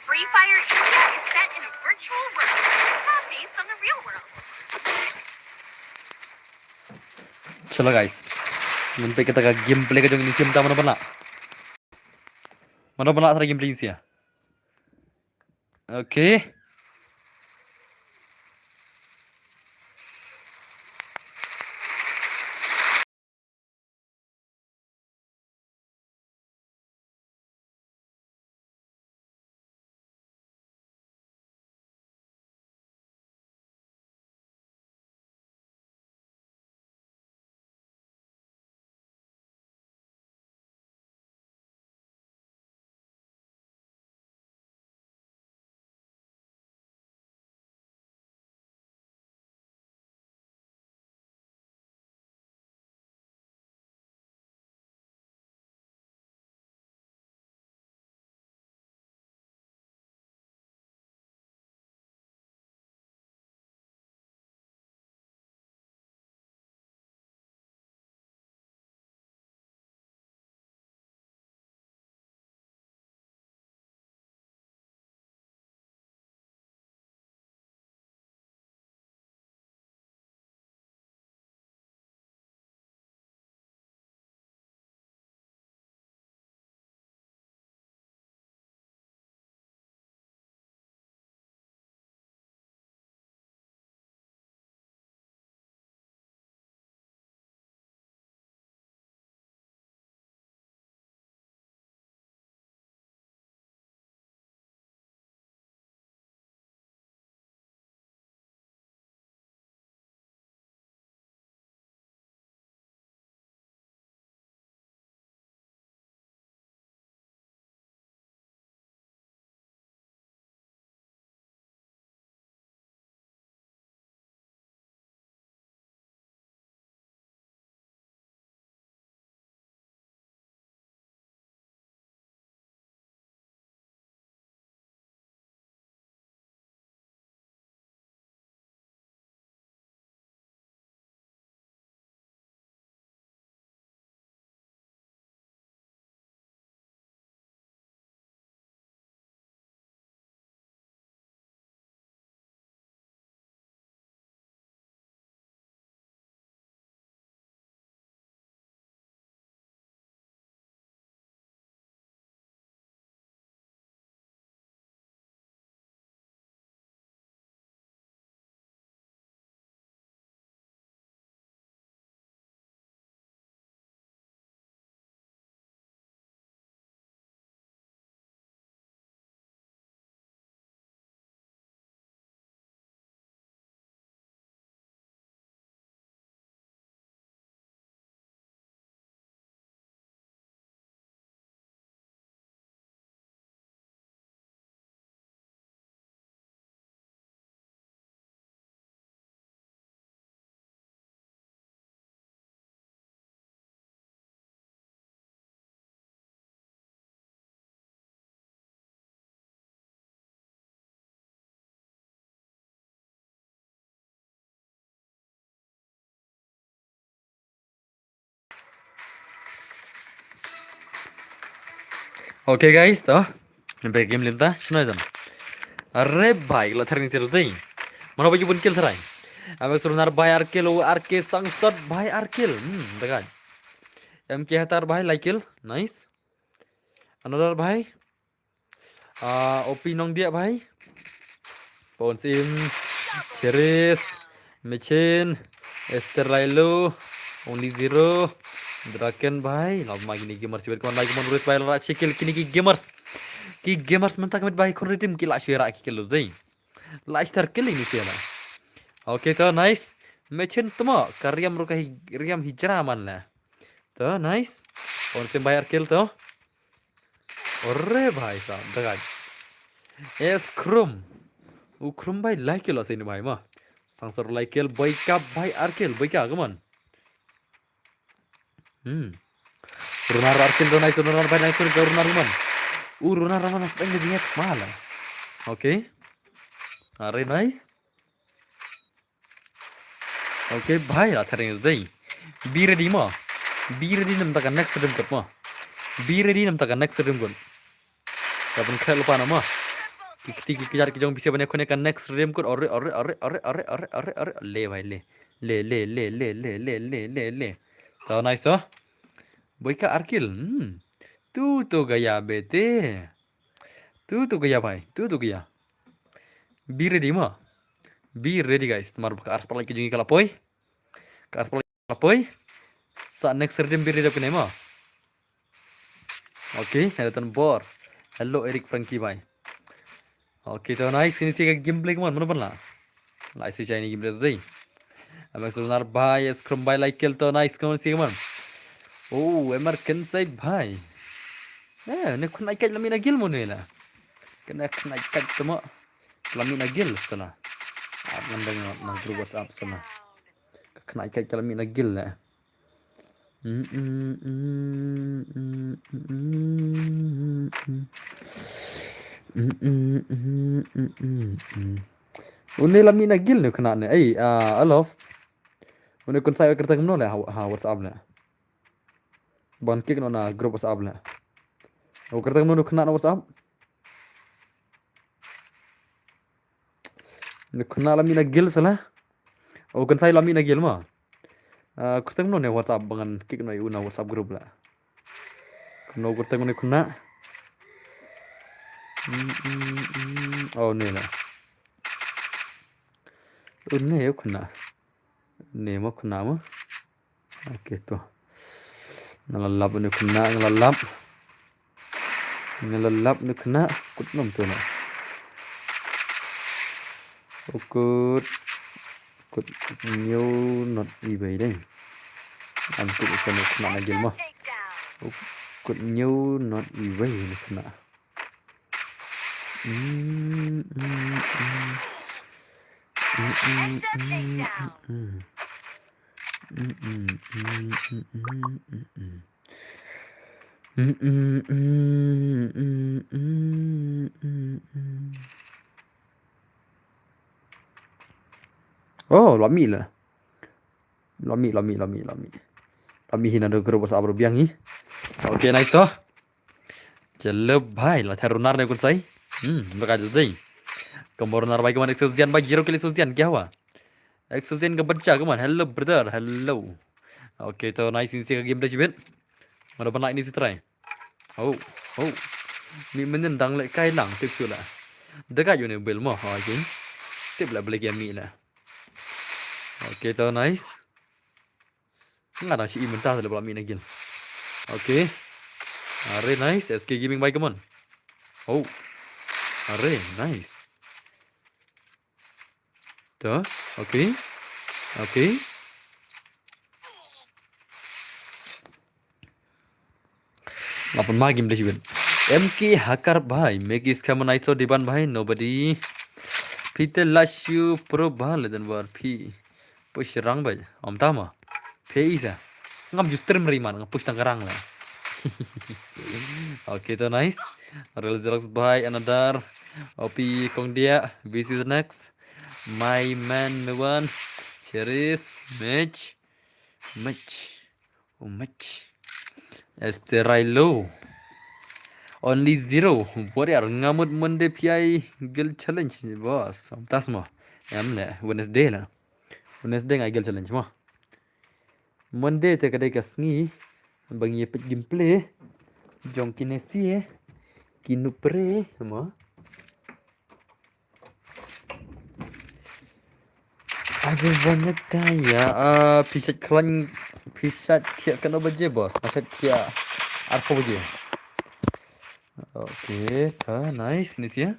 Free Fire India is set in a virtual world. It's not based on the real world. Chalo guys, nanti kita ke gameplay ke jong ini sim mana pernah? Mana pernah ada gameplay sih ya? Oke. Oke guys, sampai game limta, shuna jam. Arre भाई ला थरनी तेरे दई mana baju pun kill terai abek suruh भाई arke sangsat भाई arkill dekat MK hatar भाई like kill nice another भाई OP nong dia bhai. Pawn sim, Cheris, Mechin, Esther Lilo, Only Zero, Draken bhai. Law ma gini gamers sibet kon like mon urus bhai la chekil kini ki gamers. Ki gamers mentak met bhai kon ritim ki la shira ki kelo zai. La star killing ni sila. Oke to nice. Mechin temo karyam ruka riam hijra man la. To nice. Pawn sim bhai kill to. Orre bhai sahab dekat. Skrum. Ukrum bhai like lo sini bhai ma. Sangsar like boy ka bhai arkel boy ka come on. Runar arkel do nice runar bhai nice runar man. Runar man apa yang dia mala. Oke. Are nice. Oke bhai la thering day. Be ready ma. Be ready nam taka next room kat ma. Be ready nam taka next room kat. Kapun khel lupa nama. Kiki kejar kijong bisa banyak konek next room kat. Ore le bhai le. Le. So nice oh. Boy ka arkil. Tu to gaya bete. Tu gaya bhai. Tu gaya. Be ready ma. Be ready guys. Tomar buka ars palai kijungi kalapoi. Ka ars palai kalapoi. Sa next room be ready apne ma. Oke, ada tan bor. Hello Eric Frankie bhai. Oke, to nice. Ini sih gameplay kemana mana lah. Lah isi cai ini gameplay zai. Abang sebenar bhai. Scrum bhai like kill to nice kemana sih kemana. Oh, American side bhai. Ni kena ikat lamina gil mo nila. Kena ikat temo. Lamina gil sana. Nandang nang grup WhatsApp sana. Kena ikat lamina gil lah. Une lamina gil ni kena ni. Alof. Une kon saya kerta kemno lah WhatsApp lah. Ban kick no na grup WhatsApp lah. O kerta kemno kena na WhatsApp. Ni kena lamina gil salah. O kon saya lamina gil mah. Kerta kemno ni WhatsApp bangan kick no una WhatsApp grup lah. Kena kerta kemno kena. Oh ni lah. Ini ya kena. Ini mah kena mah. Oke tuh. Ngelalap ini kena ngelalap. Ngelalap ini kena. Kut nom tuh nah. Kut new not eBay deh. Antuk itu kena lagi mah. Kut new not eBay ini kena. Oh, lami lah. Lami hina do grup WhatsApp rubiang hi. Oke, nice oh. Jeleb bhai lah terunar ne kursai. Baka jai. Kemorunar bhai keman exosian bhai zero kali exosian क्या हुआ? Exosian का बच्चा keman. Hello brother, hello. Oke, to nice ini sih game dah cibet. Mana pernah ini sih try. Oh. Ni menendang lek kai lang tip sula. Dekat yo ne bel mo ha jing. Tip lah beli game ni lah. Oke, to nice. Nggak ada si inventah dalam belakang ini gil. Oke. Are nice. SK Gaming bye come on. Oh. Are nice. Tuh. Oke. Lapun magim deh sih MK Hakar bhai. Make is come nice so diban bhai. Nobody. Peter Lashu Pro bhal dan war P. Push rang bhai. Om tama. Isa. Ngam justru meriman nge-push tangkarang lah. Oke, to nice. Real Xerox by another. OP kong dia. This is next. My man one. Cheris. Match. Esterilo. Only zero. Warrior ngamut Monday PI Guild Challenge boss. Tas mah. Emle Wednesday lah. Wednesday ngai Guild Challenge mah. Monday te kadai kasngi bangi pet gameplay jong kinesi Kinupre mo. Ada banyak kaya. Pisat klan pisat kia kena baje bos. Pisat kia arpa baje. Oke, nice nih sih ya.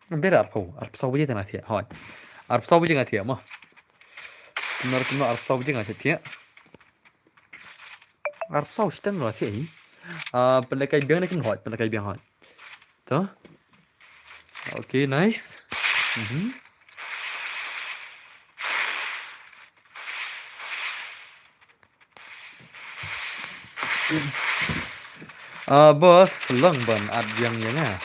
Bera arpa sau baje tanah dia. Hoi. Arpa sau baje nggak dia mah. Benar arpa sau baje nggak dia. Arpa sau stand lah dia. Pendekai biang ni kan hot, pendekai biang hot. Tuh. Oke, nice. Bos, lang ban ad biang yang ah.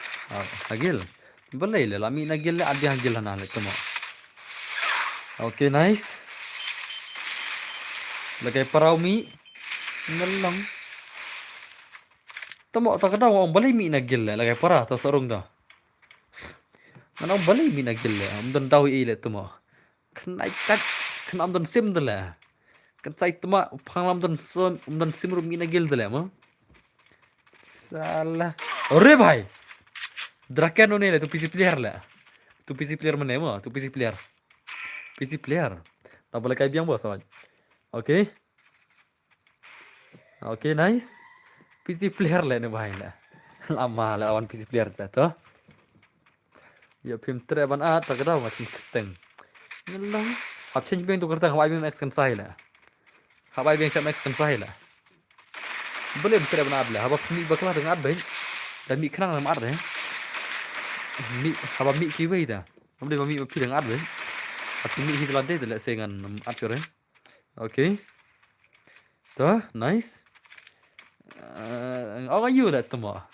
Agil. Boleh le, lami nagil le ad biang agil hana le tumo. Oke, nice. Lagay parau mi. Nalang. Tumo tak kada orang boleh mi nagil le, lagay parah ta sarung dah. Mana boleh mi nagil le, amdan daw ile tumo. Kenai kat, ken amdan sim dela. Kan sai tumo panglam dan son, amdan sim rum mi nagil dela mo. Salah. Ore bhai. Draken ne le tu PC player le. Tu PC player mana mo? Tu PC player. PC player. Tak boleh kai biang bos awak. Oke. Oke, nice. PC player le ne bhai le. Lama le awan PC player le tu. Ya phim tre ban a tak ada macam kerteng. Ngelang. Hab change biang tu kerteng hab biang action sai le. Hab biang sam action sai le. Boleh tre ban ad le. Hab mi bakla dengan ad bain. Dan mi kenang dengan ad le. Mi hab mi kiwi dah. Boleh mi pi dengan ad bain. Hab mi hidup lade le sengan ad sore. Oke. Tuh, nice. Orang you lah tu mah.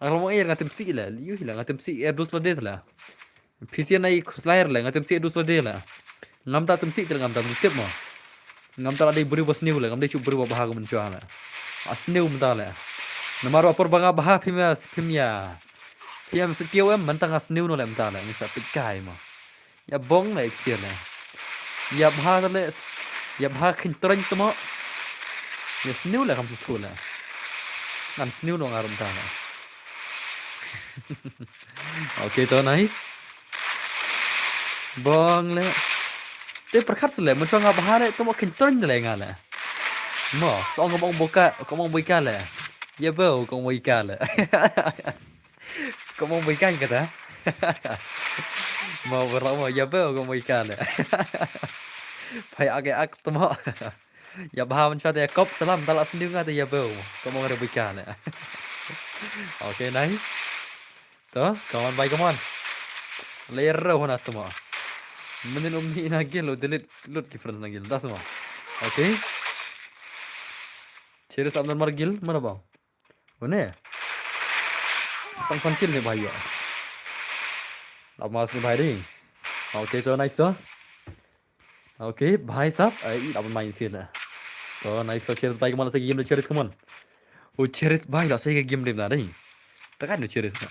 Kalau mau air ngatem si lah, you hilang ngatem si air dus lade lah. PC naik layar lah, ngatem si dus lade lah. Ngam tak temsi ter ngam tak tip mah. Ngam tak ada beri bos new lah, ngam dia cuba beri bahag mencua lah. Asnew mental lah. Nomor apa bangga bahag pimya. Pimya setiap mentang asnew no lah mental lah, misal pikai mah. Ya bong lah eksir lah. Ya bahag lah, ya bahag kintoran tu mah. Ya snew lah kamu setul lah. Kan snew no ngarum tanah. Oke, tuh nice. Bong le. Te perkat sele, macam ngapa hari tu mau kentorn le ngala. Mo, so ngomong buka, ngomong buka le. Ya bau, ngomong buka le. Ngomong buka kata. Mau berlama ya bau ngomong buka le. Pai agak tu mo. Ya baham macam dia kop salam talak sendiri ngata ya bau. Ngomong ada buka le. Oke, nice. Tuh, kawan baik kawan. Lero hona tu mo. Mending umni nagil lo delete load difference nagil dah semua. Oke. Cheers amdan margil mana bang? Mana? Tang sankil ni bahaya. Lama asli bahaya ni. Oke, so nice so. Oke, bahaya sab. Ai abang main sih lah. So nice so cheers baik mana saya game lo cheers come on. Oh cheers bahaya lah saya game ni nada ni. Takkan lo cheers na.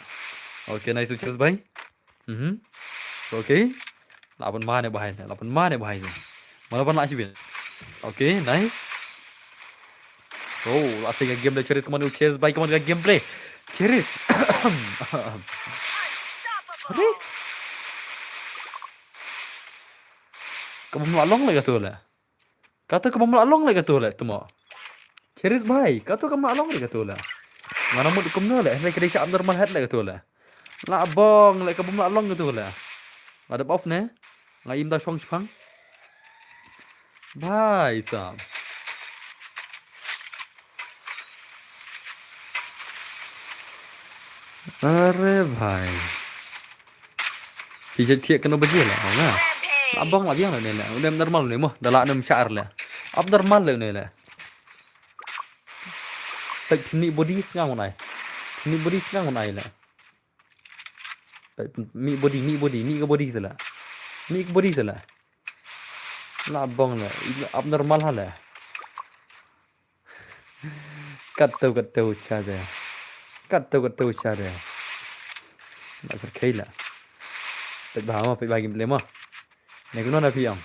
Oke, nice so cheers bahaya. Oke. Lapan mana bahaya? Mana pun nak sih. Oke, nice. Oh, asik game play cheers kemana cheers baik kemana game play. Cheers. Kamu melalong lagi tu lah. Kata kamu melalong lagi tu lah, tu mau. Cheers baik. Kata kamu melalong lagi tu lah. Mana mau dikumno lah. Lagi kerja amdar malhat lagi tu lah. Lah bong lagi kamu melalong gitu lah. Ada off ne? Ngaim dah shong chpang. Bye sam. Are bhai. Pijat thiek kena baje lah, na. Abang lah biang lah ni lah. Udah normal ni mah. Dah lah 6 syair lah. Ab normal lah ni lah. Tak ni body sengang unai. Ni body sengang unai lah. Mi body ni ke body salah. Ni ke body salah. Lah abang lah. Ab normal lah. Kat tahu cara. Kat tahu cara. Nak serkai lah. Pet bahama pet bagi beli mah. Ni kena nak piang.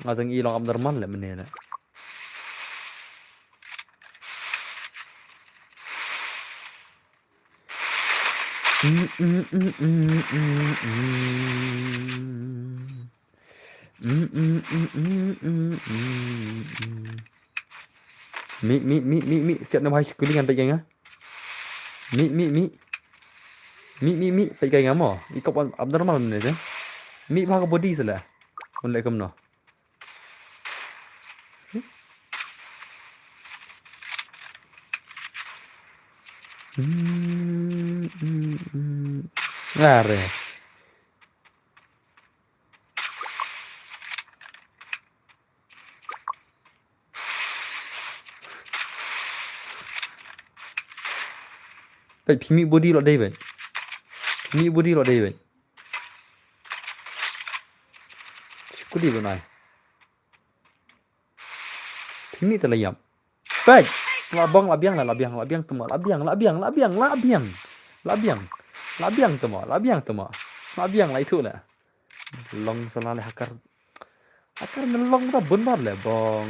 Ngasang ilang ab normal lah mana lah. Mi siap nak bahas kulingan baik kan? Mi baik kan mo? Ikut abnormal ni je. Mi bahag body salah. Mulai ke mana? Are. Baik pimi body lo dai baik. Pimi body lo dai baik. Kudi lo nai. Pimi terlayap. Baik. Labang labiang temo. Labiang temo. Labiang lah itu lah. Long salah hakar. Hakar ngelong tak benar lah bong.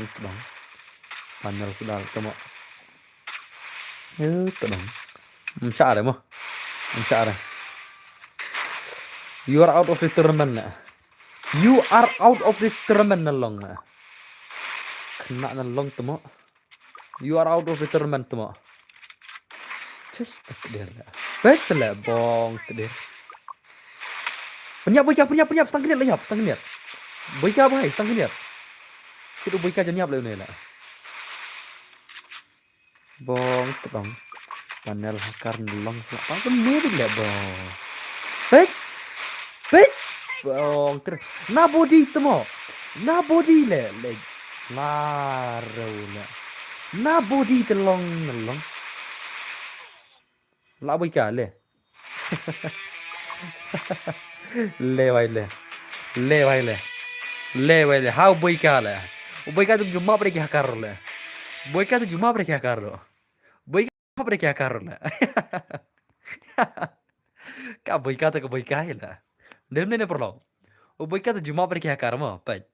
Panel sudah temo. Tenang. Msyar mo. Msyar. You are out of the tournament lah. You are out of the tournament nalong lah. Kena nalong temo. You are out of the tournament temo. Just takdir lah. Baik salah bong takdir. Penyap setengah liat layap setengah liat. Boika bahai setengah liat. Sudah boika janyap lah ni lah. Bong tebang. Panel hakar nalong selap. Apa ni lah bong. Baik. Bong ter. Na body temo. Na body le. Larau lah. Na body telong. La boika le. Le vai le. How boika le. Boika tu cuma pergi hakar le. Boika pergi hakar le. Ka boika tu ke boika lah. Dem ne perlo. Boika tu cuma pergi hakar mo. Pai.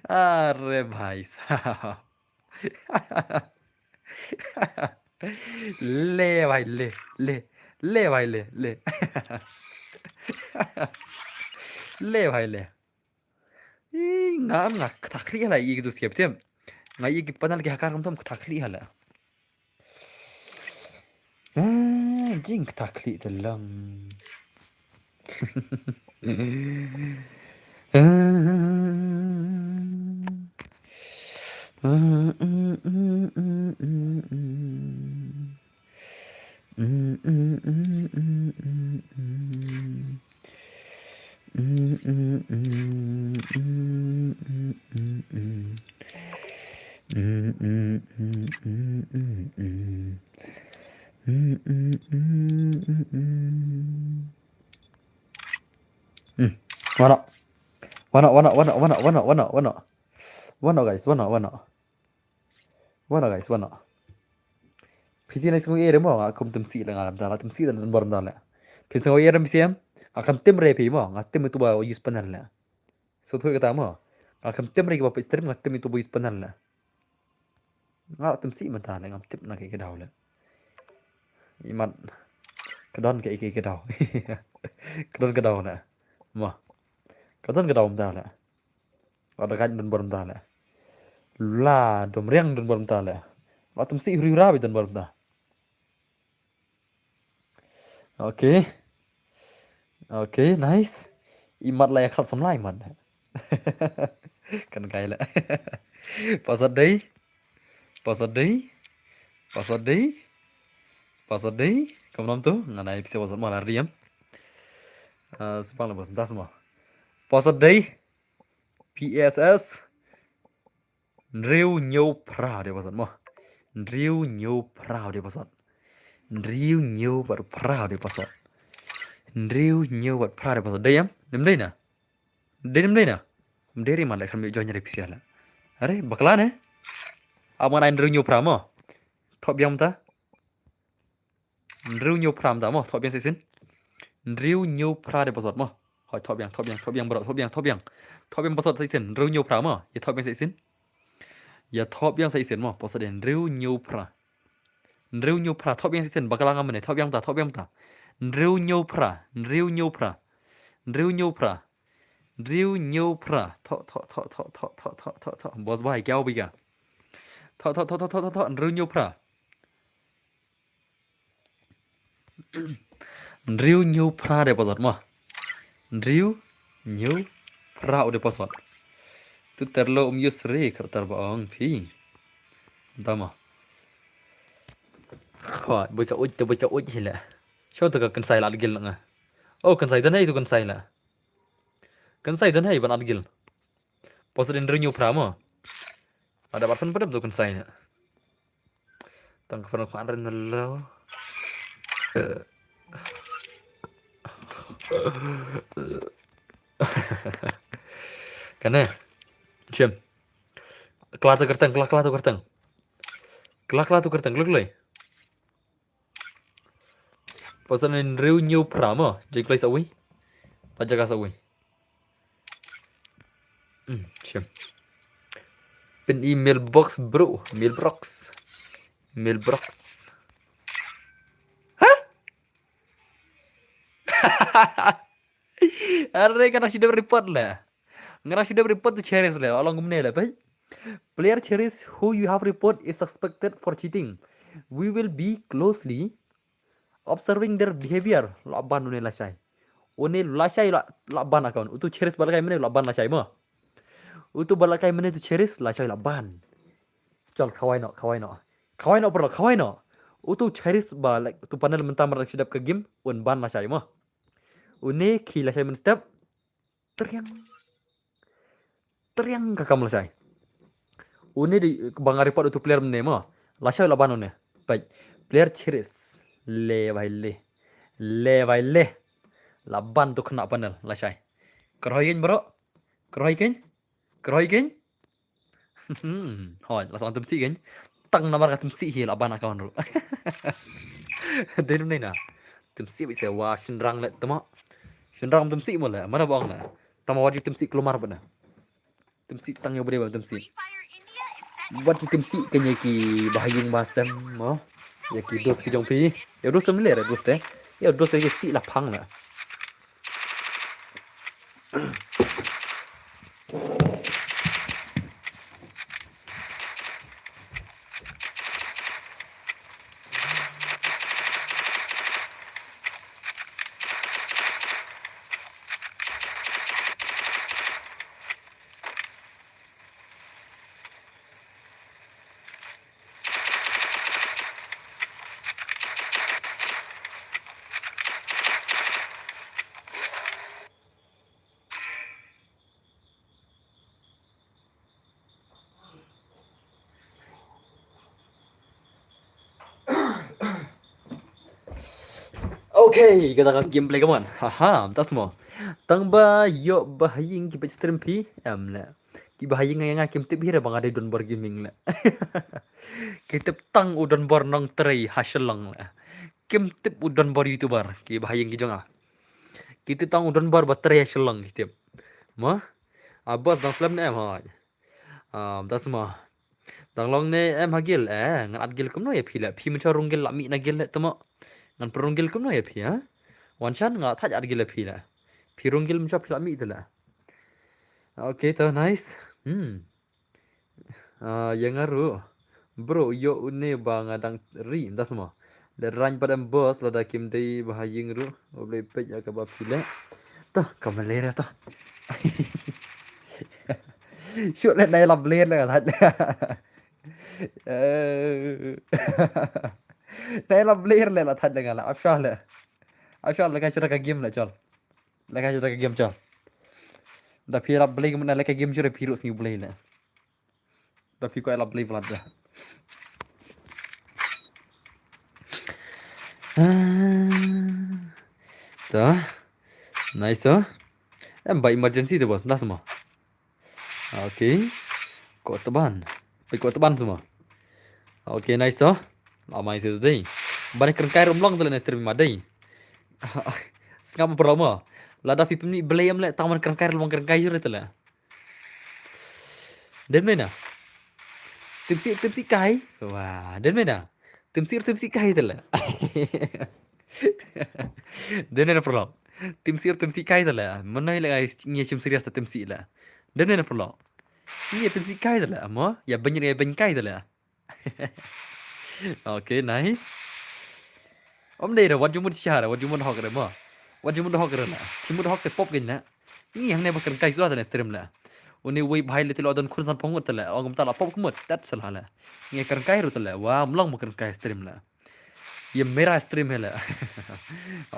अरे भाई साहब ले भाई ले भाई ले ले भाई ले ngam ngak takri hala yi gitu skep tem ngai yi panal ki hakar tom takri hala jing takri telam Wana. PC na isung ere mo akum temsi la ngalam dala temsi dan baram dala. PC ngo ere misiam akam tem repi mo ngatem itu ba use panel la. So tu kata mo akam tem re ba stream ngatem itu ba use panel la. Nga temsi man dala ngam tip na ke daw la. Iman kadon ke daw. Kadon ke daw la. Mo. Kadon ke daw dala. Ada kan dan baram dala. La dom riang dan baram dala. Watum si huri-hurabi dan baram dah. Okay, nice. Imat layak hal samlai man. Kan kai lah. Pasal day. Kamu nam tu? Nganai bisa pasal malah riam. Sepang lepas entah semua. Pasal day. PSS. Riu nyu pra dia pasal mah. Riu nyu pra dia pasal. Riu nyu bar pra dia pasal. Riu nyu bar pra dia pasal. Dayam, dem day na. Deri malah kan join nyari pisial. Are bakalan eh? Aman ain riu nyu pra mo. Top yang ta? Riu nyu pra ta mo, top yang sesin. Riu nyu pra dia pasal mo. Hoi top yang bro, top yang. Top yang pasal sesin. Riu nyu pra mo. Ya top yang sesin. Ya top yang sesin mo, pasal den riu nyu pra. Nriu nyu pra top yang sisen bakalang amane top yang ta. Nriu nyu pra. Nriu nyu pra. Nriu nyu pra. Nriu nyu pra. Thọ. Bos bai keo bi ka. Thọ. Nriu nyu pra. Nriu nyu pra de posot mo. Nriu nyu pra udah posot. Tu terlo yusri kertar baong pi. Tama. Ho, boi ka uj hila. Show tu ka kan sai la gil nga. Oh, kan sai dan hai tu kan sai la. Kan sai dan hai ban adgil. Posot nriu nyu pra mo. Ada barfan pada tu kan sai na. Tang ka fan kwan ren lo. Kana. Chem. Kelah tu kertang. Kelah tu kertang. Gluk. Pasal nriu nyu pra mo. Jai klai sawi. Aja ka sawi. Chem. Pin email box bro. Mailbox. Arre kan sudah report lah. Ngara sudah report to Cheris lah. Along gumne lah, pai. Player Cheris who you have report is suspected for cheating. We will be closely observing their behavior. Laban une lasai. Une lasai laban account. Utu Cheris balakai mene laban lasai mo. Utu balakai mene tu Cheris lasai laban. Chal khawai no. Khawai no. Utu Cheris balak tu panel mentam rak sedap ke game un ban lasai mo. Une khi lasai men step teriang kakam lasai. Une di bang report utu player mene mo. Lasai laban une. Baik. Player Cheris. Le vai le. Laban tu kena panel lasai. Kerohikin bro. Kerohikin. Hoi, langsung temsi kan. Tang nomor ka temsi hi laban akaun ru. Đến đây nè. Temsi bisa wah senrang le temo. Senrang temsi mo le. Mana bang le. Tama wajib temsi keluar bana. Temsi tang yo bade temsi. Free Fire India is set Wajib temsi kanya ki bahayung basam mo. Ya ki dos ki jong pi. Ya dos sem le dos te. Ya dos ke si la phang la. Okay, kita akan gameplay kawan. Haha, tak semua. Tang ba yo bahaying ki stream pi la. Ki bahaying nga kim tip hira bang ada don bar gaming la. Kita tang udon bar nong tray haselang la. Kim tip udon bar youtuber ki bahaying ki jonga. Kita tang udon bar battery haselang ki tip. Ma? Abbas dang slam em ha. Tak semua. Tang long ne em hagil ngan adgil kum no ya phi la. Phi mun chorung gil la mi na gil la tamo. Ngan perunggil kum no ya phi ha. Wanchan nga thaj adgil la phi la. Phi runggil mun chop phi la mi tu la. Okay, to nice. Yang aru. Bro, yo une bang adang ri das mo. Da rang padam boss la da kim dei bahaying ru. Oble pej ka ba phi la. To kamalera to. Shoot lên đây làm liên là thật. Đây làm liên là thật là afshal là. Afshal là cái chỗ cái game là chol. Là cái chỗ cái game chol. Da phi làm play mình là cái game chỗ phi rus ni play là. Da phi ko làm play vlad da. Đó. Nice oh. Em by emergency tu bos, dah semua. Okay. Kau teban. Kau teban semua. Okay, nice oh. Lama isi sudah. Banyak kerengkai romlong tu lah stream madai. Sengapa promo? Lada pipim ni belayam le taman kerengkai romlong kerengkai jure tu lah. Dan mana? Tipsi kai. Wah, dan mana? Tim si kai tala. Dene na prolog. Tim si kai tala. Mana ila guys ngi sim serius ta tim si la. Dene na prolog. Ngi tim si kai tala mo. Ya ben kai tala. Okay, nice. Om đây là what you muốn share what you muốn học rồi mà. What you muốn học rồi là. Khi muốn học cái pop cái nè. Ngi yang ne bakal kai sudah ta stream la. Uni wei bahai le tilo don khursan pongot tala. Ogam tala pop kumut. That's salah la. Ngi kan kai ru tala. Wah, mlong makan kai stream la. ये मेरा स्ट्रीम है ला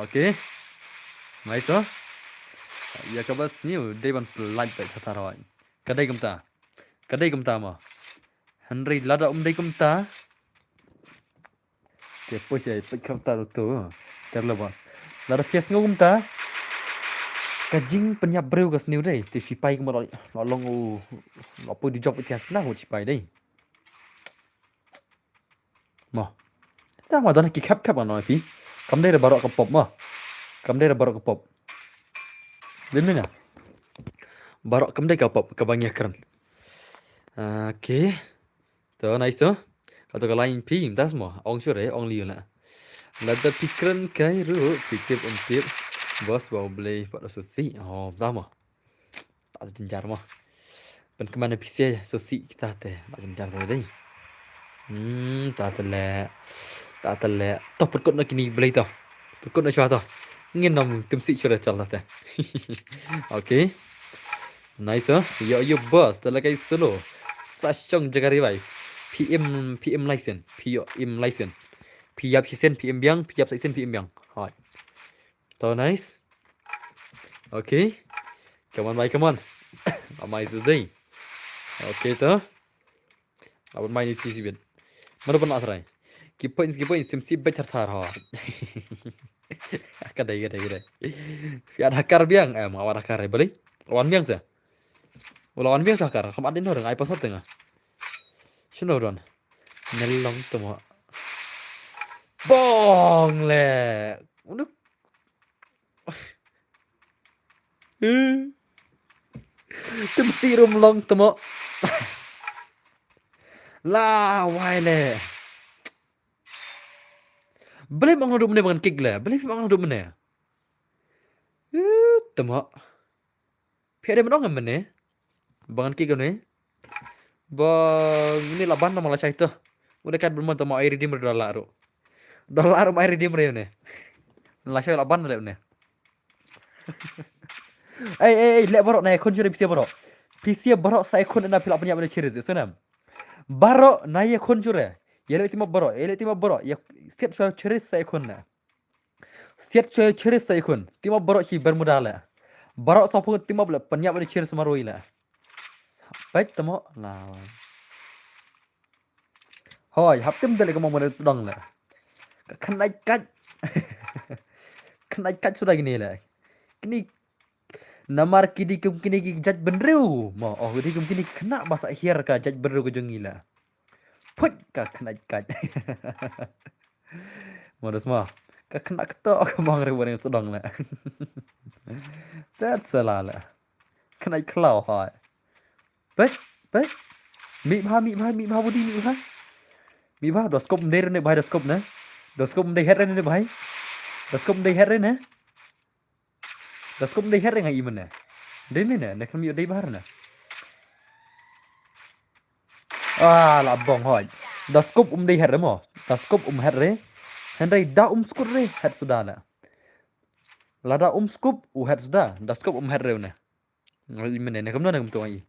okay mai to ya ka bas new day ban likeไปท่าrồi ka dai kum ta ma Henry la da dai kum ta ke po sai pe kam ta to ka la bas la da pies ngum ta ka jing penyap breu ka sniu dai ti si pai kum lo long u lo pu di job ti na ho si pai dai ma ta ma don ki khap khap nói phi kam dai ra barok ka pop ma kam dai ra barok ka pop đến đây nè barok kam dai ka pop ka bang yakran oke to nice to atau ka lain pi tas mo ong sure ong liu la la da pikran kai ru pikir tip bos bau beli pada sosi oh ta mo ta jenjar mo pen kemana pc sosi kita teh ta jenjar tadi ta tele to put na kini beli to put na chwa to ngin nom tim si chura chal ta okay nice yo boss tala kai solo sashong jagari bai PM license PM license piyap sen PM biang piyap sen PM biang hot to nice okay come on amai today okay to abon mai ni si bin mana pun atrai kipoin sim si better thar ha kadai fi ada hakar biang mau ada hakar beli lawan biang sa lawan biang sakar kam adin orang ai pasal tengah sino don nelong temo bong le unuk tim sirum long temo la wai le beli bang hidup mana bangan kick le beli bang hidup mana temo pede menong mana bangan kick ne bang ini laban nama lah itu udah kan belum temo air redeem dollar air redeem ne lah saya laban le ne le borok ne kon jure PC borok saya kon na pilak punya mana ciri sunam borok na ye kon jure ele timo borok ya siat so ciri saya kon na siat so ciri saya kon timo borok ki bermuda la borok so pun timo bla punya mana ciri semaroi la baik temo la hoi haptim dale ko mo mana tudang la kenai kat sudah gini la kini namar kini jaj benreu mo oh kini kena bahasa akhir ka jaj benreu ko jengila put ka kena kat modus mo ka kena keto ka bang rewan itu dong la that's salah la kena klau hai bet mi bha budi mi bha doskop der ne bhai doskop de head ne bhai doskop de head ne doskop de head ngai imane de ne kan mi de bahar na la bong hoi doskop de head mo doskop head re hendai da skut re head sudah na lada scoop head sudah doskop head re ne ngai imane ne kamno ne kum to ai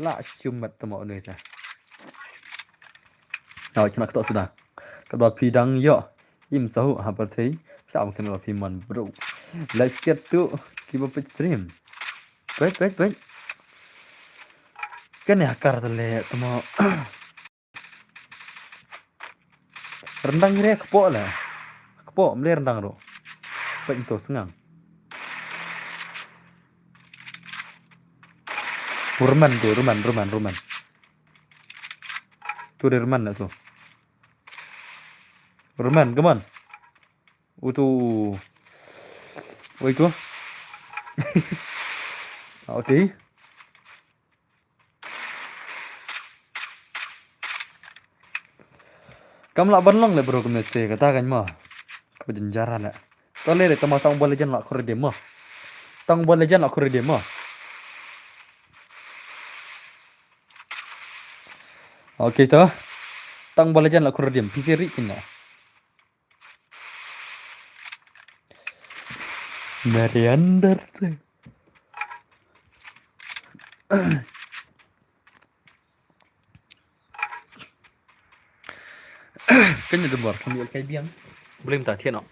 la chumat tamo ne ta rồi chúng ta sudah các bạn phi đăng yo im sahu habar thấy sao mà kena phi man bro let's get to keep up stream wait kan ya akar tele tamo rendang re kepo mle rendang ro pen to sengang Ruman tu dari Ruman lah tu Ruman come on tu itu okay Kamu lak banlong le bro community katakan mah. Berjenjara lah. Tole le tama tang bola legend lak kore dia mah. Tang bola legend lak kore dia mah. Oke toh. Tang bola legend lak kore dia. PC ri kena. Mariander tu. Kena debar kami kai biang. Boleh minta tian nak.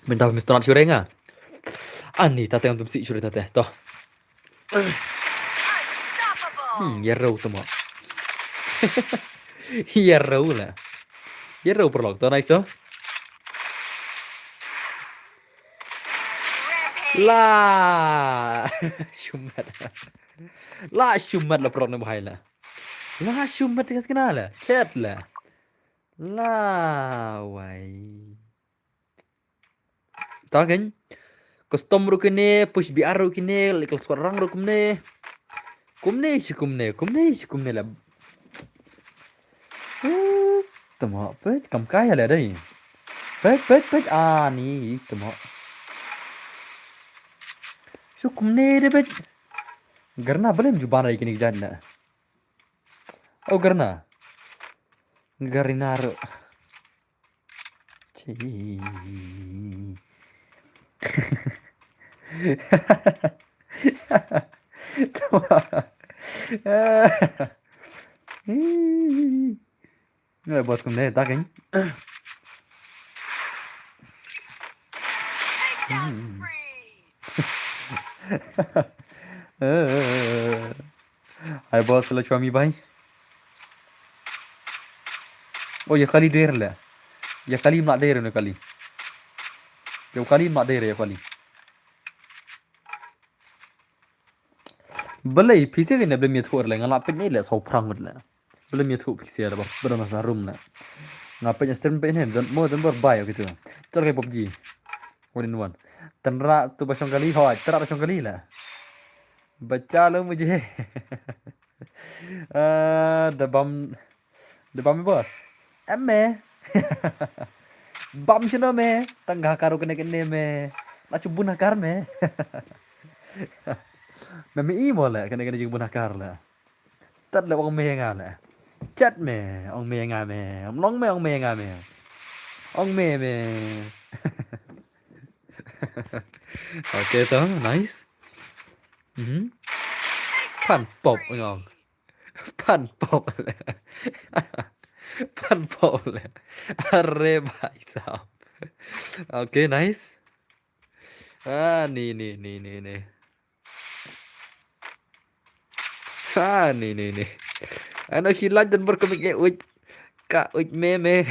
Minta Mr. Nat Syureng ah. Ani tatay ang tumsi syure tatay. Toh. Unstoppable. Ya raw tamo. Ya raw lah. Ya raw perlog to nice oh. Rampage. Lah. Syumat. Lah syumat lah perlog na bahay lah. Lah syumat kat kenal lah. Chat lah. Lah wai. Tahu kan? Custom ru kene, push BR ru kene, lekal sekarang ru kumne. Kumne lah. Tamo, pet kam kaya lah dai. Pet ni tamo. So kumne de pet. Garna boleh jubana ikini janna. Oh garna. Garinaro. Ci. Rồi bớt cùng đây ta kính. Takedown spree. Hai bos lo suami bhai. Oh ya kali der lah. Ya kali mak der ne kali. Ya kali mak der ya kali. Belai PC ni belum ya thur lah ngalap ni lah sau prang lah. Belum ya thur PC lah bah. Belum masa room lah. Ngapain stream pe ni dan mau dan berbayar gitu. Ter kayak PUBG. One in one. Tenra tu basong kali hoy, tenra basong kali lah. बच्चा लो मुझे दबम बॉस एमे बम चलो में तंगा करो कने में लाचु बुनाकार में मैं ई मोला कने जु बुनाकार ला तत ले ong menga la chat me ong menga me ong long me ong menga me ong me okay to nice Pan pop ngon. Pan pop le. Pan pop le. Arre bhai sahab. Okay, nice. Ni. Ni. Ano sila dan berkomik uj. Ka uj me.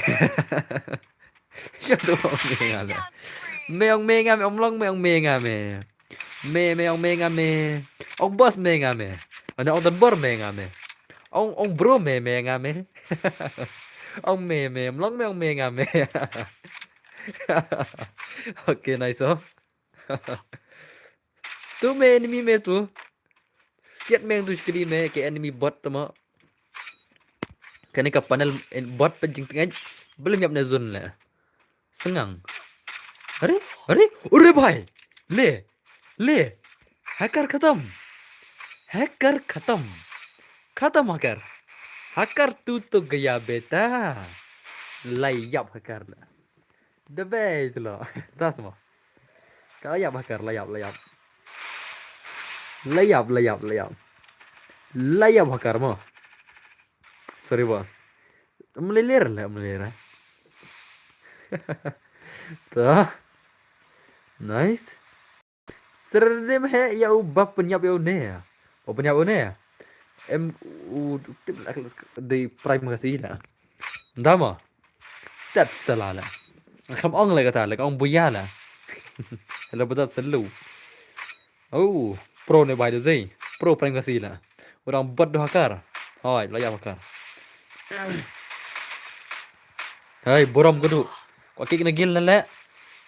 Siya do menga le. Meong menga me ong long meong menga me. Me ong menga me. Ông boss me nga me. Ano ông dan bor me nga me. Ông bro me nga me. Ông me long me ông me nga me. Okay, nice oh. Tu me enemy me tu. Siat me tu sekali me ke enemy bot tama. Kani ka panel bot pencing tengah belum nyap na zone lah. Sengang. Are bhai. Le. Hacker khatam. Hacker खत्म हैकर तू तो गया बेटा layap hacker lah the best lo tas mo layap hacker layap hacker mo sorry bos melilir tuh nice serdem hai ya ubah penyap ya ne Open apa ni? Di prime kasih lah. Dama. Tak salah lah. Kamu orang lagi kata, kamu buaya lah. Kalau betul selalu. Oh, pro ni bayar zai. Pro prime kasih lah. Orang bot doh hakar. Hai, layak hakar. Hei, borom kudu. Kok kik negil nale.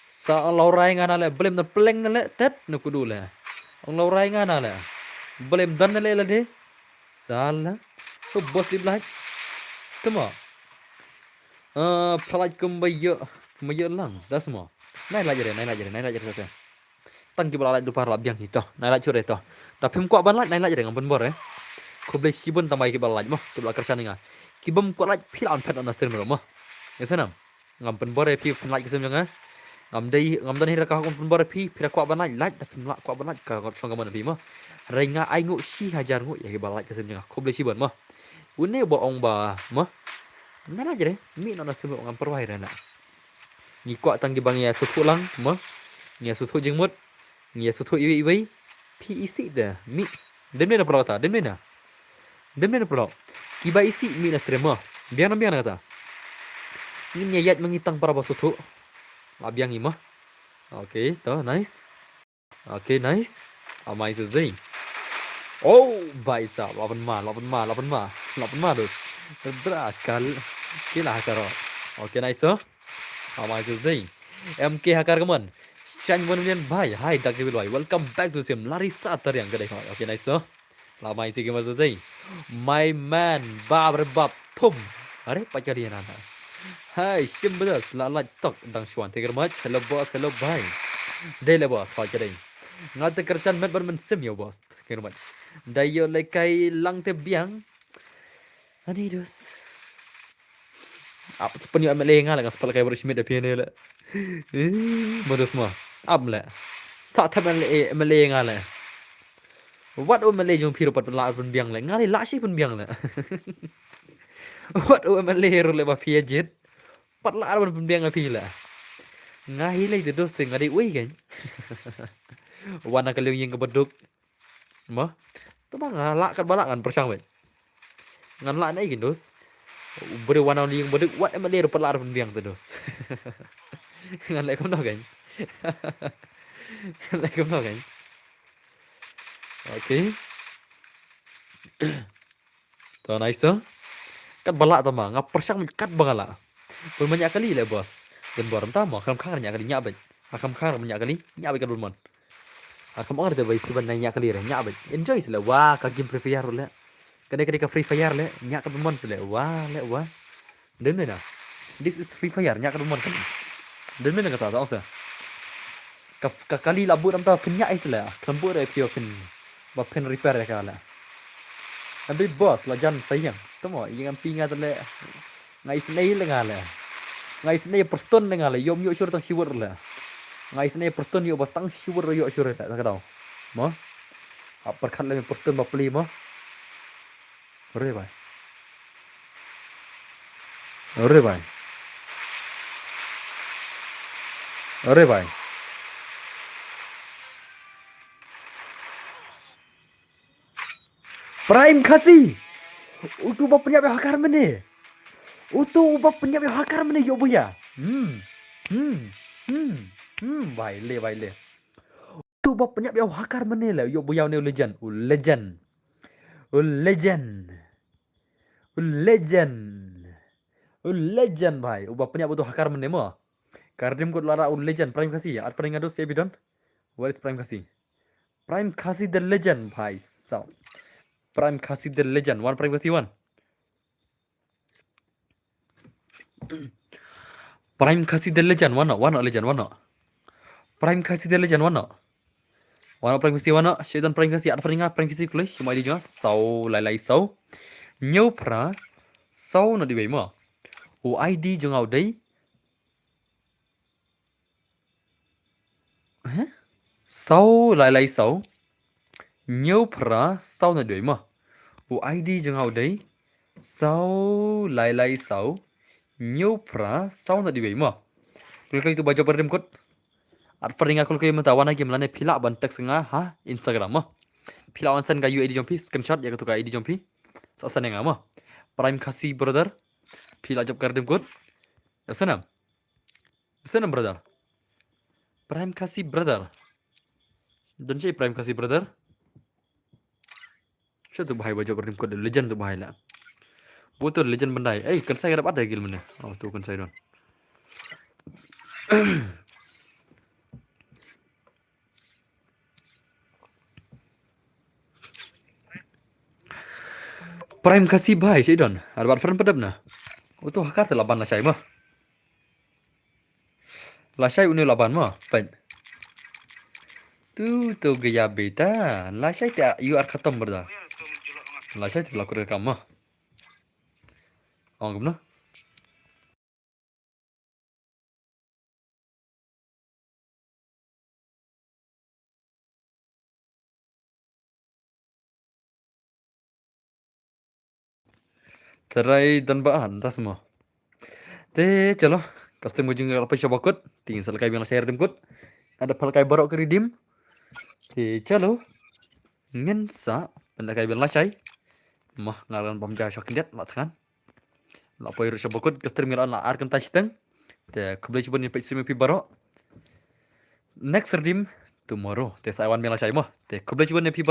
Sa laurai ngana le, belum na peleng nale, tet na kudu le. Ang laurai ngana le. Belum dan nale le de. Salah. So bos di belaj. Temo. Pelaj kembayo lang. Dah semua. Nai la jere. Tang ki bala du par labiang hito. Nai la chure to. Tapi mko ban nai la jere ngam bor eh. Ko ble sibun tamai ki bala mo. Tu bala kerja ninga. Ki bom ko laj pilan pet on stream mo. Ya sana. Ngam bor eh pi pelaj kesem janga. Ngam dan hira ka kon bor pi pira ko ban laj tapi mla ko ban laj ka ko song gamon pi mo. Renga ai ngu si hajar ngu ya ki bala kesem janga. Ko ble sibun mo. Une boong ba mo. Nai la jere. Mi on stream ngam perwai rena. Ngi kwa tang ki bang ya sutu lang mo. Ngi sutu jengmut. Ngi sutu iwi pi isi da mi. Demne na pelota, demne na pelot. Kiba isi mi na stream mo. Biang na kata. Ini nyayat mengitang para basutu. Labiang ima. Oke, to nice. Oke, nice. Amai susdai. Oh, baisa, 8 ma dus. Berakal. Kila hakar. Oke, nice so. Amai susdai. MK hakar kaman. Shan Wonwian bhai, hi Dr. Wilwai. Welcome back to sim Larissa tar yang gede. Oke, nice so. Lamai sih gimana susdai. My man, babar bab tum. Are pacarian ana. Hai, simbelas lalat tok dang shuan. Thank you very much. Hello boss, hello bye. Dele boss, how are you? Ngate kersan met bermen sim yo boss. Thank you very much. Dayo lekai lang te biang. Ani dos. Apa sepenyo amelenga la gaspal kai bersmit de piene la. Modus ma. Amla. Sa tham amelenga la. What o mele jong piro pat la pun biang la. Ngali la si pun biang la. What o mele ro le ba pia jet. Pat la pun biang la pi la. Ngahi lagi tu dos teng ada ui kan. Warna kalau yang kebeduk. Mah. Tu bang la kat balak kan persang bet. Ngan la nai kan dos. Beri warna yang beduk wat emak le pat la pun biang tu dos. Ngan lai kom no kan. Ngan lai kom no kan. Okey. Tu nice tu. Kat balak tu mah ngap persang kat bangala. Pun banyak kali le bos. Dan baram tama kam khar nya kali nyabet. Akam khar nya kali nyabet kan mon. Akam orang bai kuban nya kali re nyabet. Enjoy sila wah ka game free fire le. Kadai ka free fire le nya ka mon sila wah le wah. Den mena. This is free fire nya ka mon kan. Den mena kata tak usah. Ka kali labu am ta penya itu la. Klambu re pio pen. Ba pen repair ka la. Ambil bos la jan sayang. Tamo yang pinga tele. Ngai snai le ngala. Ngai snai perston dengan le yom yo syur tang siwur la. Ngai snai perston yo batang siwur yo syur tak tahu. Mo. Apa khat le perston ba pli mo. Ore bai. Ore bai. Ore bai. Prime kasih. Utu ba penyap hakar mene. Utu ba penyap hakar mene yo buya. Bai le. Utu ba penyap hakar mene le yo buya ne legend. Legend bhai. Uba penyap utu hakar mene mo. Kardim ko lara legend prime kasih ya. At paling aduh sebidon. What is prime kasih? Prime kasih the legend bhai. So. Prime kasih the legend. One prime kasih one. Prime kasih the legend one legend one. Prime kasih the legend one. One prime kasih one. Shedan prime kasih at paling prime kasih kulai. Cuma di jangan. Sau lai sau. Nhiều pra sau nó đi về mà ID cho ngầu đấy sau lại sau nhiều pra sau nó đi mà ID cho ngầu đấy sau lại sau nhiều pra sau nó đi về mà klik itu baca berdem kod at feringa kul kay mata wana game lane pila ban text nga ha Instagram ma pila on sen ga ID jompi screenshot ya ka ID jompi sa sen nga ma Prime kasih brother. Pila job kardem kod. Ya senam brother. Prime kasih brother. Don't say Prime kasih brother. Siya tu bahaya job kardem kod legend tu bahaya lah. Betul legend bandai. Kan saya dapat ada gil mana. Oh, tu kan saya don. Prime kasih bhai saya don. Ada dapat friend pedap na. Oh, tu hakar laban lah saya mah. Lah saya uni laban mah. Pen. Tu gaya beta. Lah saya tak you are khatam berda. Lah saya tidak lakukan kamu mah. Oh, gimana? Terai dan bahan tas semua. Te chalo. Custom mujung apa coba kut. Tinggal selesai bilang saya redeem kut. Ada palkai barok ke redeem. Te chalo. Ngin sa. Pendakai bilang saya. Mah ngaran pamjaya shock lihat lat kan. La poir coba kut. Custom milan la arkan tashteng. Te kublai coba ni stream pi barok. Next redeem tomorrow. Te sawan bilang saya mah. Te kublai coba ni pi